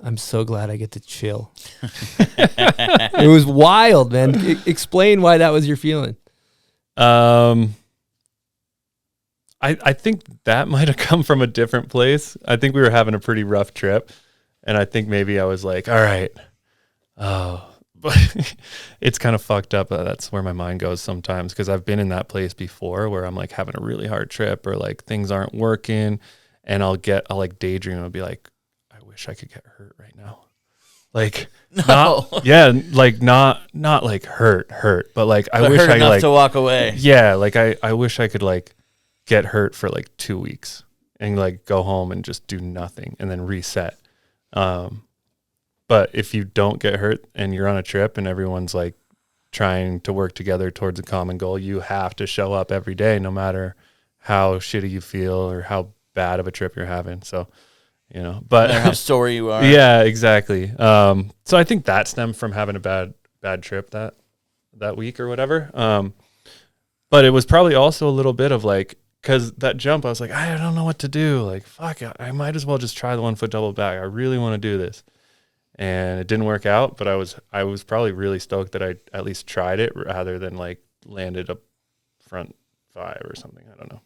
I'm so glad I get to chill. It was wild, man. Explain why that was your feeling. I think that might have come from a different place. I think we were having a pretty rough trip, and I think maybe I was like, all right, but it's kind of fucked up. That's where my mind goes sometimes, because I've been in that place before where I'm like having a really hard trip or like things aren't working, and I'll like daydream and I'll be like, I wish I could get hurt right now. Like, no. not like hurt, but like I wish hurt I could enough like to walk away. Yeah, like I wish I could like get hurt for like 2 weeks and like go home and just do nothing and then reset. But if you don't get hurt and you're on a trip and everyone's like trying to work together towards a common goal, you have to show up every day, no matter how shitty you feel or how bad of a trip you're having. So, but no matter how sore you are. Yeah, exactly. So I think that stemmed from having a bad trip that week or whatever. But it was probably also a little bit of like, because that jump, I was like, I don't know what to do. Like, fuck, I might as well just try the 1 foot double back. I really want to do this. And it didn't work out, but I was probably really stoked that I at least tried it rather than like landed a front 5 or something. I don't know.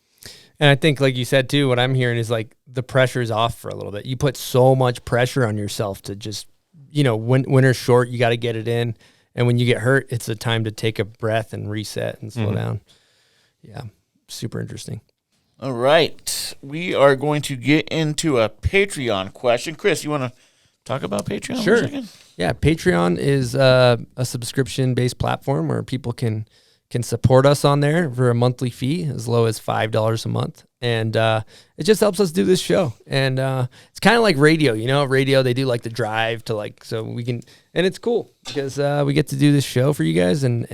And I think, like you said too, what I'm hearing is like the pressure is off for a little bit. You put so much pressure on yourself to just, winter's short, you got to get it in. And when you get hurt, it's a time to take a breath and reset and slow down. Yeah, super interesting. All right. We are going to get into a Patreon question. Chris, you want to talk about Patreon Sure. for a second? Yeah, Patreon is a subscription-based platform where people can support us on there for a monthly fee as low as $5 a month. And it just helps us do this show. And it's kind of like radio, radio, they do like the drive to like, so we can, and it's cool because we get to do this show for you guys. And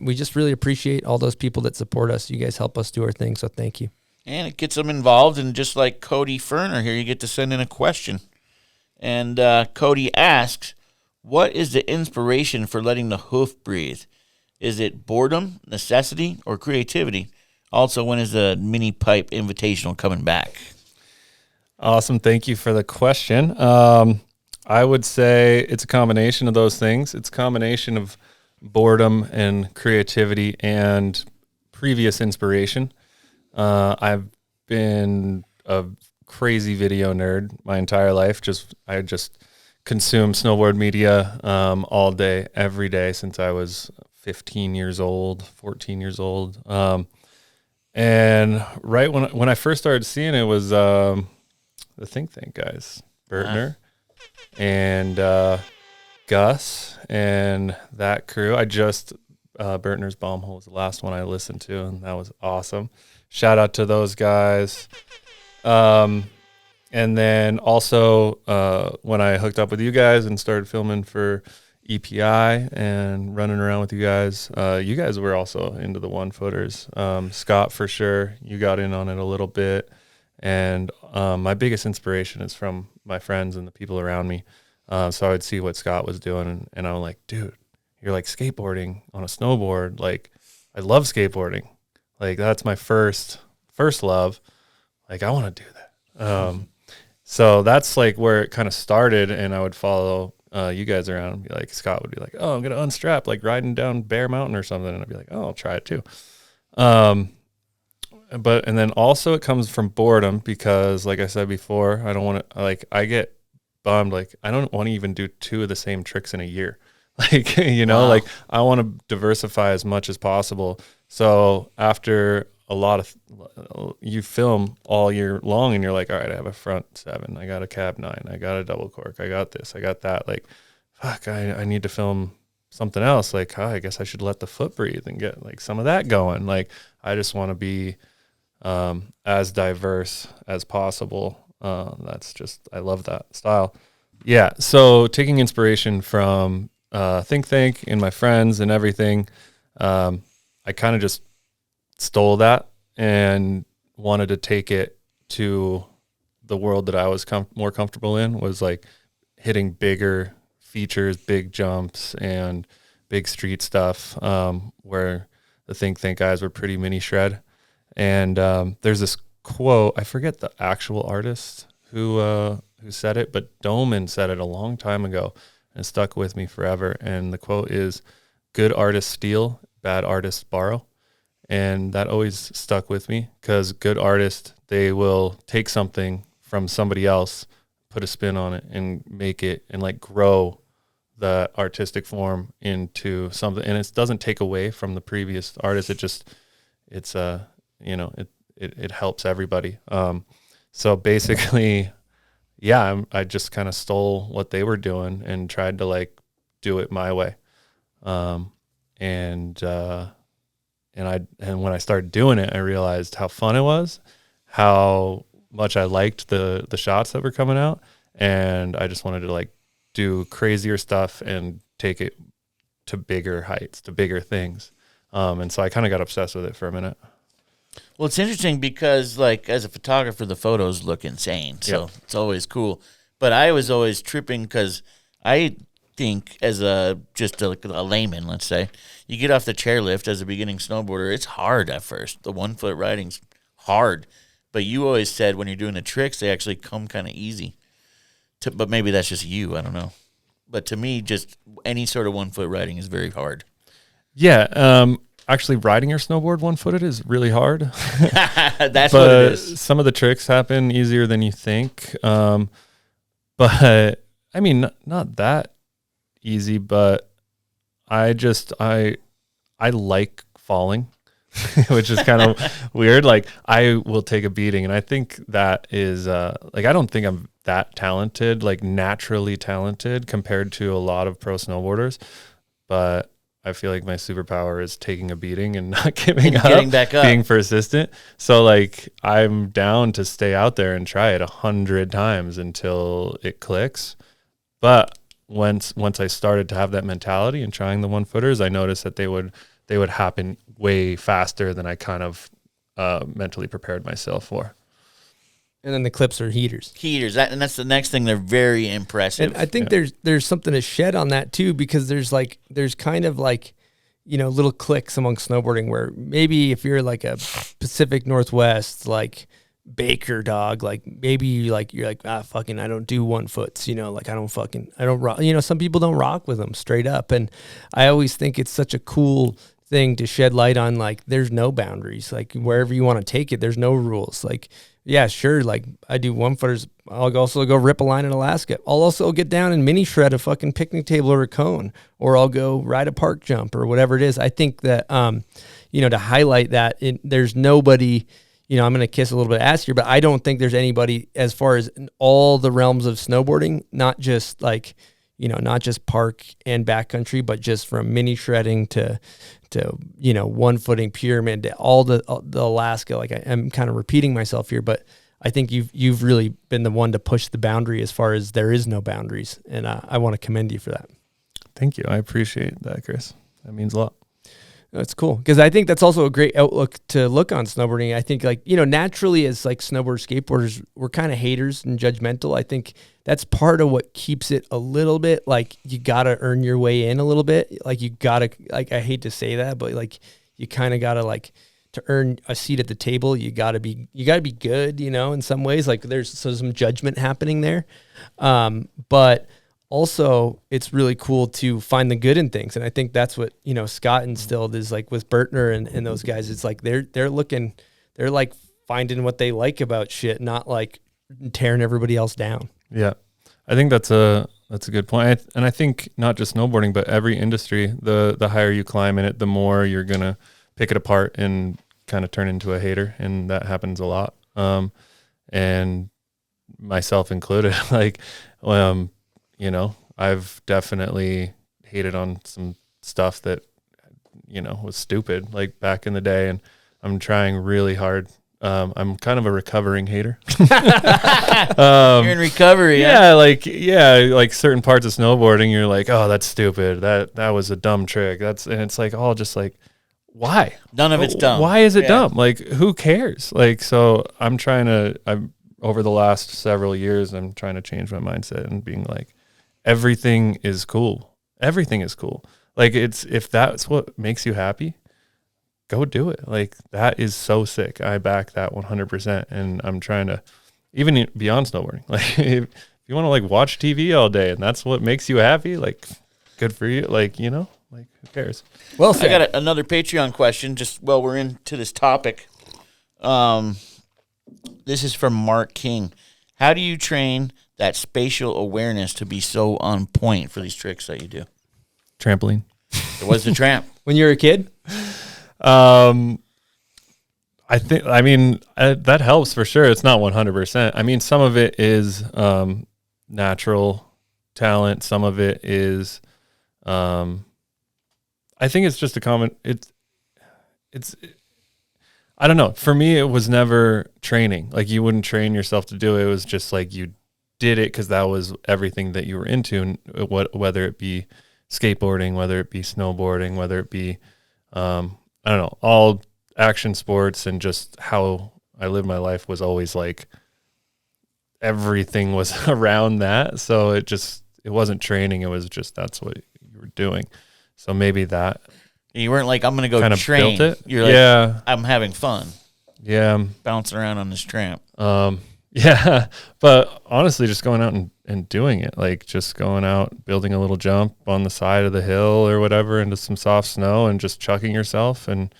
we just really appreciate all those people that support us. You guys help us do our thing. So thank you. And it gets them involved. And just like Cody Ferner here, you get to send in a question. And Cody asks, what is the inspiration for letting the hoof breathe? Is it boredom, necessity, or creativity? Also, when is the mini pipe invitational coming back? Awesome. Thank you for the question. I would say it's a combination of those things. It's a combination of boredom and creativity and previous inspiration. I've been a crazy video nerd my entire life. I just consume snowboard media all day, every day since I was 15 years old, 14 years old. And right when I first started seeing it was the Think guys, Bertner and Gus and that crew. Bertner's Bomb Hole was the last one I listened to, and that was awesome. Shout out to those guys. And then also when I hooked up with you guys and started filming for EPI and running around with you guys were also into the 1-footers. Scott, for sure, you got in on it a little bit. And my biggest inspiration is from my friends and the people around me. So I would see what Scott was doing, and I'm like, dude, you're like skateboarding on a snowboard. Like, I love skateboarding. Like, that's my first love. Like, I want to do that. So that's like where it kind of started, and I would follow you guys around and be like, Scott would be like, oh, I'm going to unstrap, like riding down Bear Mountain or something. And I'd be like, oh, I'll try it too. And then also it comes from boredom because, like I said before, I don't want to, like, I get bummed. Like, I don't want to even do 2 of the same tricks in a year. Like, like I want to diversify as much as possible. So after a lot of, you film all year long and you're like, all right, I have a front 7, I got a cab 9, I got a double cork, I got this, I got that. Like, fuck, I need to film something else. Like, I guess I should let the foot breathe and get like some of that going. Like, I just want to be as diverse as possible. I love that style. Yeah. So taking inspiration from Think and my friends and everything, I kind of just stole that and wanted to take it to the world that I was more comfortable in, was like hitting bigger features, big jumps, and big street stuff, where the Think guys were pretty mini shred. And there's this quote, I forget the actual artist who said it, but Doman said it a long time ago and stuck with me forever. And the quote is, good artists steal, bad artists borrow. And that always stuck with me because good artists, they will take something from somebody else, put a spin on it and make it and like grow the artistic form into something. And it doesn't take away from the previous artist. It helps everybody. So basically, yeah, I just kind of stole what they were doing and tried to like do it my way. And when I started doing it, I realized how fun it was, how much I liked the shots that were coming out, and I just wanted to like do crazier stuff and take it to bigger heights, to bigger things. And so I kind of got obsessed with it for a minute. Well, it's interesting because, like, as a photographer, the photos look insane. So it's always cool. But I was always tripping because I think as a layman, let's say, you get off the chairlift as a beginning snowboarder, it's hard at first. The 1 foot riding's hard. But you always said when you're doing the tricks, they actually come kind of easy. But maybe that's just you. I don't know. But to me, just any sort of 1 foot riding is very hard. Yeah. Actually, riding your snowboard 1-footed is really hard. That's what it is. Some of the tricks happen easier than you think. But I mean, not that easy. But I like falling, which is kind of weird. Like, I will take a beating, and I think that is like, I don't think I'm that talented, like naturally talented compared to a lot of pro snowboarders, but I feel like my superpower is taking a beating and not giving up, getting back up, being persistent. So like, I'm down to stay out there and try it 100 times until it clicks. But once I started to have that mentality and trying the 1-footers, I noticed that they would happen way faster than I kind of mentally prepared myself for. And then the clips are heaters. And that's the next thing. They're very impressive. And I think there's something to shed on that too, because there's kind of like, you know, little cliques among snowboarding where maybe if you're like a Pacific Northwest, like Baker dog, like maybe you're like, fucking, I don't do 1-foots, you know, like I don't rock, you know, some people don't rock with them straight up. And I always think it's such a cool thing to shed light on, like there's no boundaries, like wherever you want to take it, there's no rules. Like, yeah, sure, like I do 1-footers, I'll also go rip a line in Alaska. I'll also get down and mini shred a fucking picnic table or a cone, or I'll go ride a park jump or whatever it is. I think that, you know, to highlight that there's nobody, you know, I'm going to kiss a little bit of ass here, but I don't think there's anybody as far as in all the realms of snowboarding, not just like, you know, not just park and backcountry, but just from mini shredding to you know, 1-footing pyramid, to all the Alaska. Like I'm kind of repeating myself here, but I think you've really been the one to push the boundary as far as there is no boundaries, and I want to commend you for that. Thank you. I appreciate that, Chris. That means a lot. That's cool, because I think that's also a great outlook to look on snowboarding. I think, like, you know, naturally as like skateboarders, we're kind of haters and judgmental. I think that's part of what keeps it a little bit like you got to earn your way in a little bit. Like you got to, like, I hate to say that, but like you kind of got to, like, to earn a seat at the table, you got to be good, you know, in some ways. Like there's some judgment happening there. But also, it's really cool to find the good in things, and I think that's what, you know, Scott instilled is like with Bertner and those guys. It's like they're like finding what they like about shit, not like tearing everybody else down. Yeah, I think that's a good point, and I think not just snowboarding, but every industry, the higher you climb in it, the more you're gonna pick it apart and kind of turn into a hater, and that happens a lot. And myself included, like, you know, I've definitely hated on some stuff that, you know, was stupid, like back in the day, and I'm trying really hard. I'm kind of a recovering hater. You're in recovery. Yeah, like certain parts of snowboarding, you're like, oh, that's stupid. That was a dumb trick. And it's like all just like, why? None of it's dumb. Why is it dumb? Like, who cares? Like, so I'm over the last several years, I'm trying to change my mindset and being like, everything is cool. Everything is cool. Like, if that's what makes you happy, go do it. Like, that is so sick. I back that 100%. And I'm trying to, even beyond snowboarding, like if you want to like watch TV all day and that's what makes you happy, like, good for you. Like, you know, like, who cares? Well, I got another Patreon question just while we're into this topic. This is from Mark King. How do you train that spatial awareness to be so on point for these tricks that you do? Trampoline. It was the tramp. When you were a kid? I mean, that helps for sure. It's not 100%. I mean, some of it is natural talent. Some of it is, I think it's just a common, I don't know. For me, it was never training. Like, you wouldn't train yourself to do it. It was just like you did it because that was everything that you were into, and whether it be skateboarding, whether it be snowboarding, whether it be, I don't know, all action sports and just how I lived my life was always like everything was around that. So it wasn't training. It was just, that's what you were doing. So maybe that. You weren't like, I'm going to go train. Built it. You're like, yeah. I'm having fun. Yeah. Bouncing around on this tramp. Yeah. But honestly, just going out and doing it, like just going out, building a little jump on the side of the hill or whatever into some soft snow and just chucking yourself. And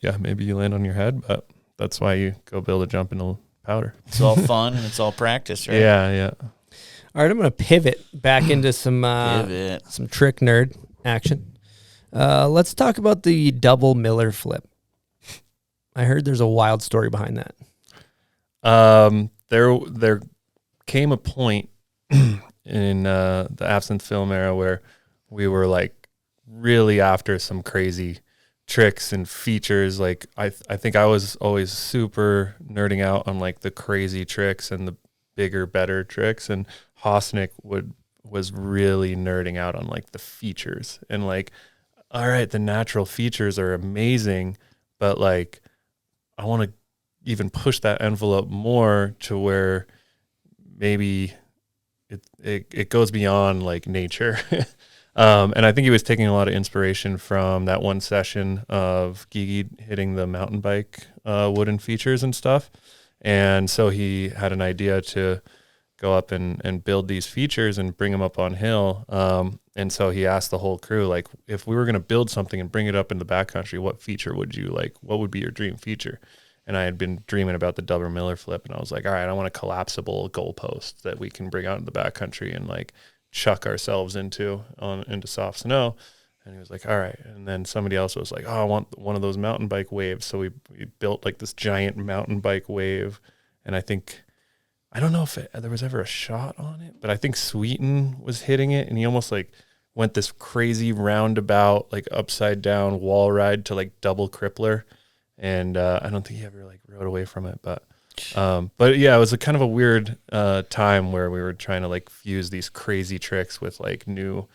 yeah, maybe you land on your head, but that's why you go build a jump into powder. It's all fun and it's all practice, right? Yeah. All right, I'm going to pivot back into some trick nerd action. Let's talk about the double Miller flip. I heard there's a wild story behind that. There came a point in the Absinthe film era where we were like really after some crazy tricks and features. Like I think I was always super nerding out on like the crazy tricks and the bigger, better tricks, and Hosnick was really nerding out on like the features and like, all right, the natural features are amazing, but like I want to even push that envelope more to where maybe it goes beyond like nature. And I think he was taking a lot of inspiration from that one session of Gigi hitting the mountain bike wooden features and stuff. And so he had an idea to go up and build these features and bring them up on hill. And so he asked the whole crew, like, if we were going to build something and bring it up in the backcountry, what feature would you like? What would be your dream feature? And I had been dreaming about the double Miller flip, and I was like, all right, I want a collapsible goalpost that we can bring out in the backcountry and like chuck ourselves into soft snow. And he was like, all right. And then somebody else was like, oh, I want one of those mountain bike waves. So we built like this giant mountain bike wave. And I don't know if there was ever a shot on it, but I think Sweeten was hitting it, and he almost like went this crazy roundabout, like upside down wall ride to like double crippler. And I don't think he ever like rode away from it, but yeah, it was a kind of a weird time where we were trying to like fuse these crazy tricks with like new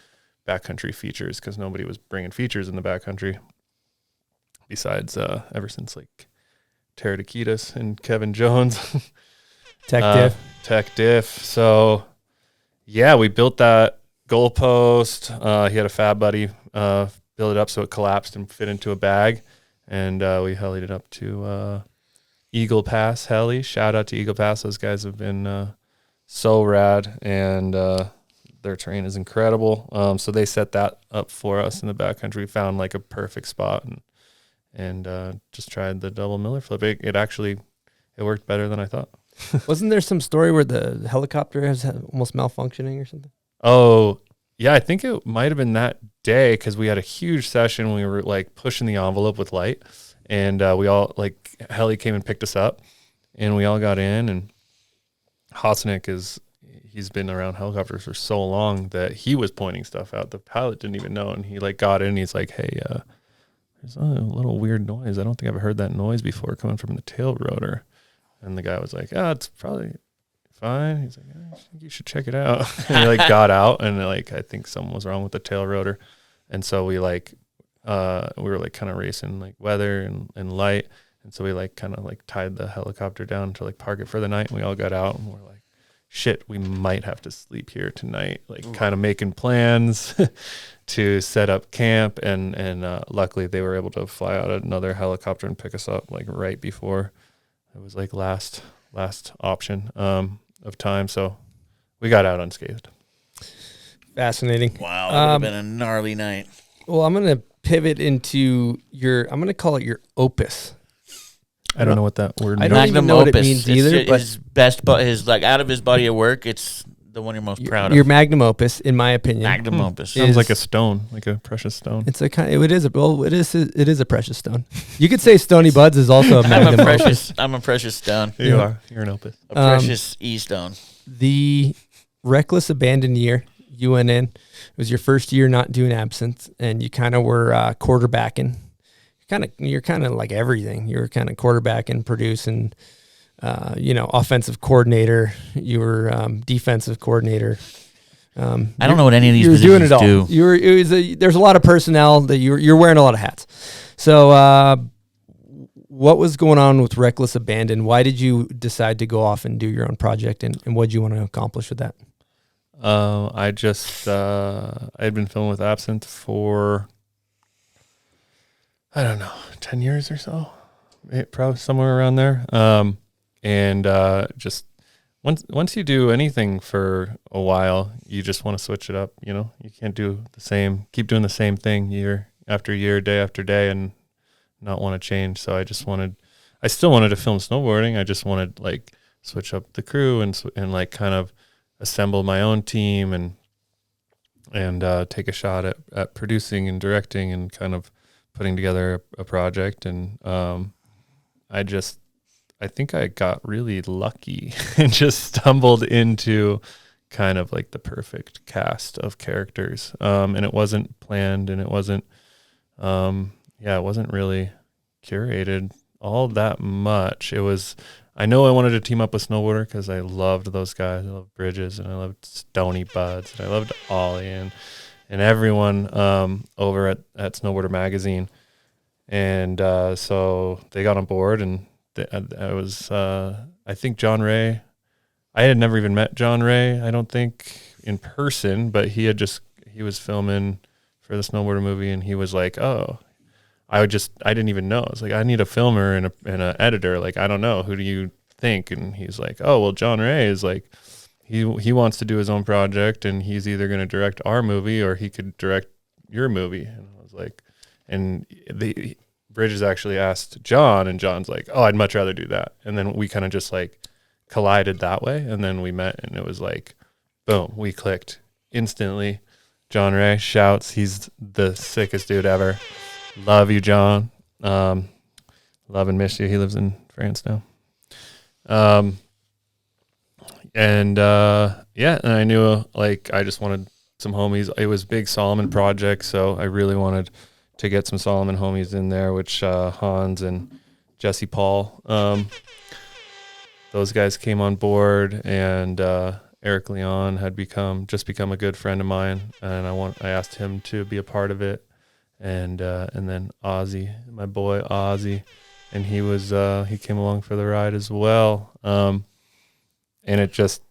backcountry features, because nobody was bringing features in the backcountry besides ever since like Tara Takitas and Kevin Jones. Tech diff. So yeah, we built that goalpost. He had a fab buddy build it up so it collapsed and fit into a bag. And we helied it up to Eagle Pass Heli. Shout out to Eagle Pass. Those guys have been so rad, and their terrain is incredible. So they set that up for us in the backcountry. We found like a perfect spot and just tried the double Miller flip. It worked better than I thought. Wasn't there some story where the helicopter has almost malfunctioning or something? Oh, yeah, I think it might have been that day, because we had a huge session. We were like pushing the envelope with light, and we all like Heli came and picked us up, and we all got in. And Hosnick he's been around helicopters for so long that he was pointing stuff out. The pilot didn't even know, and he like got in. And he's like, "Hey, there's a little weird noise. I don't think I've heard that noise before coming from the tail rotor." And the guy was like, "Oh, it's probably fine." He's like, "I think you should check it out." And he like got out, and like I think something was wrong with the tail rotor, and so we were like kind of racing like weather and light, and so we like kind of like tied the helicopter down to like park it for the night, and we all got out, and we're like, shit, we might have to sleep here tonight, like kind of making plans to set up camp, and luckily they were able to fly out another helicopter and pick us up like right before it was like last option of time, so we got out unscathed. Fascinating. Wow, that would have been a gnarly night. Well, I'm going to pivot into I'm going to call it your Opus. I don't know what that word means. I don't even know what it means either. But his best, his like out of his body of work, it's the one you're most proud of. Your Magnum Opus, in my opinion. Magnum Opus sounds like a stone, like a precious stone. It's a kind. It is a precious stone. You could say Stony Buds is also a Magnum Opus. I'm a precious stone. You are. You're an Opus. A precious E-stone. The reckless abandoned year you went in. It was your first year not doing Absinthe, and you kind of were quarterbacking. You're kind of like everything. You were kind of quarterbacking, producing, offensive coordinator. You were defensive coordinator. I don't know what any of these positions doing it all. do. There's a lot of personnel that you're wearing a lot of hats. So what was going on with Reckless Abandon? Why did you decide to go off and do your own project, and what did you want to accomplish with that? I had been filming with Absinthe for, I don't know, 10 years or so, probably somewhere around there. Just once you do anything for a while, you just want to switch it up. You know, you can't keep doing the same thing year after year, day after day, and not want to change. So I still wanted to film snowboarding. I just wanted like switch up the crew and like kind of assemble my own team and take a shot at producing and directing and kind of putting together a project. And I think I got really lucky and just stumbled into kind of like the perfect cast of characters. And it wasn't planned, and it wasn't really curated all that much. I know I wanted to team up with Snowboarder because I loved those guys. I loved Bridges, and I loved Stony Buds, and I loved Ollie and everyone over at Snowboarder Magazine. And so they got on board, and I think John Ray, I had never even met John Ray, I don't think, in person, but he was filming for the Snowboarder movie, and he was like, oh, I didn't even know. It's like, I need a filmer and an editor. Like, I don't know. Who do you think? And he's like, oh, well, John Ray is like, he wants to do his own project, and he's either going to direct our movie or he could direct your movie. And I was like, and Bridges actually asked John, and John's like, oh, I'd much rather do that. And then we kind of just like collided that way. And then we met, and it was like, boom, we clicked instantly. John Ray shouts. He's the sickest dude ever. Love you, John. Love and miss you. He lives in France now. And I knew like I just wanted some homies. It was big Solomon project, so I really wanted to get some Solomon homies in there, which Hans and Jesse Paul. Those guys came on board, and Eric Leon had become a good friend of mine, and I asked him to be a part of it. And then Ozzy, my boy Ozzy, and he came along for the ride as well. And it just,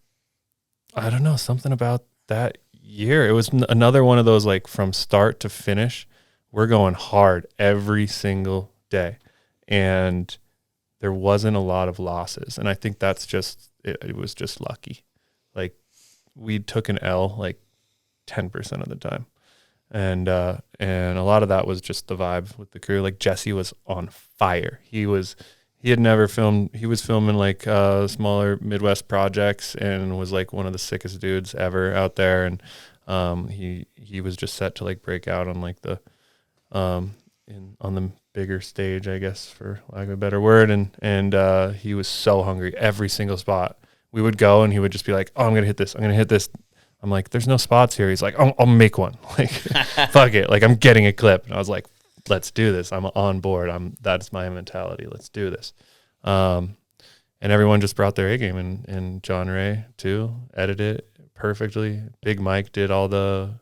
I don't know, something about that year. It was another one of those, like, from start to finish, we're going hard every single day, and there wasn't a lot of losses. And I think that's just, it was just lucky. Like, we took an L like 10% of the time. And a lot of that was just the vibe with the crew. Like, Jesse was on fire. He had never filmed. He was filming like smaller Midwest projects, and was like one of the sickest dudes ever out there. And he was just set to like break out on like the on the bigger stage, I guess, for lack of a better word. And he was so hungry. Every single spot we would go, and he would just be like, "Oh, I'm gonna hit this. I'm gonna hit this." I'm like, there's no spots here. He's like, I'll make one. Like, fuck it. Like, I'm getting a clip. And I was like, let's do this. I'm on board. That's my mentality. Let's do this. And everyone just brought their A game, and John Ray too edited it perfectly. Big Mike did all the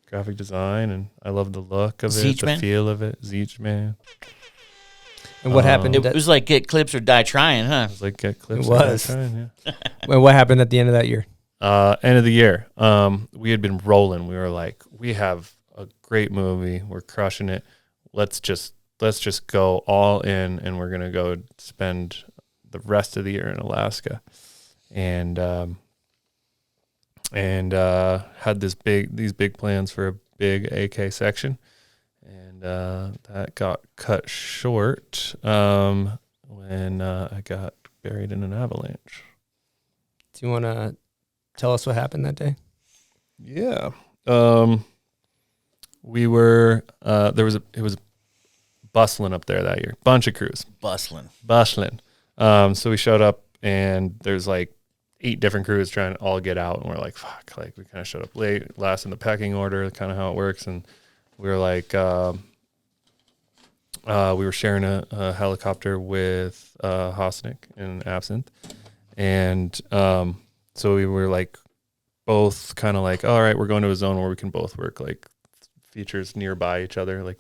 graphic design, and I love the look of it, the feel of it. Zeech Man. And what happened? It was like get clips or die trying, huh? It was like get clips or die trying, yeah. Well, what happened at the end of that year? End of the year. We had been rolling. We were like, we have a great movie. We're crushing it. Let's just go all in, and we're gonna go spend the rest of the year in Alaska, and had these big plans for a big AK section, and that got cut short when I got buried in an avalanche. Do you want to tell us what happened that day? Yeah. We were it was bustling up there that year. Bunch of crews. Bustling. So we showed up, and there's like 8 different crews trying to all get out, and we're like, fuck, like we kind of showed up late, last in the pecking order, kind of how it works. And we were like, we were sharing a helicopter with Hosnick and Absinthe. And so we were like both kind of like, all right, we're going to a zone where we can both work like features nearby each other, like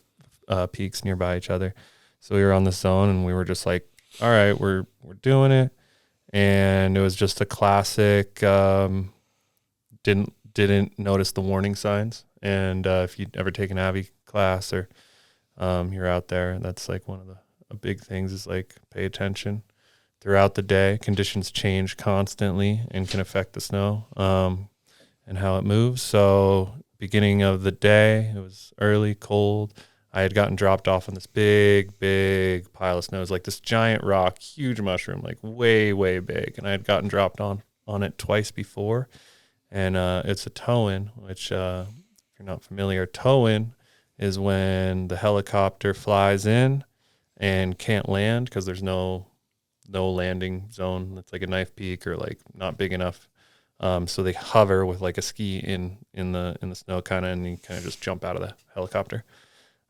peaks nearby each other. So we were on the zone, and we were just like, all right, we're doing it. And it was just a classic, didn't notice the warning signs. And if you'd ever take an Avi class or you're out there, that's like one of the big things is like pay attention throughout the day. Conditions change constantly and can affect the snow and how it moves. So beginning of the day, it was early, cold. I had gotten dropped off on this big pile of snow. It was like this giant rock, huge mushroom, like way big. And I had gotten dropped on it twice before. And it's a tow-in, which if you're not familiar, tow-in is when the helicopter flies in and can't land because there's no landing zone. It's like a knife peak or like not big enough. So they hover with like a ski in the snow kind of, and you kind of just jump out of the helicopter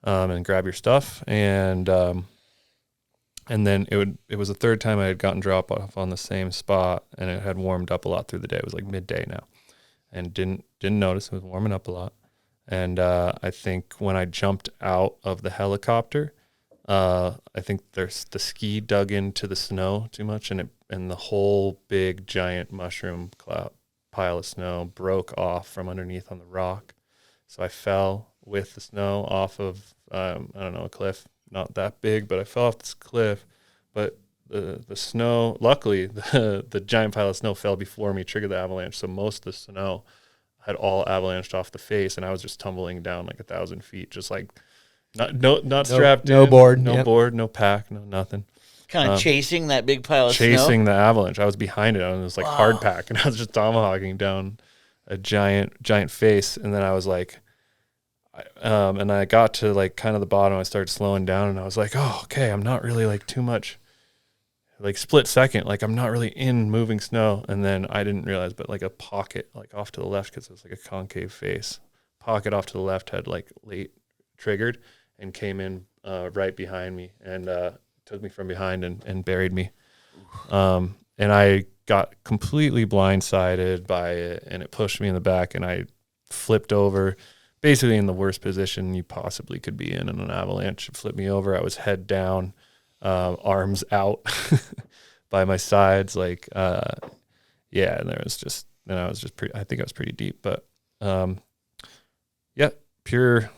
and grab your stuff. And then it was the third time I had gotten dropped off on the same spot, and it had warmed up a lot through the day. It was like midday now, and didn't notice it was warming up a lot. And I think when I jumped out of the helicopter, I think the ski dug into the snow too much, and the whole big giant mushroom pile of snow broke off from underneath on the rock. So I fell with the snow off of I don't know, a cliff, not that big, but I fell off this cliff. But the snow, luckily, the giant pile of snow fell before me, triggered the avalanche. So most of the snow had all avalanched off the face, and I was just tumbling down like 1,000 feet, just like not strapped in, no board, no pack, no nothing. Kind of chasing that big pile of snow. Chasing the avalanche. I was behind it. I was like hard pack, and I was just tomahawking down a giant face. And then I was like, and I got to like kind of the bottom. I started slowing down, and I was like, oh, okay, I'm not really like too much. Like split second, like I'm not really in moving snow. And then I didn't realize, but like a pocket like off to the left, because it was like a concave face, pocket off to the left had like late triggered and came in right behind me and took me from behind and buried me. And I got completely blindsided by it, and it pushed me in the back, and I flipped over basically in the worst position you possibly could be in an avalanche. It flipped me over. I was head down, arms out by my sides, like yeah. And I was just pretty, I think I was pretty deep, but yeah, pure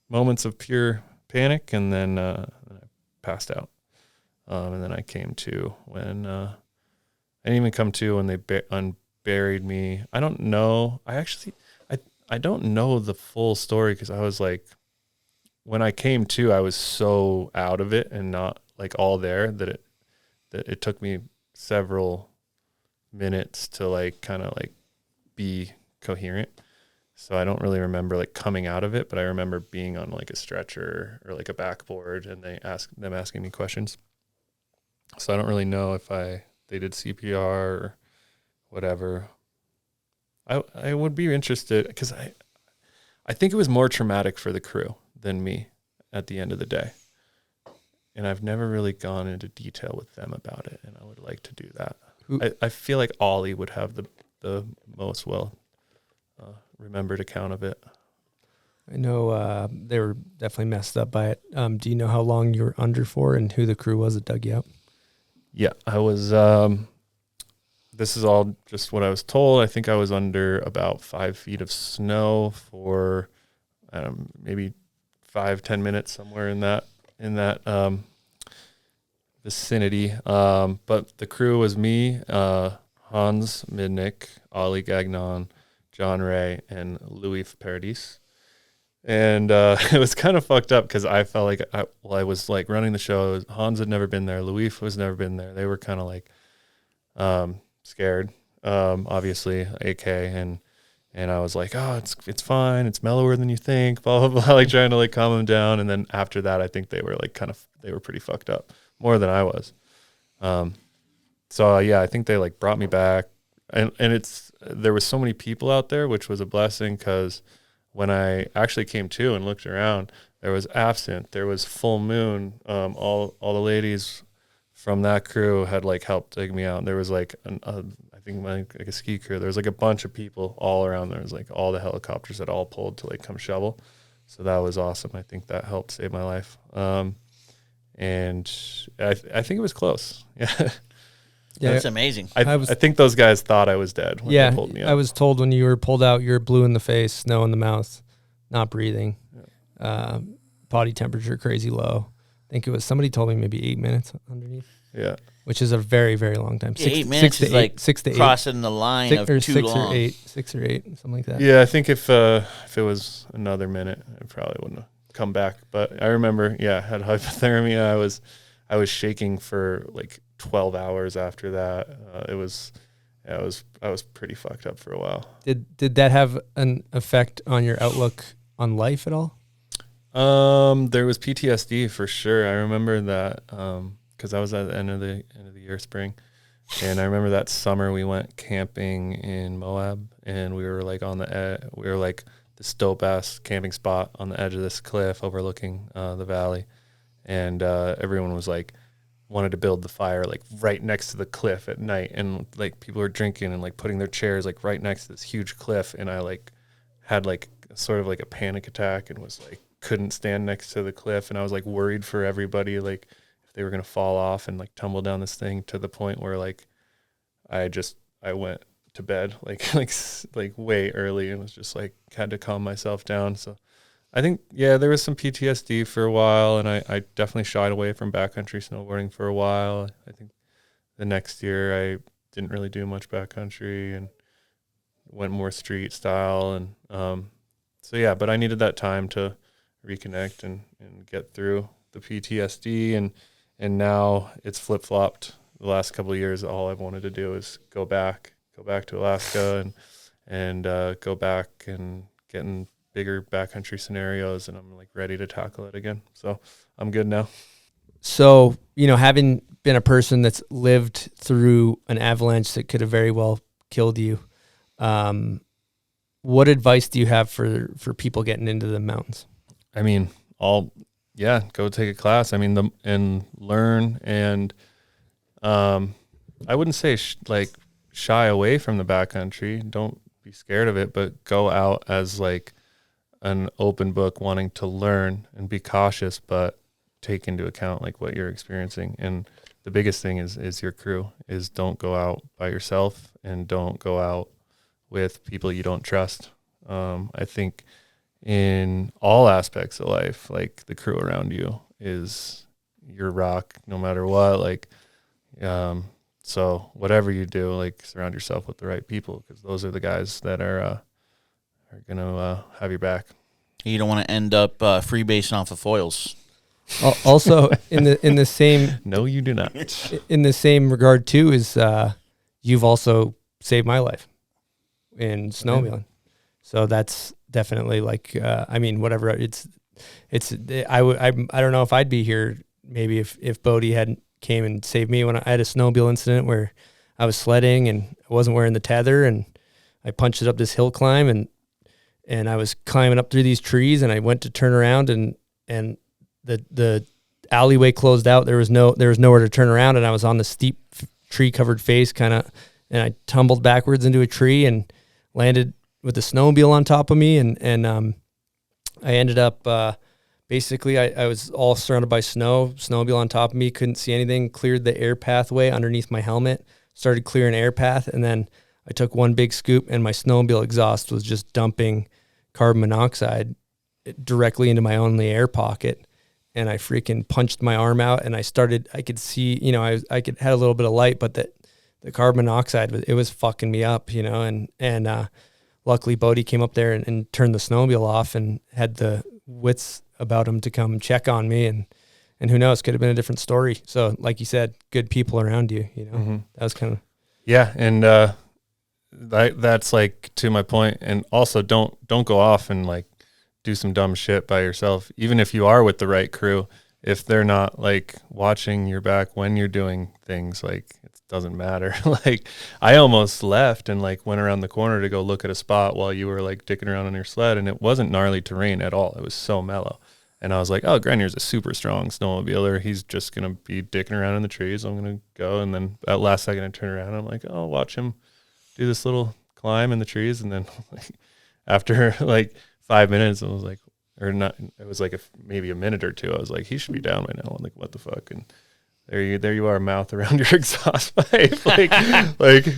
moments of pure panic, and then I passed out, and then I came to when I didn't even come to when they unburied me. I don't know. I don't know the full story, because I was like, when I came to, I was so out of it and not like all there that it took me several minutes to like kind of like be coherent. So I don't really remember like coming out of it, but I remember being on like a stretcher or like a backboard, and them asking me questions. So I don't really know if they did CPR or whatever. I would be interested, because I think it was more traumatic for the crew than me at the end of the day. And I've never really gone into detail with them about it, and I would like to do that. I feel like Ollie would have the most remembered account of it. I know they were definitely messed up by it. Do you know how long you were under for, and who the crew was that dug you out? Yeah, I was, this is all just what I was told. I think I was under about 5 feet of snow for maybe 5-10 minutes, somewhere in that vicinity. But the crew was me, Hans Midnick, Ollie Gagnon, John Ray, and Louis Paradis. And it was kind of fucked up, because I felt like I was like running the show. Hans had never been there. Louis was never been there. They were kind of like scared, obviously, AK, and I was like, oh, it's fine. It's mellower than you think, blah, blah, blah, like trying to like calm them down. And then after that, I think they were like they were pretty fucked up, more than I was. So yeah, I think they like brought me back, and there was so many people out there, which was a blessing, because when I actually came to and looked around, there was Absinthe, there was Full Moon, all the ladies from that crew had like helped dig me out. There was like I think like a ski crew. There was like a bunch of people all around. There was like all the helicopters that all pulled to like come shovel. So that was awesome. I think that helped save my life. and I think it was close. Yeah. Yeah, That's amazing. I think those guys thought I was dead when they pulled me up. I was told when you were pulled out, you were blue in the face, snow in the mouth, not breathing, body temperature crazy low. I think it was, somebody told me maybe 8 minutes underneath. Yeah. Which is a very, very long time. Yeah, 8 minutes is like 6 to 8. Crossing the line of too long. 6 or 8, something like that. Yeah, I think if it was another minute, I probably wouldn't have come back. But I remember, I had hypothermia. I was shaking for like 12 hours after that. I was pretty fucked up for a while. Did that have an effect on your outlook on life at all? There was PTSD for sure. I remember that because I was at the end of the year, spring, and I remember that summer we went camping in Moab, and we were like we were like this dope ass camping spot on the edge of this cliff overlooking the valley, and everyone was like wanted to build the fire like right next to the cliff at night, and like people were drinking and like putting their chairs like right next to this huge cliff, and I like had like sort of like a panic attack and was like couldn't stand next to the cliff, and I was like worried for everybody, like if they were gonna fall off and like tumble down this thing, to the point where like I went to bed like way early and was just like had to calm myself down. So I think there was some PTSD for a while, and I definitely shied away from backcountry snowboarding for a while. I think the next year I didn't really do much backcountry and went more street style, and but I needed that time to reconnect and get through the PTSD, and now it's flip-flopped. The last couple of years, all I've wanted to do is go back to Alaska and go back and get in bigger backcountry scenarios, and I'm like ready to tackle it again. So I'm good now. So, having been a person that's lived through an avalanche that could have very well killed you, what advice do you have for people getting into the mountains? I mean, go take a class. I mean, and learn, and I wouldn't say shy away from the backcountry. Don't be scared of it, but go out as like an open book, wanting to learn, and be cautious, but take into account like what you're experiencing. And the biggest thing is your crew. Is don't go out by yourself, and don't go out with people you don't trust. I think in all aspects of life, like the crew around you is your rock, no matter what. Like, so whatever you do, like surround yourself with the right people, because those are the guys that are gonna have your back. You don't want to end up freebasing off of foils. Also, in the same no, you do not. In the same regard too, is you've also saved my life in snowmobiling. So that's definitely like I mean, whatever I don't know if I'd be here maybe if Bode hadn't came and saved me when I had a snowmobile incident where I was sledding and I wasn't wearing the tether, and I punched it up this hill climb, and I was climbing up through these trees, and I went to turn around, and the alleyway closed out. There was nowhere to turn around, and I was on the steep tree covered face and I tumbled backwards into a tree and landed with the snowmobile on top of me, and I ended up basically I was all surrounded by snowmobile on top of me, couldn't see anything, cleared the air pathway underneath my helmet, started clearing air path, and then I took one big scoop, and my snowmobile exhaust was just dumping carbon monoxide directly into my only air pocket, and I freaking punched my arm out, and I could see, I had a little bit of light, but the carbon monoxide was fucking me up, and luckily Bode came up there and turned the snowmobile off and had the wits about him to come check on me, and who knows, could have been a different story. So like you said, good people around you, Mm-hmm. That was kind of and that's like to my point. And also don't go off and like do some dumb shit by yourself, even if you are with the right crew. If they're not like watching your back when you're doing things, like it doesn't matter. Like I almost left and like went around the corner to go look at a spot while you were like dicking around on your sled, and it wasn't gnarly terrain at all. It was so mellow. And I was like, oh, Grenier's a super strong snowmobiler. He's just going to be dicking around in the trees. I'm going to go. And then at last second I turn around and I'm like, oh, I'll watch him do this little climb in the trees. And then like, after like 5 minutes, I was like, or not. It was like maybe a minute or two. I was like, he should be down by now. I'm like, what the fuck? And there you are, mouth around your exhaust pipe, like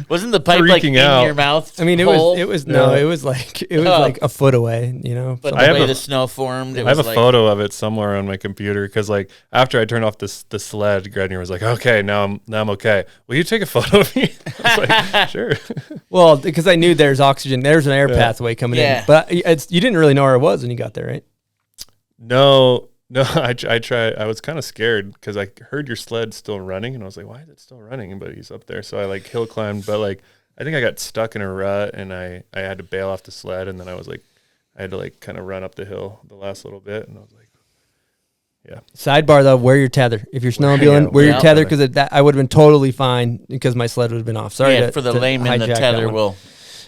wasn't the pipe like in out. your mouth? I mean, it was like like a foot away, you know. But the way the snow formed, I have a photo of it somewhere on my computer because like after I turned off the sled, Grenier was like, okay, now I'm okay. Will you take a pphoto of me? I was like, sure. Well, because I knew there's oxygen, there's an air pathway coming in, but you didn't really know where it was when you got there, right? No, I tried. I was kind of scared because I heard your sled still running, and I was like, "Why is it still running?" But he's up there, so I like hill climbed. But like, I think I got stuck in a rut, and I had to bail off the sled, and then I had to like kind of run up the hill the last little bit, and I was like, "Yeah." Sidebar though, wear your tether if you're snowmobiling. Wear your tether because I would have been totally fine because my sled would have been off. Sorry, for the layman, the tether will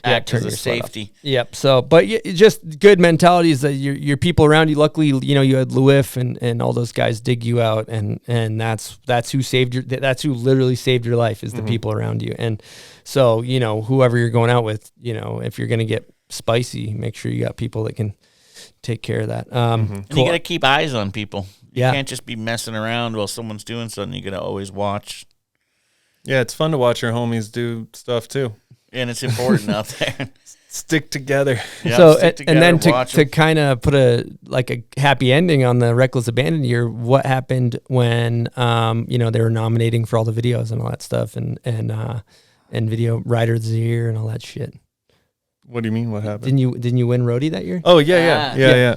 act as a safety. Yep. So, but just good mentality is that your people around you. Luckily, you know, you had Lewis and all those guys dig you out, and that's who saved that's who literally saved your life is the people around you. And so, you know, whoever you're going out with, you know, if you're gonna get spicy, make sure you got people that can take care of that. And you got to keep eyes on people. You Yeah. can't just be messing around while someone's doing something. You got to always watch. Yeah, it's fun to watch your homies do stuff too. And it's important out there. Stick together. Yeah, so stick and then together, to kind of put a happy ending on the Reckless Abandon year, what happened when you know, they were nominating for all the videos and all that stuff and Video Rider of the Year and all that shit? What do you mean? What happened? Didn't you win Roadie that year? Oh yeah.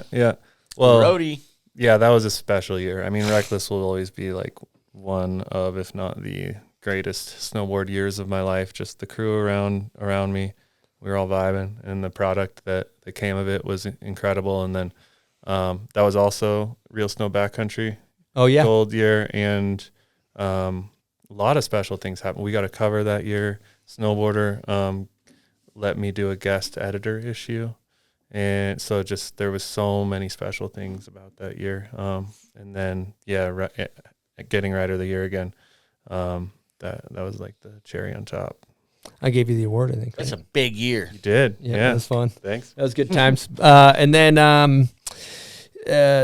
Well, Roadie. Yeah, that was a special year. I mean, Reckless will always be like one of, if not the greatest snowboard years of my life. Just the crew around me, we were all vibing, and the product that came of it was incredible. And then that was also Real Snow Backcountry. Oh yeah, gold year, and a lot of special things happened. We got a cover that year. Snowboarder let me do a guest editor issue, and so just there was so many special things about that year. And then getting Rider of the Year again. That was like the cherry on top. I gave you the award, I think. That's a big year. You did. Yeah, that was fun. Thanks. That was good times. And then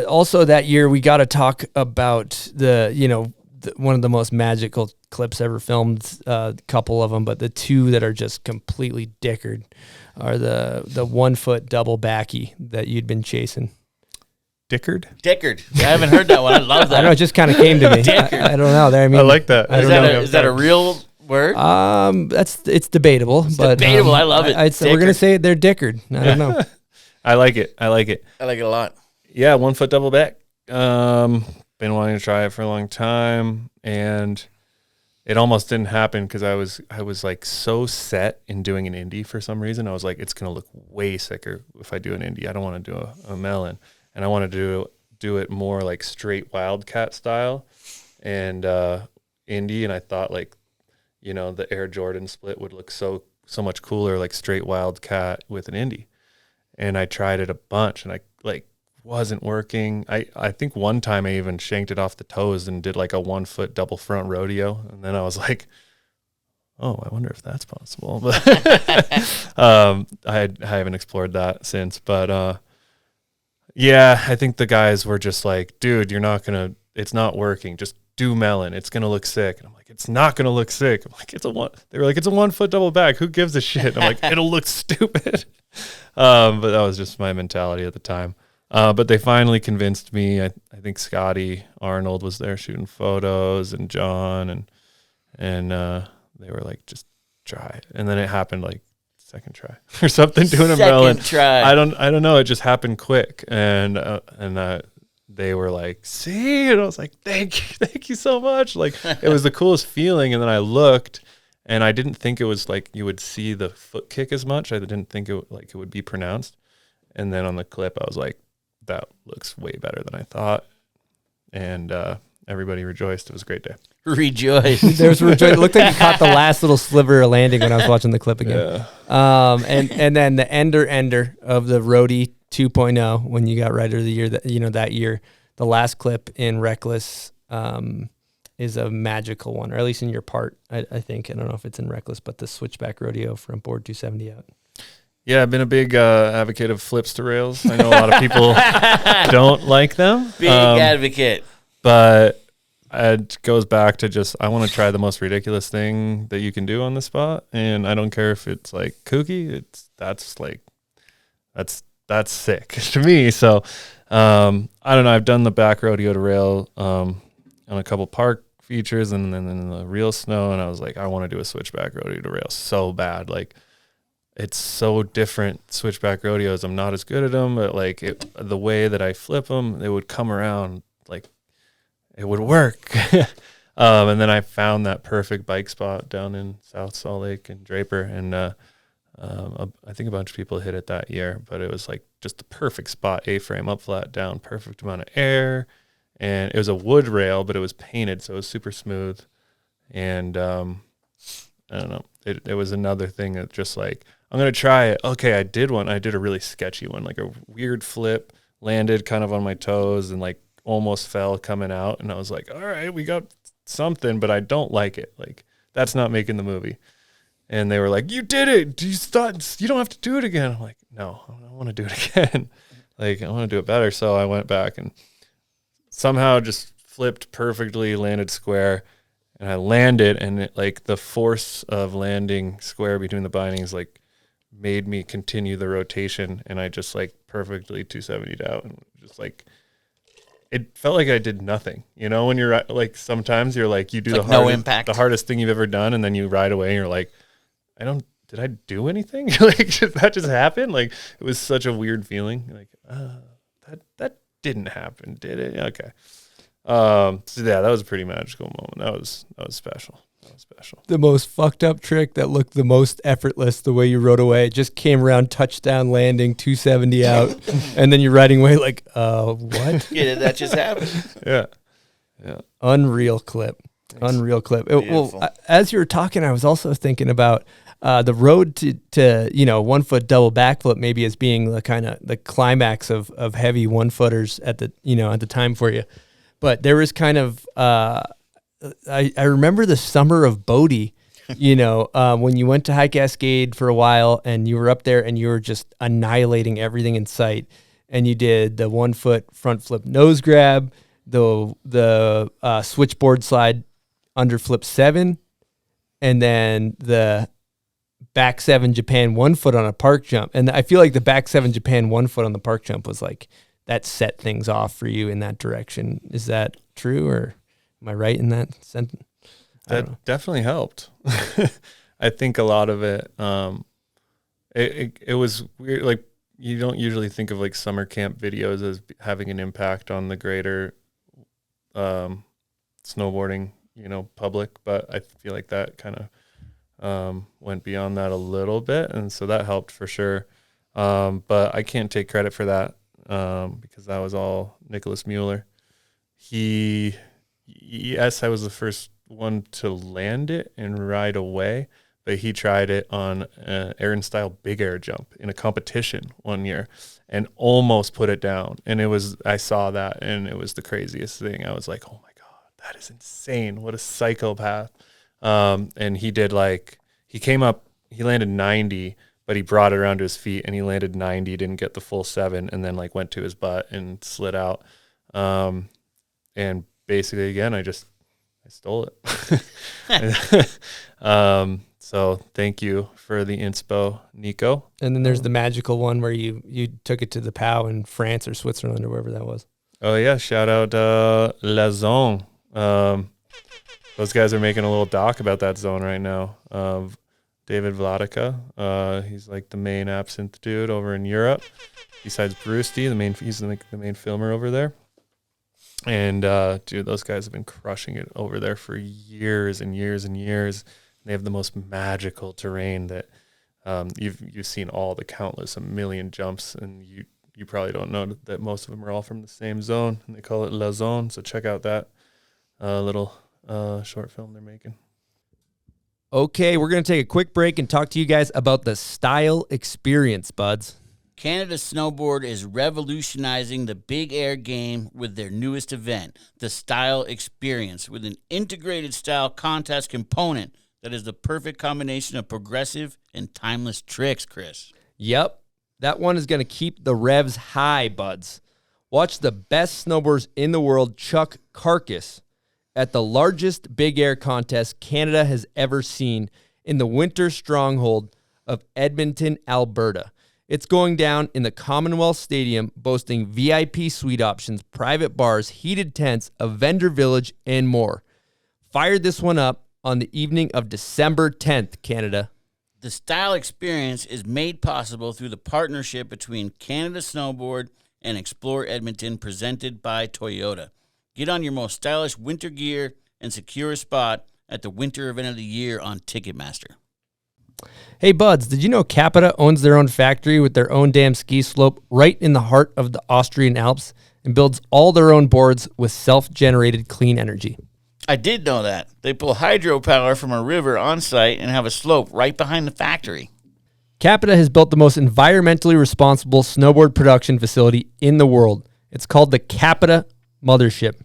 also that year, we got to talk about one of the most magical clips ever filmed, a couple of them, but the two that are just completely dickered are the 1 foot double backy that you'd been chasing. Dickered? I haven't heard that one. I love that. I know, it just kind of came to me. I don't know. I like that. Is that a real word? It's debatable. But debatable. I love it. We're gonna say they're dickered. I don't know. I like it. I like it a lot. Yeah, 1 foot double back. Been wanting to try it for a long time, and it almost didn't happen because I was like so set in doing an indie for some reason. I was like, it's gonna look way sicker if I do an indie. I don't want to do a melon, and I want to do it more like straight Wildcat style and indie. And I thought like, you know, the Air Jordan split would look so much cooler, like straight Wildcat with an indie. And I tried it a bunch, and I like wasn't working. I think one time I even shanked it off the toes and did like a 1 foot double front rodeo, and then I was like, oh, I wonder if that's possible. But I haven't explored that since. But yeah, I think the guys were just like, dude, it's not working. Just do melon. It's gonna look sick. And I'm like, it's not gonna look sick. I'm like, they were like, it's a 1 foot double back. Who gives a shit? And I'm like, it'll look stupid. But that was just my mentality at the time. But they finally convinced me. I think Scotty Arnold was there shooting photos, and John, and they were like, just try it. And then it happened like second try or something, doing a melon. Try. I don't know. It just happened quick. And they were like, see? And I was like, thank you so much. Like, it was the coolest feeling. And then I looked, and I didn't think it was like you would see the foot kick as much. I didn't think it would be pronounced. And then on the clip, I was like, that looks way better than I thought. And everybody rejoiced. It was a great day. Rejoice. There was rejoice. It looked like you caught the last little sliver of landing when I was watching the clip again. Yeah. And then the ender of the Roadie 2.0 when you got Rider of the Year, that year, the last clip in Reckless is a magical one, or at least in your part, I think. I don't know if it's in Reckless, but the switchback rodeo front board 270 out. Yeah, I've been a big advocate of flips to rails. I know a lot of people don't like them. Big advocate. But it goes back to just, I want to try the most ridiculous thing that you can do on the spot. And I don't care if it's like kooky. That's sick to me. So I don't know. I've done the back rodeo to rail on a couple park features and then in the real snow. And I was like, I want to do a switchback rodeo to rail so bad. Like, it's so different. Switchback rodeos, I'm not as good at them, but like the way that I flip them, they would come around like it would work. And then I found that perfect bike spot down in South Salt Lake and Draper, and I think a bunch of people hit it that year, but it was like just the perfect spot, A-frame up flat down, perfect amount of air, and it was a wood rail, but it was painted, so it was super smooth. And I don't know, it was another thing that just like, I'm going to try it. Okay, I did one. I did a really sketchy one, like a weird flip, landed kind of on my toes and like almost fell coming out. And I was like, all right, we got something, but I don't like it. Like, that's not making the movie. And they were like, you did it. You don't have to do it again. I'm like, no, I want to do it again. Like, I want to do it better. So I went back and somehow just flipped perfectly, landed square. And I landed, and it, like, the force of landing square between the bindings, like, made me continue the rotation, and I just like perfectly 270'd out, and just like it felt like I did nothing. You know, when you're like, sometimes you're like, you do the hardest thing you've ever done, and then you ride away and you're like, did I do anything? Like, did that just happen? Like, it was such a weird feeling. Like, that didn't happen, did it? Okay. So yeah, that was a pretty magical moment. That was special. The most fucked up trick that looked the most effortless, the way you rode away, just came around, touchdown landing, 270 out, and then you're riding away like, what? Yeah, did that just happen? Yeah. Unreal clip. Unreal clip. Well, as you were talking, I was also thinking about the road to 1 foot double backflip maybe as being the kind of the climax of heavy 1-footers at the time for you. But there was kind of I remember the summer of Bode, when you went to High Cascade for a while and you were up there and you were just annihilating everything in sight. And you did the 1 foot front flip nose grab, the switchboard slide under flip 7, and then the back 7 Japan 1 foot on a park jump. And I feel like the back 7 Japan 1 foot on the park jump was like, that set things off for you in that direction. Is that true, or am I right in that sentence? That definitely helped. I think a lot of it, it was weird. Like, you don't usually think of like summer camp videos as having an impact on the greater snowboarding, public, but I feel like that kind of went beyond that a little bit, and so that helped for sure. But I can't take credit for that because that was all Nicholas Mueller. Yes, I was the first one to land it and ride away, but he tried it on an Aaron style big air jump in a competition one year and almost put it down. And I saw that, and it was the craziest thing. I was like, oh my God, that is insane. What a psychopath. And he did he came up, he landed 90, but he brought it around to his feet and he landed 90, didn't get the full 7, and then went to his butt and slid out. And basically, again, I stole it. So thank you for the inspo, Nico. And then there's the magical one where you took it to the POW in France or Switzerland or wherever that was. Oh yeah, shout out La Zone. Those guys are making a little doc about that zone right now. David Vladica, he's like the main Absinthe dude over in Europe. Besides Brewsty, he's the main filmer over there. And dude, those guys have been crushing it over there for years and years and years. They have the most magical terrain that you've seen all the countless, a million jumps, and you probably don't know that most of them are all from the same zone, and they call it La Zone. So check out that little short film they're making. Okay, we're going to take a quick break and talk to you guys about the Style Experience, buds. Canada Snowboard is revolutionizing the big air game with their newest event, the Style Experience, with an integrated style contest component that is the perfect combination of progressive and timeless tricks, Chris. Yep, that one is going to keep the revs high, buds. Watch the best snowboarders in the world chuck carcass at the largest big air contest Canada has ever seen in the winter stronghold of Edmonton, Alberta. It's going down in the Commonwealth Stadium, boasting VIP suite options, private bars, heated tents, a vendor village, and more. Fired this one up on the evening of December 10th, Canada. The style experience is made possible through the partnership between Canada Snowboard and Explore Edmonton, presented by Toyota. Get on your most stylish winter gear and secure a spot at the winter event of the year on Ticketmaster. Hey, buds, did you know Capita owns their own factory with their own damn ski slope right in the heart of the Austrian Alps and builds all their own boards with self-generated clean energy? I did know that. They pull hydropower from a river on site and have a slope right behind the factory. Capita has built the most environmentally responsible snowboard production facility in the world. It's called the Capita Mothership,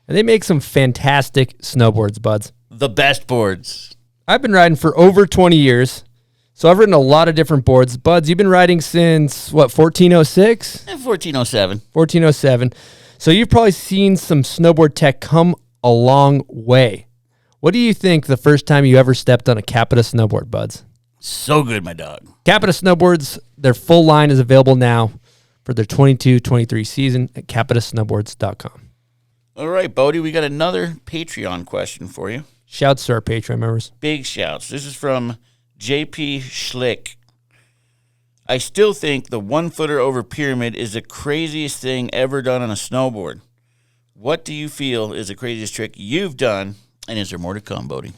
and they make some fantastic snowboards, buds. The best boards. I've been riding for over 20 years, so I've ridden a lot of different boards. Buds, you've been riding since, 1406? 1407. 1407. So you've probably seen some snowboard tech come a long way. What do you think the first time you ever stepped on a Capita snowboard, buds? So good, my dog. Capita snowboards, their full line is available now for their 22-23 season at capitasnowboards.com. All right, Bode, we got another Patreon question for you. Shouts to our Patreon members. Big shouts. This is from JP Schlick. I still think the 1-footer over pyramid is the craziest thing ever done on a snowboard. What do you feel is the craziest trick you've done, and is there more to come, Bode?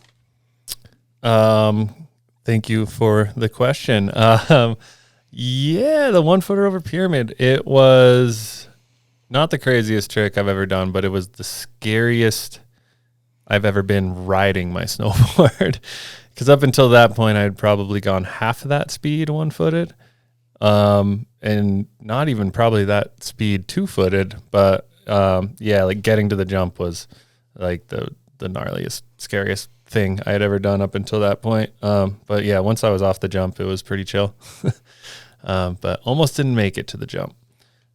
Thank you for the question. The 1-footer over pyramid. It was not the craziest trick I've ever done, but it was the scariest I've ever been riding my snowboard. Because up until that point, I'd probably gone half of that speed 1-footed. And not even probably that speed 2-footed. But like getting to the jump was like the gnarliest, scariest thing I had ever done up until that point. But yeah, once I was off the jump, it was pretty chill. But almost didn't make it to the jump.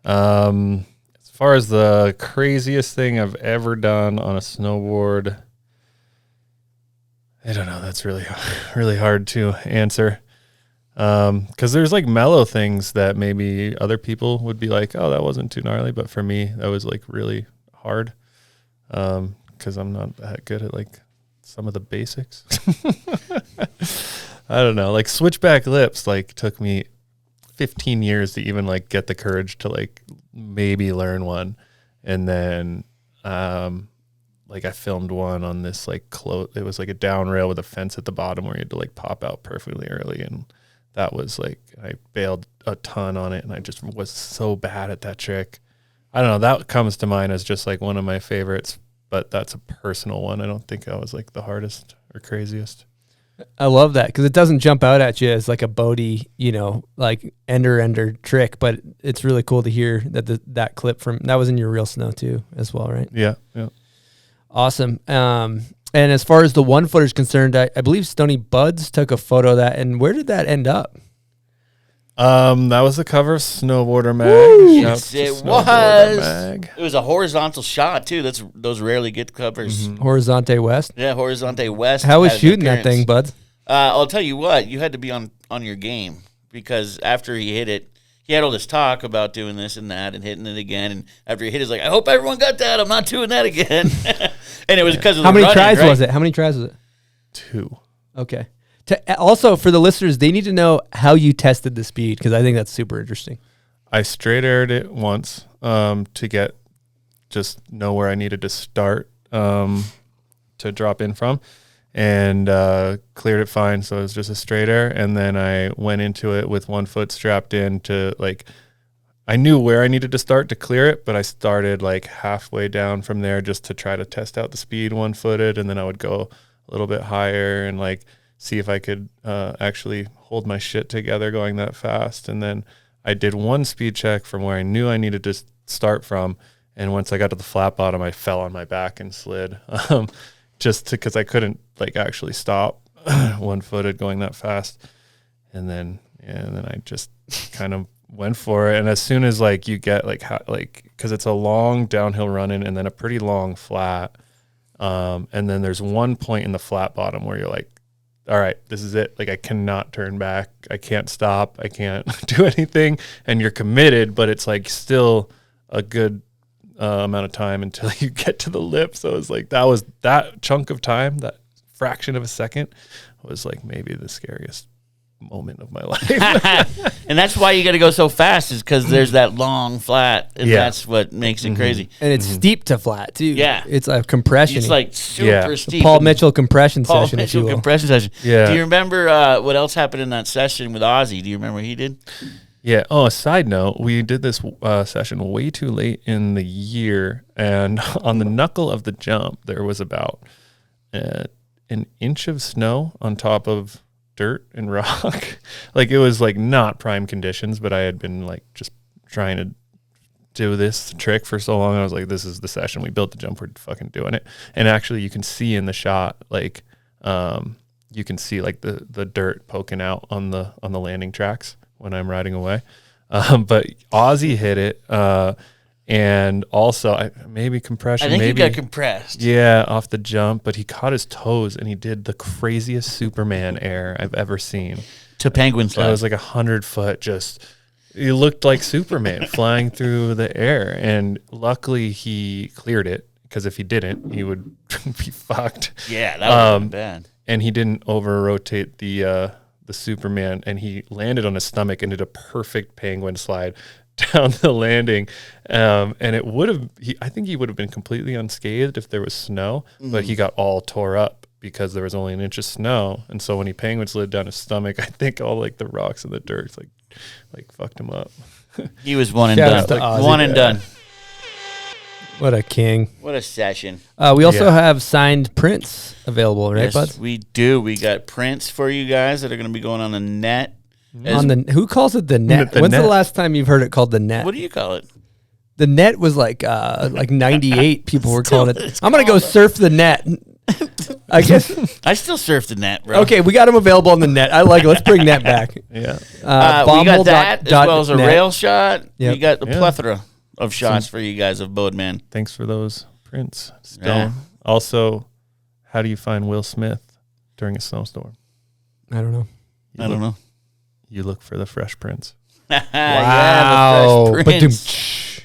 As far as the craziest thing I've ever done on a snowboard, I don't know. That's really, really hard to answer. Because there's like mellow things that maybe other people would be like, oh, that wasn't too gnarly. But for me, that was like really hard. Because I'm not that good at like some of the basics. I don't know. Like switchback lips like took me 15 years to even like get the courage to like maybe learn one. And then like I filmed one on this like it was like a down rail with a fence at the bottom where you had to like pop out perfectly early, and that was like I bailed a ton on it, and I just was so bad at that trick. I don't know, that comes to mind as just like one of my favorites, but that's a personal one. I don't think I was like the hardest or craziest. I love that because it doesn't jump out at you as like a Bode, like ender trick, but it's really cool to hear that that clip from that was in your real snow too as well, right? Yeah. Awesome. And as far as the 1-footer is concerned, I believe Stony Buds took a photo of that. And where did that end up? That was the cover of Snowboarder Mag. Yes, it was. Mag. It was a horizontal shot too. Those rarely get covers. Mm-hmm. Horizonte West. Yeah, Horizonte West. How was shooting that thing, Buds? I'll tell you what. You had to be on your game because after he hit it, he had all this talk about doing this and that and hitting it again. And after he hit it, he's like, I hope everyone got that. I'm not doing that again. And it was because of How the many running, tries right? was it? How many tries was it? 2. Okay. Also, for the listeners, they need to know how you tested the speed because I think that's super interesting. I straight aired it once to know where I needed to start to drop in from, and cleared it fine. So it was just a straight air, and then I went into it with 1 foot strapped in to like. I knew where I needed to start to clear it, but I started like halfway down from there just to try to test out the speed 1-footed, and then I would go a little bit higher and like see if I could actually hold my shit together going that fast. And then I did one speed check from where I knew I needed to start from, and once I got to the flat bottom, I fell on my back and slid, just because I couldn't like actually stop 1-footed going that fast. And then I just kind of went for it. And as soon as like you get because it's a long downhill run-in and then a pretty long flat, and then there's one point in the flat bottom where you're like, all right, this is it. Like I cannot turn back. I can't stop. I can't do anything. And you're committed, but it's like still a good amount of time until you get to the lip. So it's like that chunk of time, that fraction of a second was like maybe the scariest moment of my life. And that's why you got to go so fast, is because there's that long flat, and that's what makes it crazy. And it's steep to flat too. Yeah, it's a compression. It's like super steep. The Paul Mitchell compression Paul session. Mitchell compression session. Yeah. Do you remember what else happened in that session with Ozzy? Do you remember what he did? Yeah. Oh, a side note, we did this session way too late in the year, and on the knuckle of the jump, there was about an inch of snow on top of dirt and rock. Like it was like not prime conditions, but I had been like just trying to do this trick for so long. I was like, this is the session. We built the jump. We're fucking doing it. And actually you can see in the shot, like, you can see like the dirt poking out on the landing tracks when I'm riding away. But Ozzy hit it. And also maybe compression. I think maybe he got compressed. Yeah, off the jump, but he caught his toes and he did the craziest Superman air I've ever seen. To penguin slide. It was like 100-foot just. He looked like Superman flying through the air, and luckily he cleared it, because if he didn't, he would be fucked. Yeah, that would have been bad. And he didn't over-rotate the Superman, and he landed on his stomach and did a perfect penguin slide down the landing, and it would have. I think he would have been completely unscathed if there was snow, but he got all tore up because there was only an inch of snow, and so when he penguin slid down his stomach, I think all like the rocks and the dirt like fucked him up. He was one and done. One and done. What a king! What a session. We also have signed prints available, right, yes, buds? We do. We got prints for you guys that are going to be going on the net. Who calls it the net? When's the last time you've heard it called the net? What do you call it? The net was like 98 people were calling it. I'm gonna go surf the net. I guess I still surf the net, bro. Okay, we got them available on the net. I like it. Let's bring net back. Yeah. We got that as well as a rail shot. Yep. We got a plethora of shots for you guys of Bode Man. Thanks for those prints. Yeah. Also, how do you find Will Smith during a snowstorm? I don't know. I don't know. You look for the Fresh Prince. Wow. Yeah, the Fresh Prince.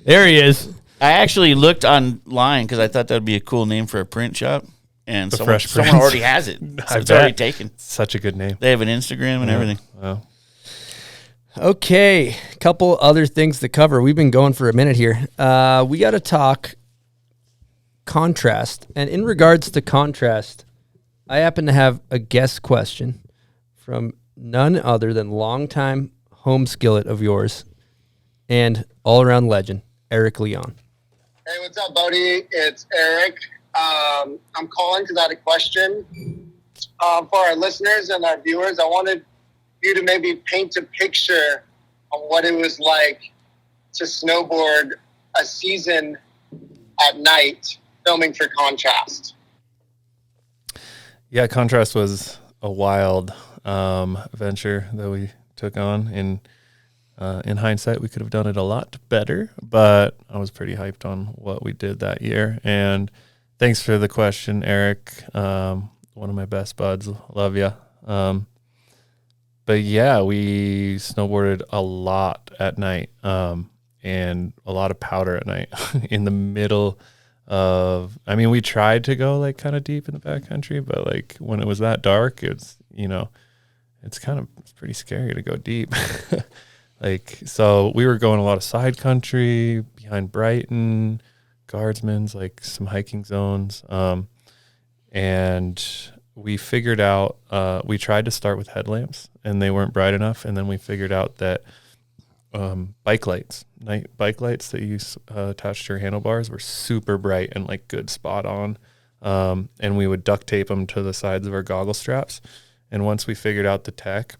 There he is. I actually looked online because I thought that would be a cool name for a print shop. And The someone Fresh Prince. already has it. So it's already taken. Such a good name. They have an Instagram and everything. Wow. Okay, a couple other things to cover. We've been going for a minute here. We got to talk contrast. And in regards to contrast, I happen to have a guest question from none other than longtime home skillet of yours and all-around legend, Eric Leon. Hey, what's up, Bodie? It's Eric. I'm calling because I had a question for our listeners and our viewers. I wanted you to maybe paint a picture of what it was like to snowboard a season at night filming for Contrast. Yeah, Contrast was a wild venture that we took on. In hindsight, we could have done it a lot better, but I was pretty hyped on what we did that year. And thanks for the question, Eric. One of my best buds. Love ya. But yeah, we snowboarded a lot at night, and a lot of powder at night in the middle of, I mean, we tried to go like kind of deep in the backcountry, but like when it was that dark, it's pretty scary to go deep. Like, so we were going a lot of side country behind Brighton, Guardsman's, like some hiking zones. And we figured out, we tried to start with headlamps and they weren't bright enough. And then we figured out that bike lights, night bike lights that you attach to your handlebars were super bright and like good spot on. And we would duct tape them to the sides of our goggle straps. And once we figured out the tech,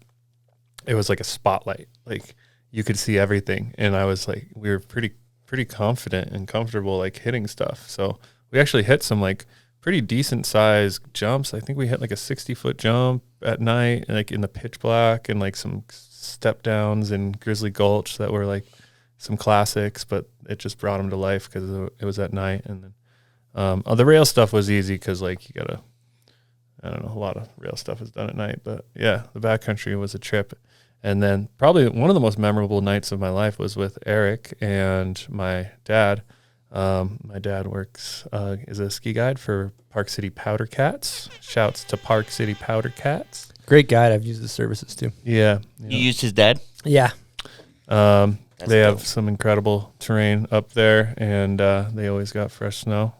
it was like a spotlight. Like you could see everything. And I was like, we were pretty confident and comfortable like hitting stuff. So we actually hit some like pretty decent sized jumps. I think we hit like a 60-foot jump at night, like in the pitch black, and like some step downs in Grizzly Gulch that were like some classics, but it just brought them to life because it was at night. And then the rail stuff was easy because like you gotta, I don't know, a lot of rail stuff is done at night. But yeah, the backcountry was a trip. And then probably one of the most memorable nights of my life was with Eric and my dad. My dad works is a ski guide for Park City Powder Cats. Shouts to Park City Powder Cats. Great guide. I've used his services too. Yeah. You used his dad? Yeah. They have some incredible terrain up there, and they always got fresh snow.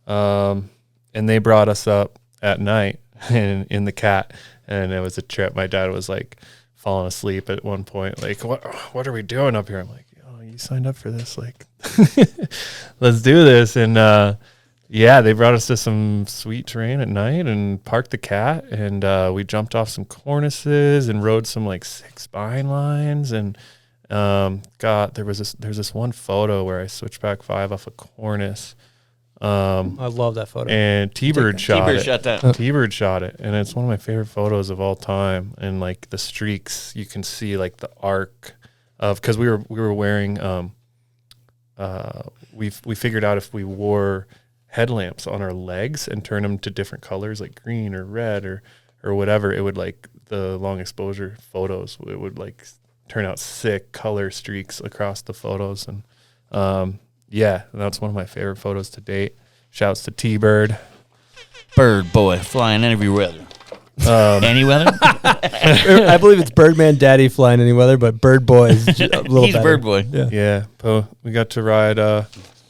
And they brought us up at night in the Cat, and it was a trip. My dad was like falling asleep at one point. Like, what are we doing up here? I'm like, oh, you signed up for this. Like, let's do this. And yeah, they brought us to some sweet terrain at night and parked the Cat, and we jumped off some cornices and rode some like 6 spine lines. And there's this one photo where I switchback 5 off a cornice. I love that photo. And T-Bird shot it. shot that. T-Bird shot it, and it's one of my favorite photos of all time. And like the streaks, you can see like the arc of, because we were wearing we figured out if we wore headlamps on our legs and turn them to different colors like green or red or whatever, it would like the long exposure photos, it would like turn out sick color streaks across the photos. And yeah, that's one of my favorite photos to date. Shouts to T-Bird. Bird boy flying any weather. Any weather? I believe it's Birdman Daddy flying any weather, but Bird Boy is a little He's better. Bird Boy. Yeah. We got to ride a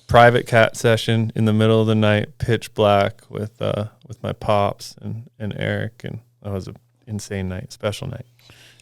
private cat session in the middle of the night, pitch black, with my pops and Eric, and that was an insane night, special night.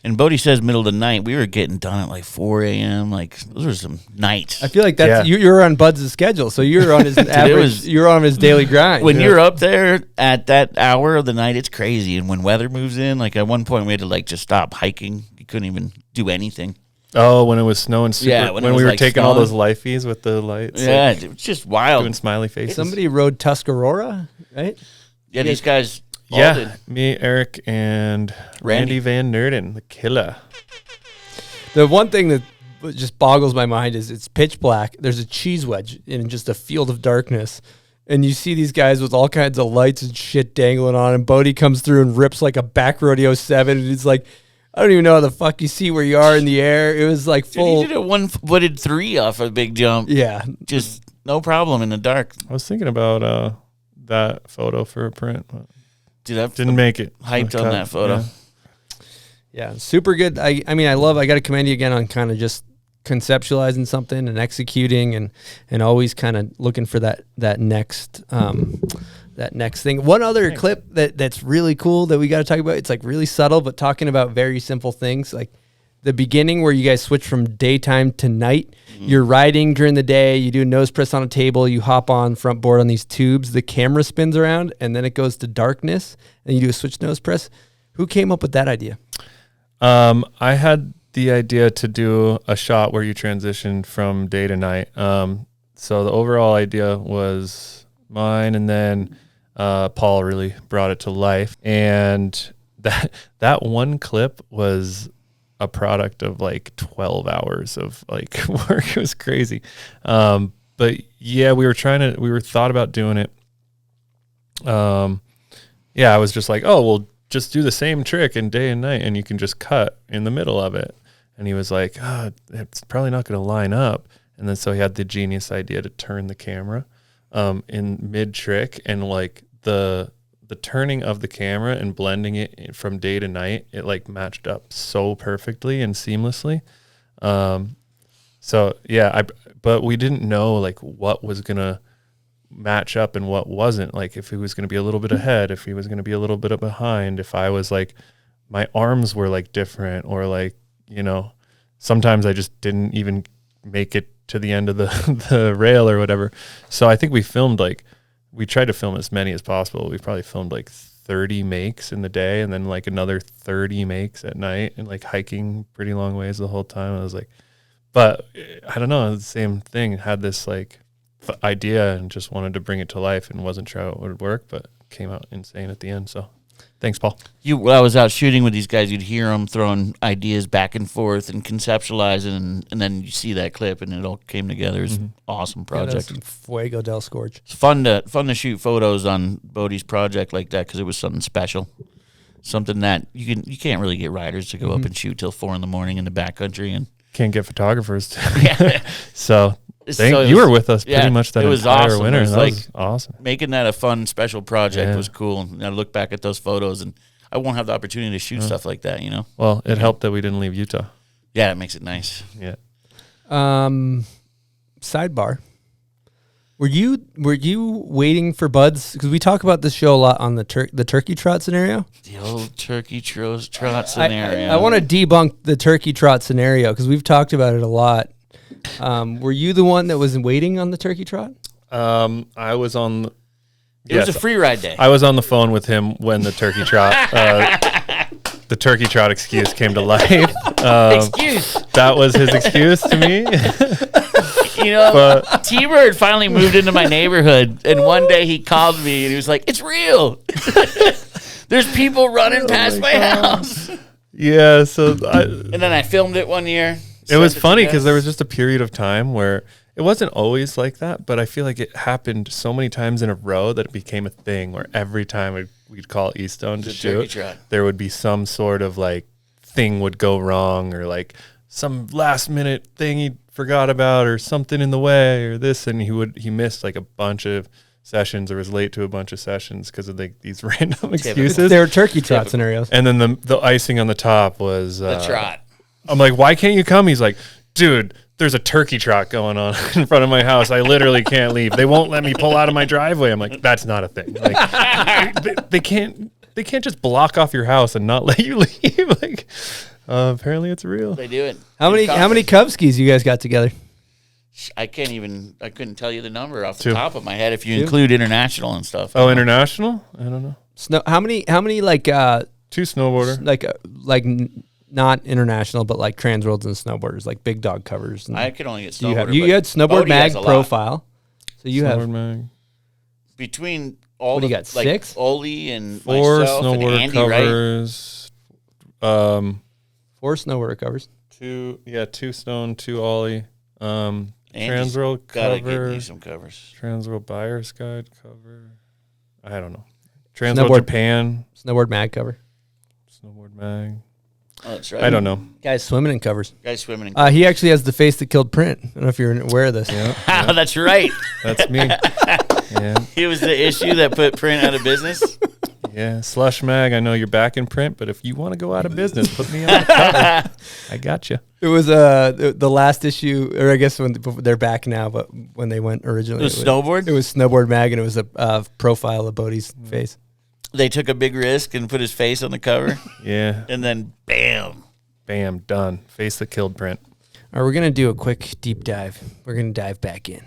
And Bodie says middle of the night. We were getting done at like 4 a.m. Like those were some nights. I feel like that's you're on Bud's schedule, so you're on his average. You're on his daily grind. When you're up there at that hour of the night, it's crazy. And when weather moves in, like at one point we had to like just stop hiking. You couldn't even do anything. Oh, when it was snowing super. Yeah, when we were like taking all those lifeies with the lights. Yeah, like, it was just wild. Doing smiley faces. Somebody rode Tuscarora, right? Yeah, these guys. Yeah, me, Eric, and Randy Van Nerden, the killer. The one thing that just boggles my mind is it's pitch black. There's a cheese wedge in just a field of darkness. And you see these guys with all kinds of lights and shit dangling on. And Bodie comes through and rips like a back rodeo 7. And it's like, I don't even know how the fuck you see where you are in the air. It was like full. Dude, he did a one-footed 3 off a big jump. Yeah. Just no problem in the dark. I was thinking about that photo for a print. But dude, I didn't make it. Hyped on that photo. Yeah, super good. I mean, I got to commend you again on kind of just conceptualizing something and executing and always kind of looking for that next thing. One other clip that's really cool that we got to talk about. It's like really subtle, but talking about very simple things like the beginning where you guys switch from daytime to night. You're riding during the day, you do a nose press on a table, you hop on front board on these tubes, the camera spins around, and then it goes to darkness, and you do a switch nose press. Who came up with that idea? I had the idea to do a shot where you transition from day to night. So the overall idea was mine, and then Paul really brought it to life. And that one clip was a product of like 12 hours of like work. It was crazy. But yeah, we were thought about doing it. Yeah, I was just like, oh, well, just do the same trick in day and night and you can just cut in the middle of it. And he was like, oh, it's probably not going to line up. And then so he had the genius idea to turn the camera in mid trick, and like the turning of the camera and blending it from day to night, it like matched up so perfectly and seamlessly. So yeah, but we didn't know like what was going to match up and what wasn't, like if he was going to be a little bit ahead, if he was going to be a little bit behind, if I was like, my arms were like different, or like, you know, sometimes I just didn't even make it to the end of the rail or whatever. So I think we tried to film as many as possible. We probably filmed like 30 makes in the day and then like another 30 makes at night, and like hiking pretty long ways the whole time. I was like, but I don't know, the same thing, had this like idea and just wanted to bring it to life and wasn't sure how it would work, but came out insane at the end. So thanks, Paul. While I was out shooting with these guys, you'd hear them throwing ideas back and forth and conceptualizing, and then you see that clip, and it all came together. It's an awesome project. Yeah, Fuego del Scorch. It's fun to shoot photos on Bode's project like that because it was something special, something that you can't really get riders to go up and shoot till 4 a.m. in the backcountry, and can't get photographers to. Yeah. So you were with us pretty much that entire winter. That was awesome. Making that a fun, special project was cool. And I look back at those photos, and I won't have the opportunity to shoot stuff like that, Well, it helped that we didn't leave Utah. Yeah, it makes it nice. Yeah. Sidebar. Were you waiting for buds? Because we talk about this show a lot on the turkey trot scenario. The old turkey trot scenario. I want to debunk the turkey trot scenario because we've talked about it a lot. Were you the one that was waiting on the turkey trot? I was on. It was a free ride day. I was on the phone with him when the turkey trot, the turkey trot excuse came to life. Excuse. That was his excuse to me. T-Bird finally moved into my neighborhood, and one day he called me and he was like, "It's real. There's people running past my house." Yeah, and then I filmed it one year. It was funny because there was just a period of time where it wasn't always like that, but I feel like it happened so many times in a row that it became a thing where every time we'd call Eastone to shoot, there would be some sort of like thing would go wrong or like some last minute thing he forgot about or something in the way or this, and he missed like a bunch of sessions or was late to a bunch of sessions because of like these random excuses. They're turkey trot scenarios. And then the icing on the top was the trot. I'm like, why can't you come? He's like, dude, there's a turkey trot going on in front of my house. I literally can't leave. They won't let me pull out of my driveway. I'm like, that's not a thing. Like, they can't just block off your house and not let you leave. Like, apparently it's real. They do it. How many Cub skis you guys got together? I couldn't tell you the number off the top of my head if you include international and stuff. Oh, international? I don't know. How many like 2 snowboarder like not international but like Transworlds and snowboarders like big dog covers? I could only get snowboarder. You had Snowboard Mag profile, so you Snowboard have Mag. Between all you got, like 6? Oli and 4 myself snowboarder and Andy, covers. Right? 4 snowboarder covers. 2 stone, 2 ollie. Andy's Transworld gotta cover. get me some covers. Transworld Buyer's Guide cover. I don't know. Transworld Snowboard Japan. Snowboard Mag cover. Snowboard Mag. Oh, that's right. I don't know. Guys swimming in covers. He actually has the face that killed Print. I don't know if you're aware of this. Yeah. That's right. That's me. Yeah. He was the issue that put Print out of business. Yeah, Slush Mag, I know you're back in Print, but if you want to go out of business, put me on the cover. I got you. It was the last issue, or I guess when they're back now, but when they went originally. It was Snowboard? It was Snowboard Mag, and it was a profile of Bode's face. They took a big risk and put his face on the cover. Yeah. And then bam. Bam, done. Face that killed Print. All right, we're going to do a quick deep dive. We're going to dive back in.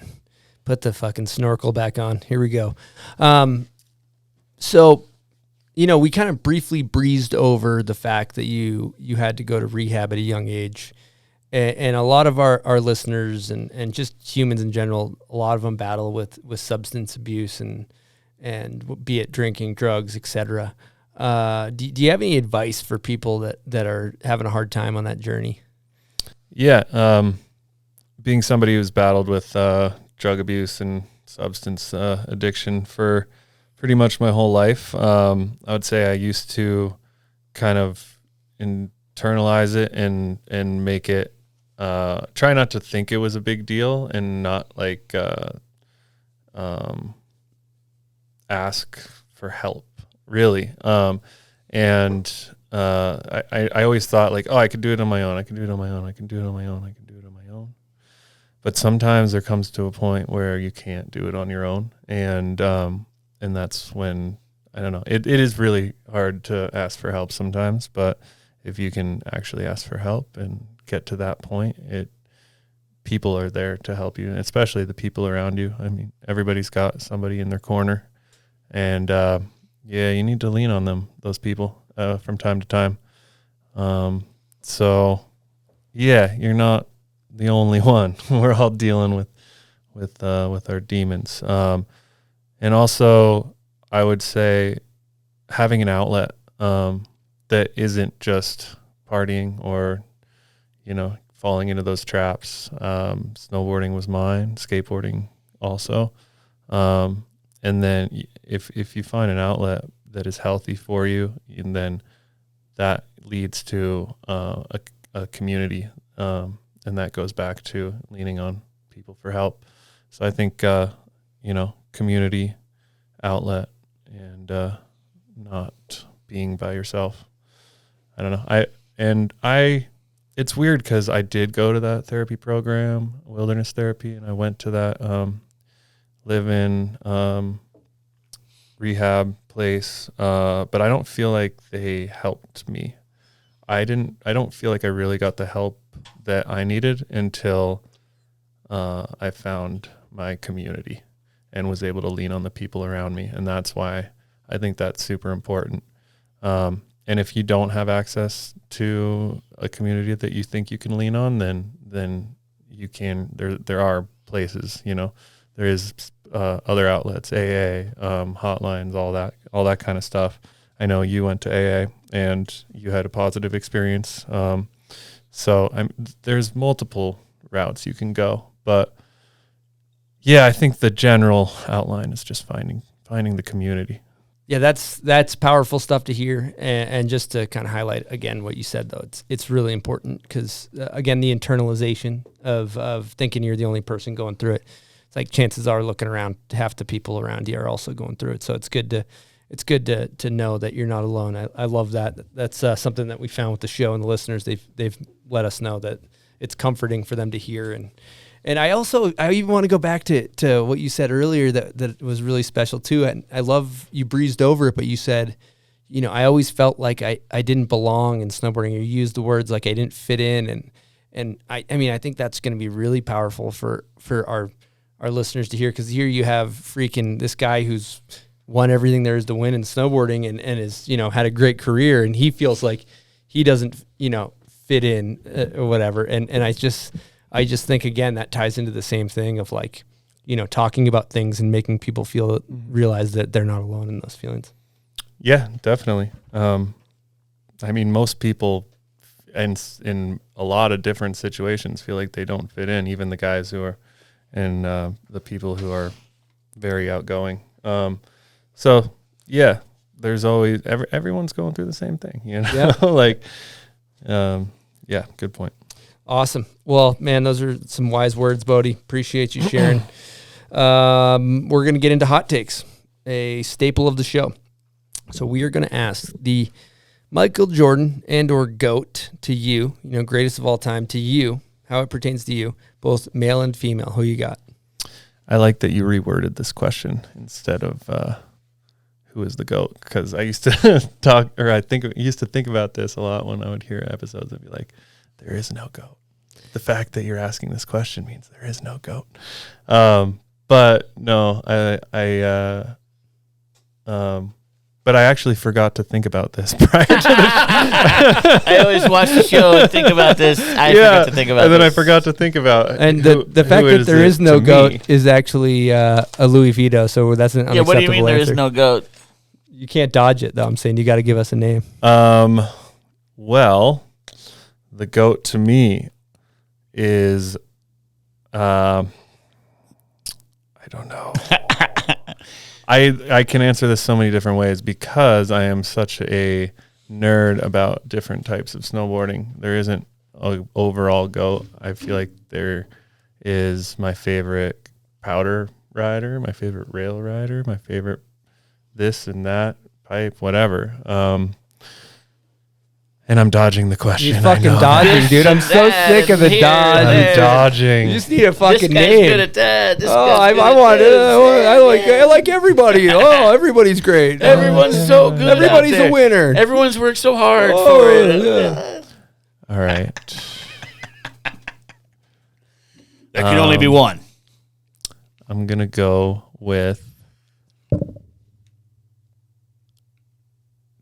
Put the fucking snorkel back on. Here we go. So, we kind of briefly breezed over the fact that you had to go to rehab at a young age. And a lot of our listeners and just humans in general, a lot of them battle with substance abuse and be it drinking, drugs, etc. Do you have any advice for people that are having a hard time on that journey? Yeah. Being somebody who's battled with drug abuse and substance addiction for pretty much my whole life, I would say I used to kind of internalize it and make it, try not to think it was a big deal and not like ask for help, really. I always thought like, oh, I could do it on my own. I can do it on my own. I can do it on my own. I can do it on my own. But sometimes there comes to a point where you can't do it on your own. And that's when, I don't know, it is really hard to ask for help sometimes, but if you can actually ask for help and get to that point, people are there to help you, especially the people around you. I mean, everybody's got somebody in their corner. And you need to lean on those people from time to time. So, you're not the only one. We're all dealing with with our demons. And also, I would say having an outlet that isn't just partying or, falling into those traps. Snowboarding was mine, skateboarding also. And then if you find an outlet that is healthy for you, and then that leads to a community, and that goes back to leaning on people for help. So I think, community, outlet, and not being by yourself. I don't know. It's weird because I did go to that therapy program, wilderness therapy, and I went to that live-in rehab place, but I don't feel like they helped me. I don't feel like I really got the help that I needed until I found my community and was able to lean on the people around me. And that's why I think that's super important. And if you don't have access to a community that you think you can lean on, then you can, there are places, there is other outlets, AA, hotlines, all that kind of stuff. I know you went to AA and you had a positive experience. So there's multiple routes you can go, but yeah, I think the general outline is just finding the community. Yeah, that's powerful stuff to hear, and just to kind of highlight again what you said though, it's really important because again, the internalization of thinking you're the only person going through it. It's like chances are looking around, half the people around you are also going through it. So it's good to know that you're not alone. I love that. That's something that we found with the show, and the listeners they've let us know that it's comforting for them to hear. And I even want to go back to what you said earlier that was really special too. And I love you breezed over it, but you said, I always felt like I didn't belong in snowboarding. You used the words like I didn't fit in, and I think that's going to be really powerful for our listeners to hear, because here you have freaking this guy who's won everything there is to win in snowboarding and is had a great career, and he feels like he doesn't fit in or whatever, and I just think, again, that ties into the same thing of like, talking about things and making people realize that they're not alone in those feelings. Yeah, definitely. Most people in a lot of different situations feel like they don't fit in, even the guys who are, and the people who are very outgoing. So yeah, there's always, everyone's going through the same thing, Yep. Yeah, good point. Awesome. Well, man, those are some wise words, Bode. Appreciate you sharing. We're going to get into hot takes, a staple of the show. So we are going to ask the Michael Jordan and or GOAT to you, greatest of all time to you, how it pertains to you, both male and female. Who you got? I like that you reworded this question instead of who is the GOAT, because I used to used to think about this a lot when I would hear episodes. I'd be like, there is no GOAT. The fact that you're asking this question means there is no GOAT. But no, but I actually forgot to think about this prior to this. I always watch the show and think about this. I forgot to think about and then this. I forgot to think about and the fact that there is no GOAT is actually a Louis Vito, so that's an unacceptable what do you mean there answer. is no GOAT? You can't dodge it, though. I'm saying you got to give us a name. Well, the GOAT to me is, I don't know. I can answer this so many different ways because I am such a nerd about different types of snowboarding. There isn't an overall GOAT. I feel like there is my favorite powder rider, my favorite rail rider, my favorite this and that, pipe, whatever. And I'm dodging the question. You're fucking dodging, dude. I'm so sick of the dodge. I'm dodging. You just need a fucking this guy's name. Good at that. This Oh, guy's good I at want it. this. I like everybody. Oh, everybody's great. Everyone's so good. Everybody's out there. a winner. Everyone's worked so hard Oh, for it. yeah. All right. There can only be one. I'm going to go with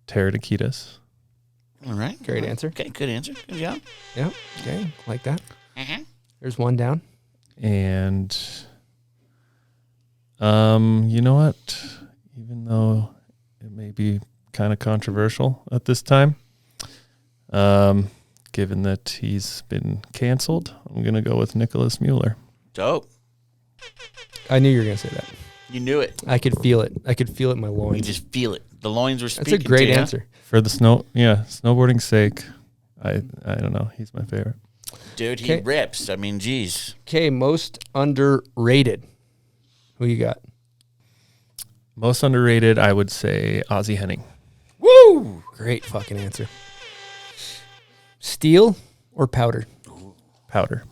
Pterodactytus. All right. Great answer. Okay, good answer. Good job. Yep. Okay. Like that. Mhm. There's one down. And You know what? Even though it may be kind of controversial at this time, given that he's been canceled, I'm going to go with Nicholas Mueller. Dope. I knew you were going to say that. You knew it. I could feel it. I could feel it in my loins. You just feel it. The loins were speaking. That's a great to you. answer. For the snowboarding's sake, I don't know. He's my favorite. Dude, he rips. I mean, geez. Okay, most underrated. Who you got? Most underrated, I would say Ozzie Henning. Woo! Great fucking answer. Steel or powder? Powder.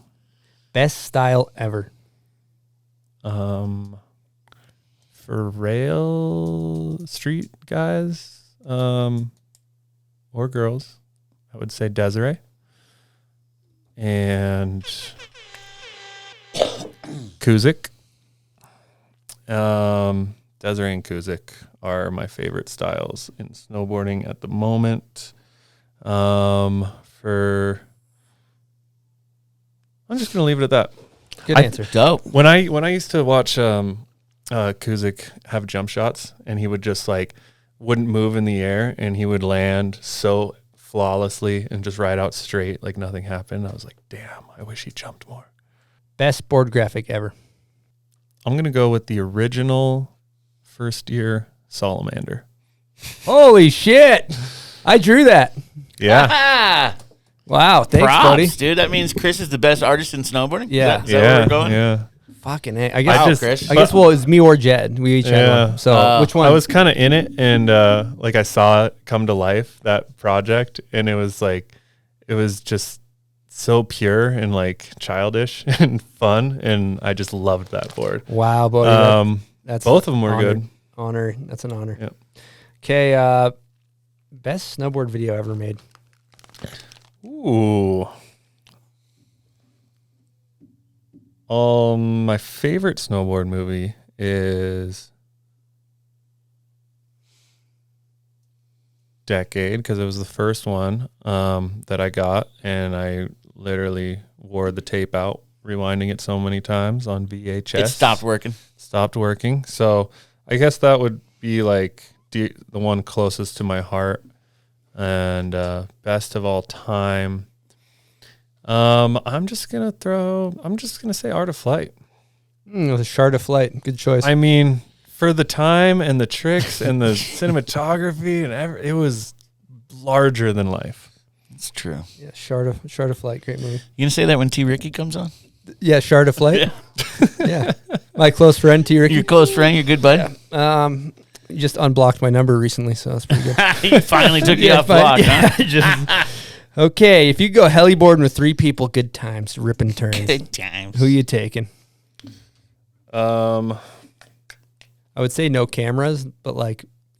Best style ever. For rail street guys, or girls, I would say Desiree. And Kuzik. Desiree and Kuzik are my favorite styles in snowboarding at the moment. I'm just gonna leave it at that. Good answer. Dope. When I used to watch Kuzik have jump shots, and he would just wouldn't move in the air, and he would land so flawlessly and just ride out straight like nothing happened. I was like, damn, I wish he jumped more. Best board graphic ever. I'm going to go with the original first year Salamander. Holy shit. I drew that. Yeah. Wow. Thanks, Props, buddy. dude. That means Chris is the best artist in snowboarding? Yeah. Is that where we're going? Yeah. Fucking A. I guess, Chris. well, it's me or Jed. We each had one. So which one? I was kind of in it, and I saw it come to life, that project, and it was just so pure and childish and fun, and I just loved that board. Wow, buddy. That's both of them were good. Honor. That's an honor. Yep. Okay. Best snowboard video ever made. Ooh. My favorite snowboard movie is Decade, because it was the first one that I got, and I literally wore the tape out, rewinding it so many times on VHS. It stopped working. So I guess that would be the one closest to my heart. And best of all time, I'm just gonna say Art of Flight. The Shard of Flight. Good choice. I mean, for the time and the tricks and the cinematography and it was larger than life. It's true. Yeah, Shard of Flight. Great movie. You gonna say that when T. Ricky comes on? Yeah, Shard of Flight. Yeah. Yeah. My close friend, T. Ricky. Your close friend, your good bud? Yeah. You just unblocked my number recently, so that's pretty good. He finally took you off block, huh? Okay, if you go heliboarding with 3 people, good times, ripping turns. Good times. Who you taking? I would say no cameras, but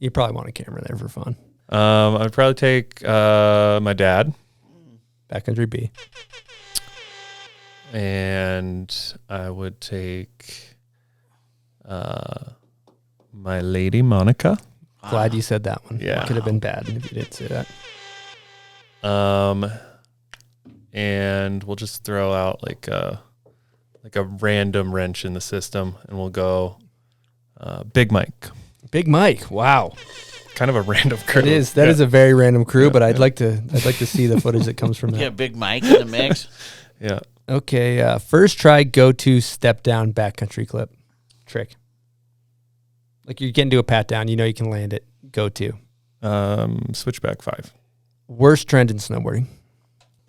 you probably want a camera there for fun. I'd probably take my dad. Backcountry B. And I would take my lady Monica. Glad you said that one. Yeah. It could have been bad if you didn't say that. And we'll just throw out a random wrench in the system, and we'll go Big Mike. Big Mike. Wow. Kind of a random crew. It is. That is a very random crew, but I'd like to see the footage that comes from that. Yeah, Big Mike in the mix. Yeah. Okay. First try, go to step down backcountry clip trick. You're getting to a pat down, you can land it. Go to. Switchback 5. Worst trend in snowboarding.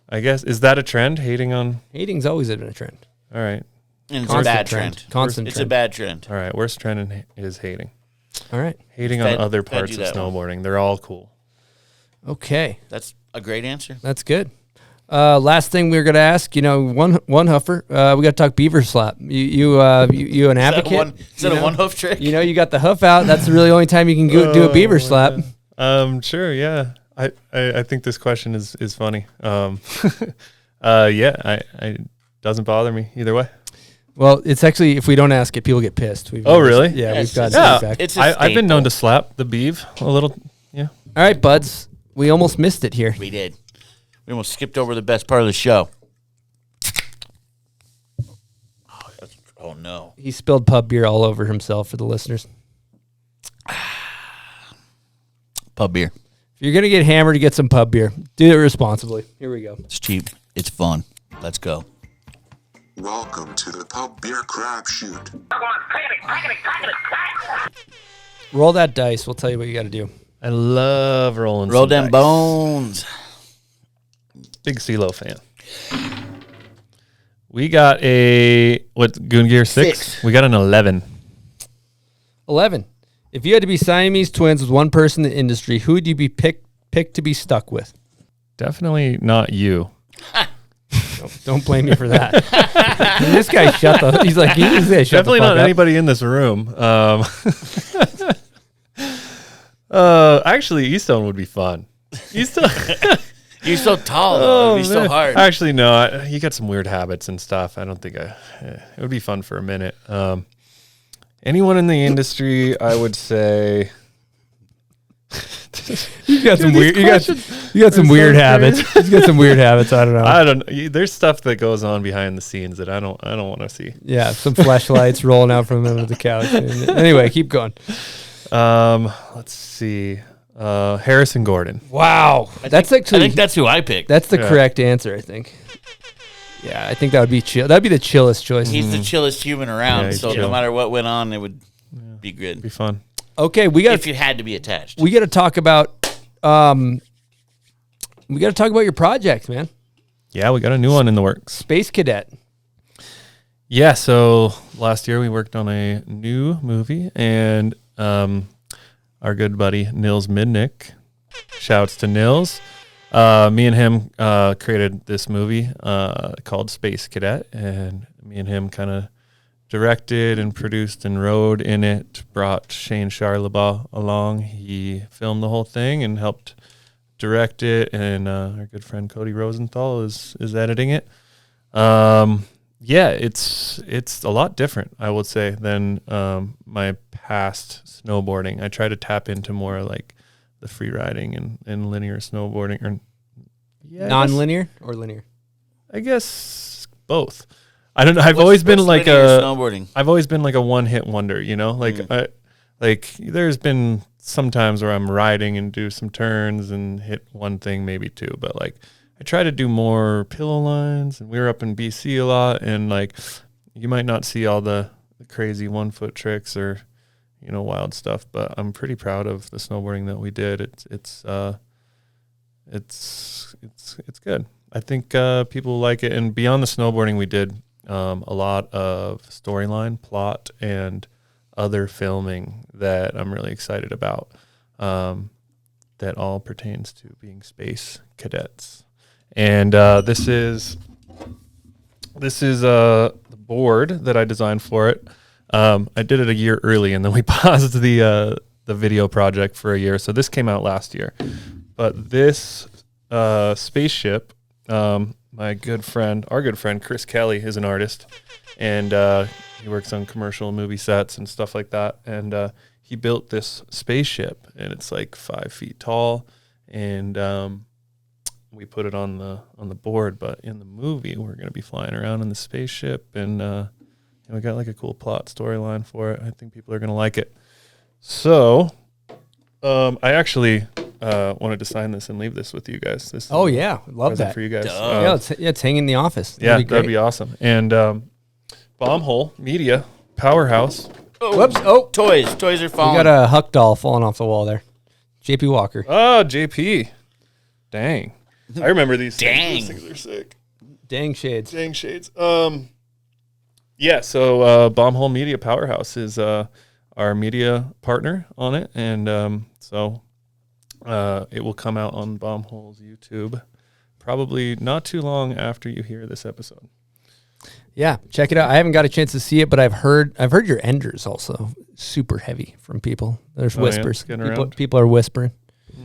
I guess, is that a trend? Hating's always been a trend. All right. And it's a bad trend. Constant It's trend. a bad trend. All right. Worst trend is hating. All right. Hating on other parts of snowboarding. They're all cool. Okay. That's a great answer. That's good. Last thing we were gonna ask, one hoofer. We got to talk beaver slap. You an advocate? Is that a one hoof trick? You got the hoof out. That's really the only time you can do a beaver slap. Sure. Yeah. I think this question is funny. It doesn't bother me either way. Well, it's actually, if we don't ask it, people get pissed. Really? Yeah, we've got feedback. I've been known to slap the beeve a little. Yeah. All right, buds. We almost missed it here. We did. We almost skipped over the best part of the show. Oh, no. He spilled pub beer all over himself for the listeners. Pub beer. If you're going to get hammered, to get some pub beer. Do it responsibly. Here we go. It's cheap. It's fun. Let's go. Welcome to the Pub Beer Crapshoot. Roll that dice. We'll tell you what you got to do. I love rolling. Roll some them dice. bones. Big CeeLo fan. We got a Goon Gear 6? We got an 11. 11. If you had to be Siamese twins with one person in the industry, who would you be picked to be stuck with? Definitely not you. Don't blame me for that. This guy he's like, definitely not anybody in this room. Actually, Eastone would be fun. You're so tall, though. It'd be so hard. Actually, no. You got some weird habits and stuff. I don't think it would be fun for a minute. Anyone in the industry, I would say. You got some weird. You got some weird habits. He's got some weird habits. I don't know. I don't know. There's stuff that goes on behind the scenes that I don't want to see. Yeah, some flashlights rolling out from under the couch. Anyway, keep going. Let's see. Harrison Gordon. Wow, I think that's who I picked. That's the correct answer, I think. Yeah, I think that would be chill. That'd be the chillest choice. He's the chillest human around, Yeah, so chill. no matter what went on, it would be good. It'd be fun. Okay, if you had to be attached. We got to talk about. We got to talk about your project, man. Yeah, we got a new one in the works. Space Cadet. Yeah, so last year we worked on a new movie, and our good buddy Nils Midnick, shouts to Nils. Me and him created this movie called Space Cadet, and me and him kind of directed and produced and rode in it, brought Shane Charlebois along. He filmed the whole thing and helped direct it, and our good friend Cody Rosenthal is editing it. Yeah, it's a lot different, I would say, than my past snowboarding. I try to tap into more like the free riding and linear snowboarding, or non-linear or linear. I guess both. I don't know. I've always been like snowboarding? I've always been like a one-hit wonder, you know. Like there's been some times where I'm riding and do some turns and hit one thing, maybe two, but like I try to do more pillow lines. And we were up in BC a lot, and like you might not see all the crazy 1-foot tricks or wild stuff, but I'm pretty proud of the snowboarding that we did. It's good. I think people like it. And beyond the snowboarding, we did a lot of storyline, plot, and other filming that I'm really excited about. That all pertains to being space cadets. And this is the board that I designed for it. I did it a year early, and then we paused the video project for a year. So this came out last year. But this spaceship, our good friend Chris Kelly is an artist, and he works on commercial movie sets and stuff like that. And he built this spaceship, and it's like 5 feet tall, and we put it on the board. But in the movie, we're going to be flying around in the spaceship, and we got like a cool plot storyline for it. I think people are going to like it. So I actually wanted to sign this and leave this with you guys. This love that for you guys. It's hanging in the office. That'd be awesome. And Bombhole Media Powerhouse. Whoops! Oh, toys are falling. We got a Huck doll falling off the wall there. JP Walker. Oh, JP. Dang, I remember these. Dang, things. Those things are sick. Dang shades. Yeah. So Bombhole Media Powerhouse is our media partner on it, and so it will come out on Bombhole's YouTube probably not too long after you hear this episode. Yeah, check it out. I haven't got a chance to see it, but I've heard your enders also super heavy from people. There's whispers. People are whispering.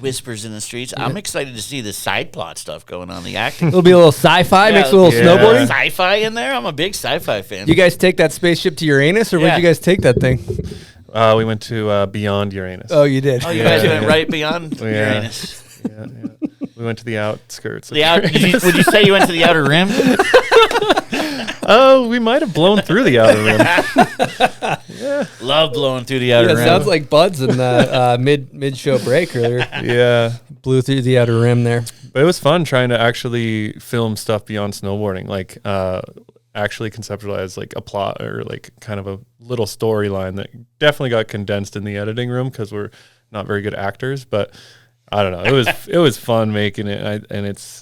Whispers in the streets. Yeah. I'm excited to see the side plot stuff going on. The acting. It'll be a little sci-fi, mixed with a little snowboarding. Sci-fi in there. I'm a big sci-fi fan. You guys take that spaceship to Uranus, or where'd you guys take that thing? We went to beyond Uranus. Oh, you did. Oh, you guys went right beyond Uranus. Yeah. We went to the outskirts. Would you say you went to the outer rim? Oh, we might have blown through the outer rim. Yeah. Love blowing through the outer rim. Sounds like Bud's in the mid-show break earlier. Yeah. Blew through the outer rim there. But it was fun trying to actually film stuff beyond snowboarding, like actually conceptualize like a plot or like kind of a little storyline that definitely got condensed in the editing room because we're not very good actors. But I don't know. It was fun making it,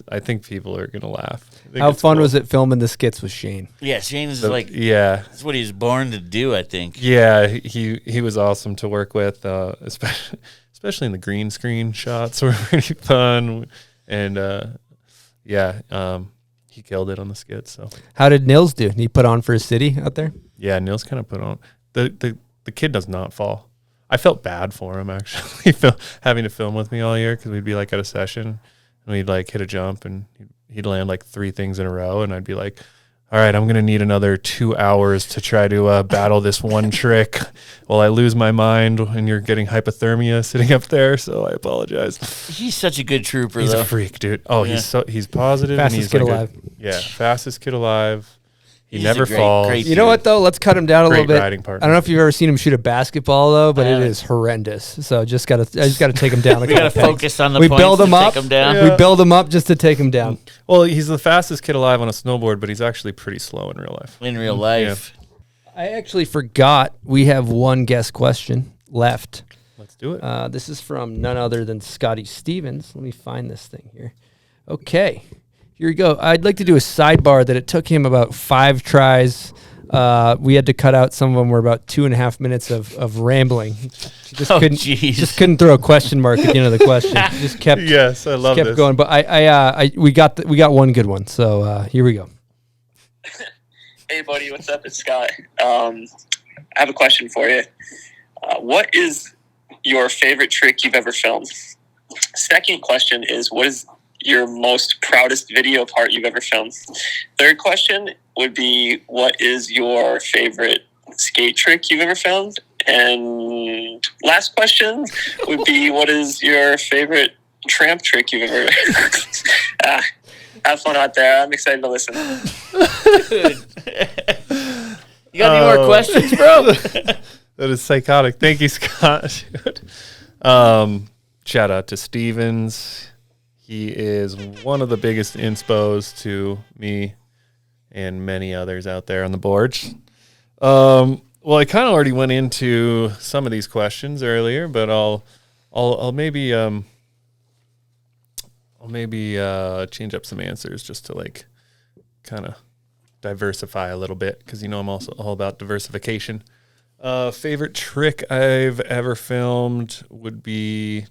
I think people are gonna laugh. How fun was it filming the skits with Shane? Yeah, Shane is that's what he's born to do, I think. Yeah, he was awesome to work with, especially in the green screen shots were pretty fun, and he killed it on the skits. So how did Nils do? Did he put on for his city out there? Yeah, Nils kind of put on. The kid does not fall. I felt bad for him actually, having to film with me all year because we'd be like at a session and we'd like hit a jump and he'd land like 3 things in a row and I'd be like, all right, I'm going to need another 2 hours to try to battle this one trick while I lose my mind and you're getting hypothermia sitting up there. So I apologize. He's such a good trooper, He's though. a freak, dude. Oh, Yeah. he's positive. Fastest and he's kid like alive. Fastest kid alive. He He's never a great- falls. great You know what though? Let's cut him down a Great little bit. riding I partner. don't know if you've ever seen him shoot a basketball though, but I it haven't. is horrendous. So I just gotta take him down. We gotta focus on the we points build to him up. take him down. We build him up just to take him down. Well, he's the fastest kid alive on a snowboard, but he's actually pretty slow in real life. In real life. I actually forgot we have one guest question left. Let's do it. This is from none other than Scotty Stevens. Let me find this thing here. Okay, here we go. I'd like to do a sidebar that it took him about 5 tries. We had to cut out some of them were about 2.5 minutes of rambling. Just couldn't throw a question mark at the end of the question. Just kept Yes, I love kept this. going. But we got one good one. So here we go. Hey, buddy, what's up? It's Scott. I have a question for you. What is your favorite trick you've ever filmed? Second question is, what is your most proudest video part you've ever filmed? Third question would be, what is your favorite skate trick you've ever filmed? And last question would be, what is your favorite tramp trick you've ever have fun out there. I'm excited to listen. You got any more questions, bro? That is psychotic. Thank you, Scott. Shout out to Stevens. He is one of the biggest inspos to me and many others out there on the boards. Well, I kind of already went into some of these questions earlier, but I'll maybe change up some answers just to like kind of diversify a little bit, because I'm also all about diversification. Favorite trick I've ever filmed would be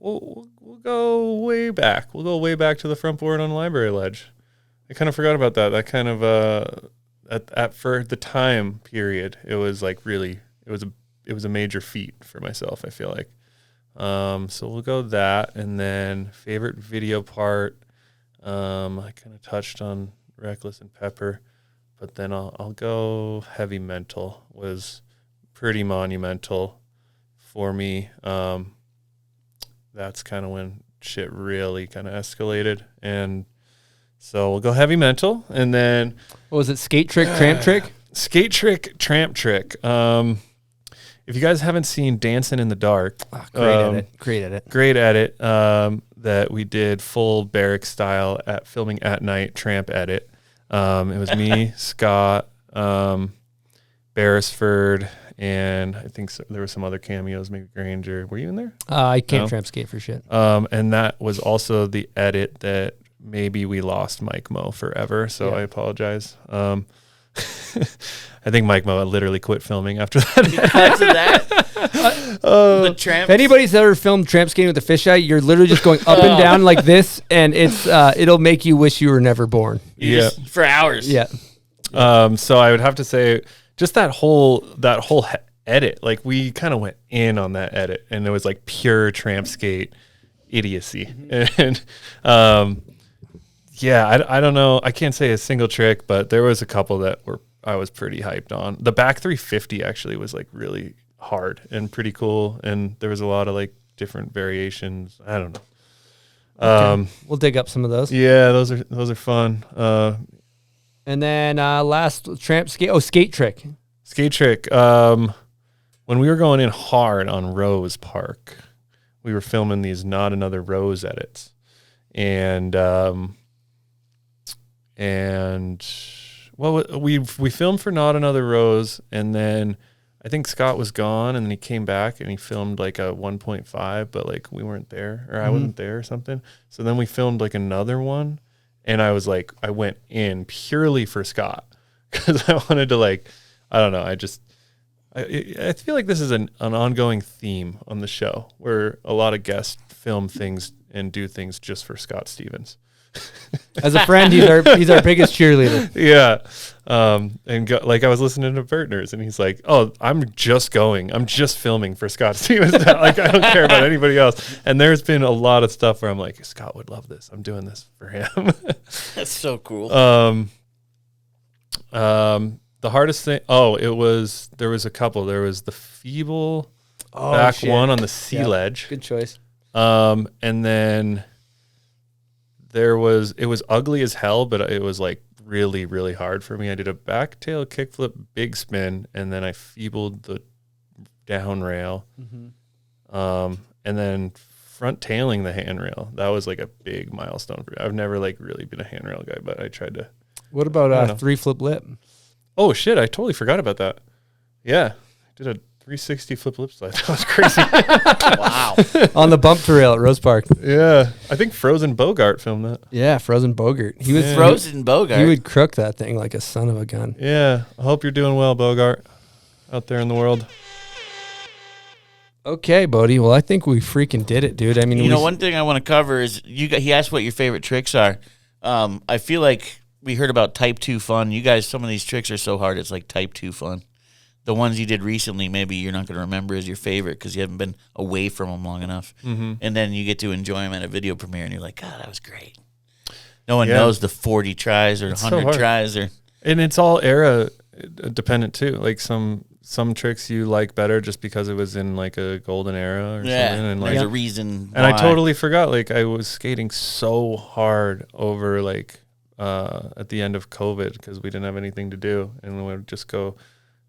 we'll go way back. We'll go way back to the front board on Library Ledge. I kind of forgot about that. That kind of at for the time period, it was like really it was a major feat for myself, I feel like. So we'll go that, and then favorite video part. I kind of touched on Reckless and Pepper, but then I'll go Heavy Mental. Was pretty monumental for me. That's kind of when shit really kind of escalated, and so we'll go Heavy Mental, and then what was it? Skate trick, tramp trick? Skate trick, tramp trick. If you guys haven't seen Dancing in the Dark, great edit. That we did full barrack style at filming at night tramp edit. It was me, Scott, Beresford, and I think there were some other cameos, maybe Granger. Were you in there? I can't tramp skate for shit. And that was also the edit that maybe we lost Mike Mo forever, so Yeah. I apologize. I think Mike Mo literally quit filming after that. Because of that? The tramp. If anybody's ever filmed tramp skating with a fisheye, you're literally just going up and down like this, and it's it'll make you wish you were never born. Yeah, For hours. Yeah. So I would have to say just that whole edit, like we kind of went in on that edit, and it was like pure tramp skate idiocy. And yeah, I don't know, I can't say a single trick, but there was a couple that were pretty hyped on. The back 350 actually was like really hard and pretty cool, and there was a lot of like different variations. I don't know. Okay. We'll dig up some of those. Yeah, those are fun. And then last skate trick. Skate trick. When we were going in hard on Rose Park, we were filming these Not Another Rose edits, and well, we filmed for Not Another Rose, and then I think Scott was gone, and then he came back and he filmed like a 1.5, but like we weren't there, or I wasn't there or something. So then we filmed like another one, and I went in purely for Scott because I wanted to like, I don't know, I feel like this is an ongoing theme on the show where a lot of guests film things and do things just for Scott Stevens. As a friend, he's our biggest cheerleader. Yeah. Like I was listening to Burtners, and he's like, "Oh, I'm just filming for Scott Stevens. Like I don't care about anybody else." And there's been a lot of stuff where I'm like, Scott would love this. I'm doing this for him. That's so cool. The hardest thing. There was a couple. There was the feeble back one on the sea ledge. Good choice. And then it was ugly as hell, but it was like really, really hard for me. I did a back tail kickflip, big spin, and then I feebled the down rail. And then front tailing the handrail. That was like a big milestone for me. I've never like really been a handrail guy, but I tried to. What about 3 flip lip? Oh shit, I totally forgot about that. Yeah. I did a 360 flip lip slide. That was crazy. Wow. On the bump trail at Rose Park. Yeah. I think Frozen Bogart filmed that. Yeah, Frozen Bogart. He was Frozen Bogart. He would crook that thing like a son of a gun. Yeah. I hope you're doing well, Bogart, out there in the world. Okay, Bodie. Well, I think we freaking did it, dude. I mean, one thing I want to cover is he asked what your favorite tricks are. I feel like we heard about Type 2 fun. You guys, some of these tricks are so hard, it's like Type 2 fun. The ones you did recently, maybe you're not going to remember as your favorite because you haven't been away from them long enough. Mm-hmm. And then you get to enjoy them at a video premiere, and you're like, God, that was great. No one knows the 40 tries or 100 tries. And it's all era dependent, too. Like some tricks you like better just because it was in like a golden era or something. And there's a reason And I totally forgot. Like I was skating so hard over like at the end of COVID because we didn't have anything to do, and we would just go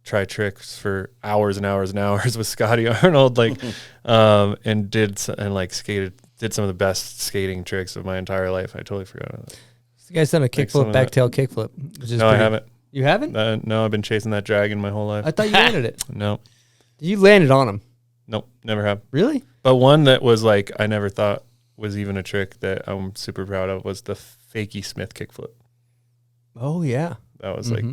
try tricks for hours and hours and hours with Scotty Arnold, like, and did some of the best skating tricks of my entire life. I totally forgot about that. You guys done a kickflip, backtail kickflip? No, I haven't. You haven't? No, I've been chasing that dragon my whole life. I thought you landed it. No. You landed on him. Nope, never have. Really? But one that was like I never thought was even a trick that I'm super proud of was the Fakey Smith kickflip. Oh yeah, that was like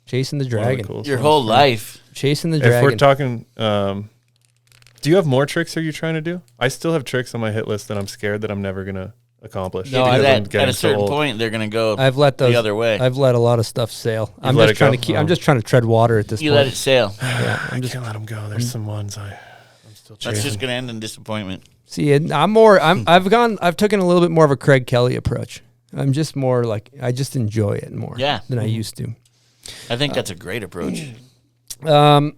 chasing the dragon. Your whole life chasing the dragon. If we're talking, do you have more tricks? Are you trying to do? I still have tricks on my hit list that I'm scared that I'm never gonna accomplish. No, at a certain point they're gonna go. I've let the other way. I've let a lot of stuff sail. I'm just trying to keep. I'm just trying to tread water at this point. You let it sail. Yeah, I can't let them go. There's some ones I'm still chasing. That's just gonna end in disappointment. See, I've taken a little bit more of a Craig Kelly approach. I'm just more like I just enjoy it more than I used to. I think that's a great approach. All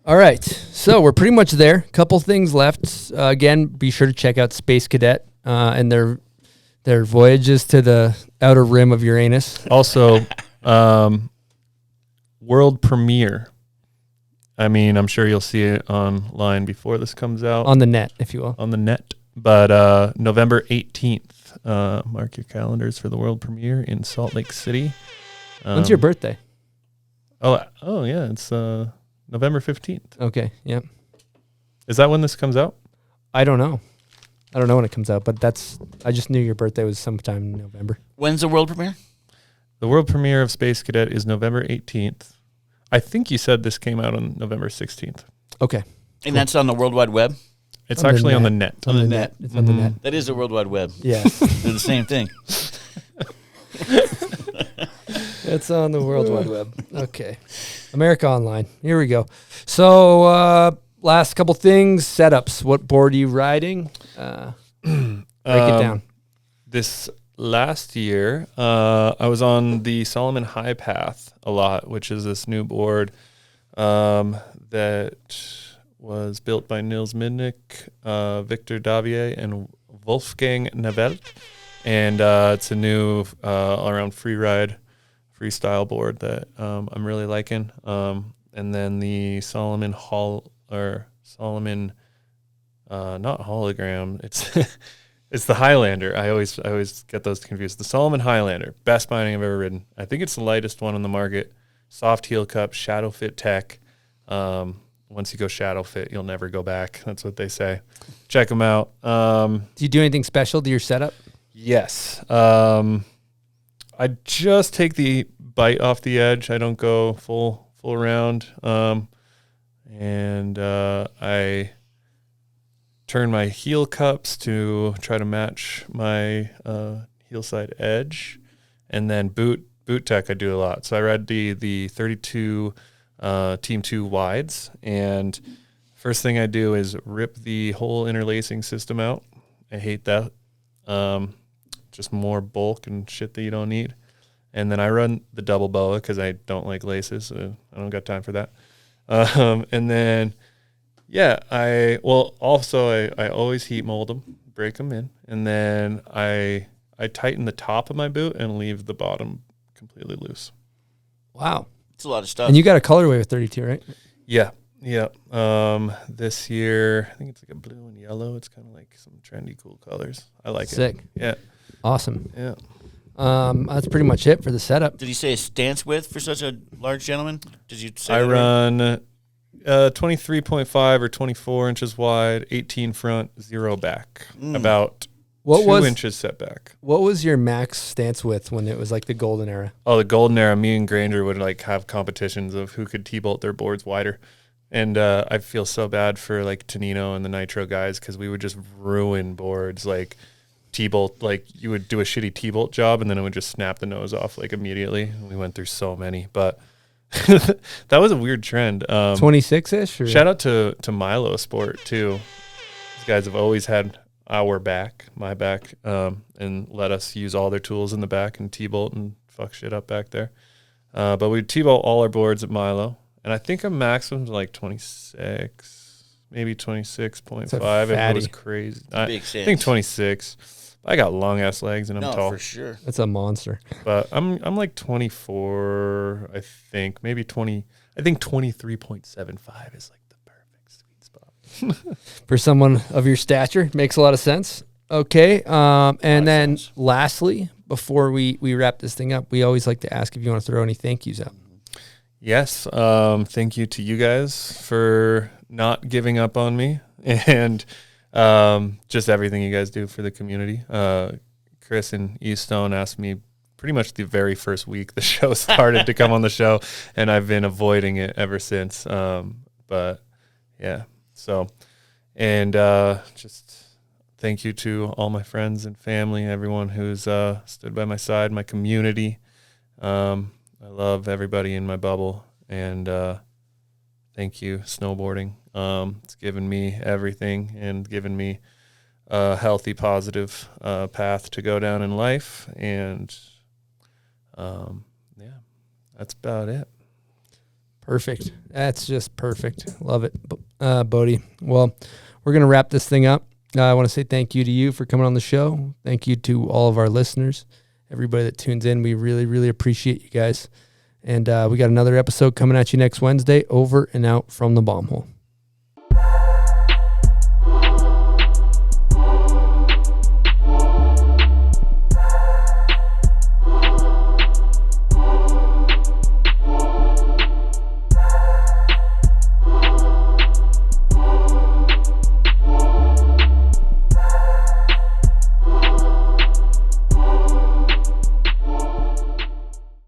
right, so we're pretty much there. Couple things left. Again, be sure to check out Space Cadet and their voyages to the outer rim of Uranus. Also, world premiere. I mean, I'm sure you'll see it online before this comes out. On the net, if you will. On the net. But November 18th. Mark your calendars for the world premiere in Salt Lake City. When's your birthday? Oh yeah, it's November 15th. Okay, yeah. Is that when this comes out? I don't know. I don't know when it comes out, but I just knew your birthday was sometime in November. When's the world premiere? The world premiere of Space Cadet is November 18th. I think you said this came out on November 16th. Okay. And that's on the World Wide Web? It's actually on the net. On the net. It's on the net. That is the World Wide Web. Yeah. They're the same thing. It's on the World Wide Web. Okay. America Online. Here we go. So, last couple things. Setups. What board are you riding? Break it down. This last year, I was on the Solomon High Path a lot, which is this new board that was built by Nils Midnick, Victor Davier, and Wolfgang Nevelt. And it's a new all-around freestyle board that I'm really liking. And then the Solomon not hologram. It's the Highlander. I always get those confused. The Solomon Highlander, best binding I've ever ridden. I think it's the lightest one on the market. Soft heel cup, shadow fit tech. Once you go shadow fit, you'll never go back. That's what they say. Check them out. Do you do anything special to your setup? Yes. I just take the bite off the edge. I don't go full round. And I turn my heel cups to try to match my heel side edge. And then boot tech I do a lot. So I ride the 32 Team 2 wides. And first thing I do is rip the whole interlacing system out. I hate that. Just more bulk and shit that you don't need. And then I run the double boa because I don't like laces. I don't got time for that. And then, yeah, I always heat mold them, break them in. And then I tighten the top of my boot and leave the bottom completely loose. Wow. It's a lot of stuff. And you got a colorway with 32, right? Yeah. Yeah. This year, I think it's like a blue and yellow. It's kind of like some trendy, cool colors. I like Sick. it. Yeah. Awesome. Yeah. That's pretty much it for the setup. Did you say a stance width for such a large gentleman? Did you say I run 23.5 or 24 inches wide, 18 front, 0 back. About 2 inches setback. What was your max stance width when it was like the golden era? Oh, the golden era, me and Granger would like have competitions of who could T-bolt their boards wider. And I feel so bad for like Tonino and the Nitro guys because we would just ruin boards like T-bolt. Like you would do a shitty T-bolt job and then it would just snap the nose off like immediately. We went through so many, but that was a weird trend. 26-ish? Shout out to Milo Sport too. These guys have always had my back, and let us use all their tools in the back and T-bolt and fuck shit up back there. But we T-bolt all our boards at Milo. And I think a maximum like 26, maybe 26.5 if it was crazy. I think 26. I got long ass legs and I'm tall. For sure. That's a monster. But I'm like 24, I think. Maybe 20. I think 23.75 is like the perfect sweet spot. For someone of your stature, makes a lot of sense. Okay. And then lastly, before we wrap this thing up, we always like to ask if you want to throw any thank yous out. Yes. Thank you to you guys for not giving up on me and just everything you guys do for the community. Chris and Eastone asked me pretty much the very first week the show started to come on the show, and I've been avoiding it ever since. But yeah, so, and just thank you to all my friends and family, everyone who's stood by my side, my community. I love everybody in my bubble, and thank you, Snowboarding. It's given me everything and given me a healthy, positive path to go down in life, and yeah, that's about it. Perfect. That's just perfect. Love it, Bode. Well, we're going to wrap this thing up. I want to say thank you to you for coming on the show. Thank you to all of our listeners. Everybody that tunes in, we really, really appreciate you guys. And we got another episode coming at you next Wednesday. Over and out from the bomb hole.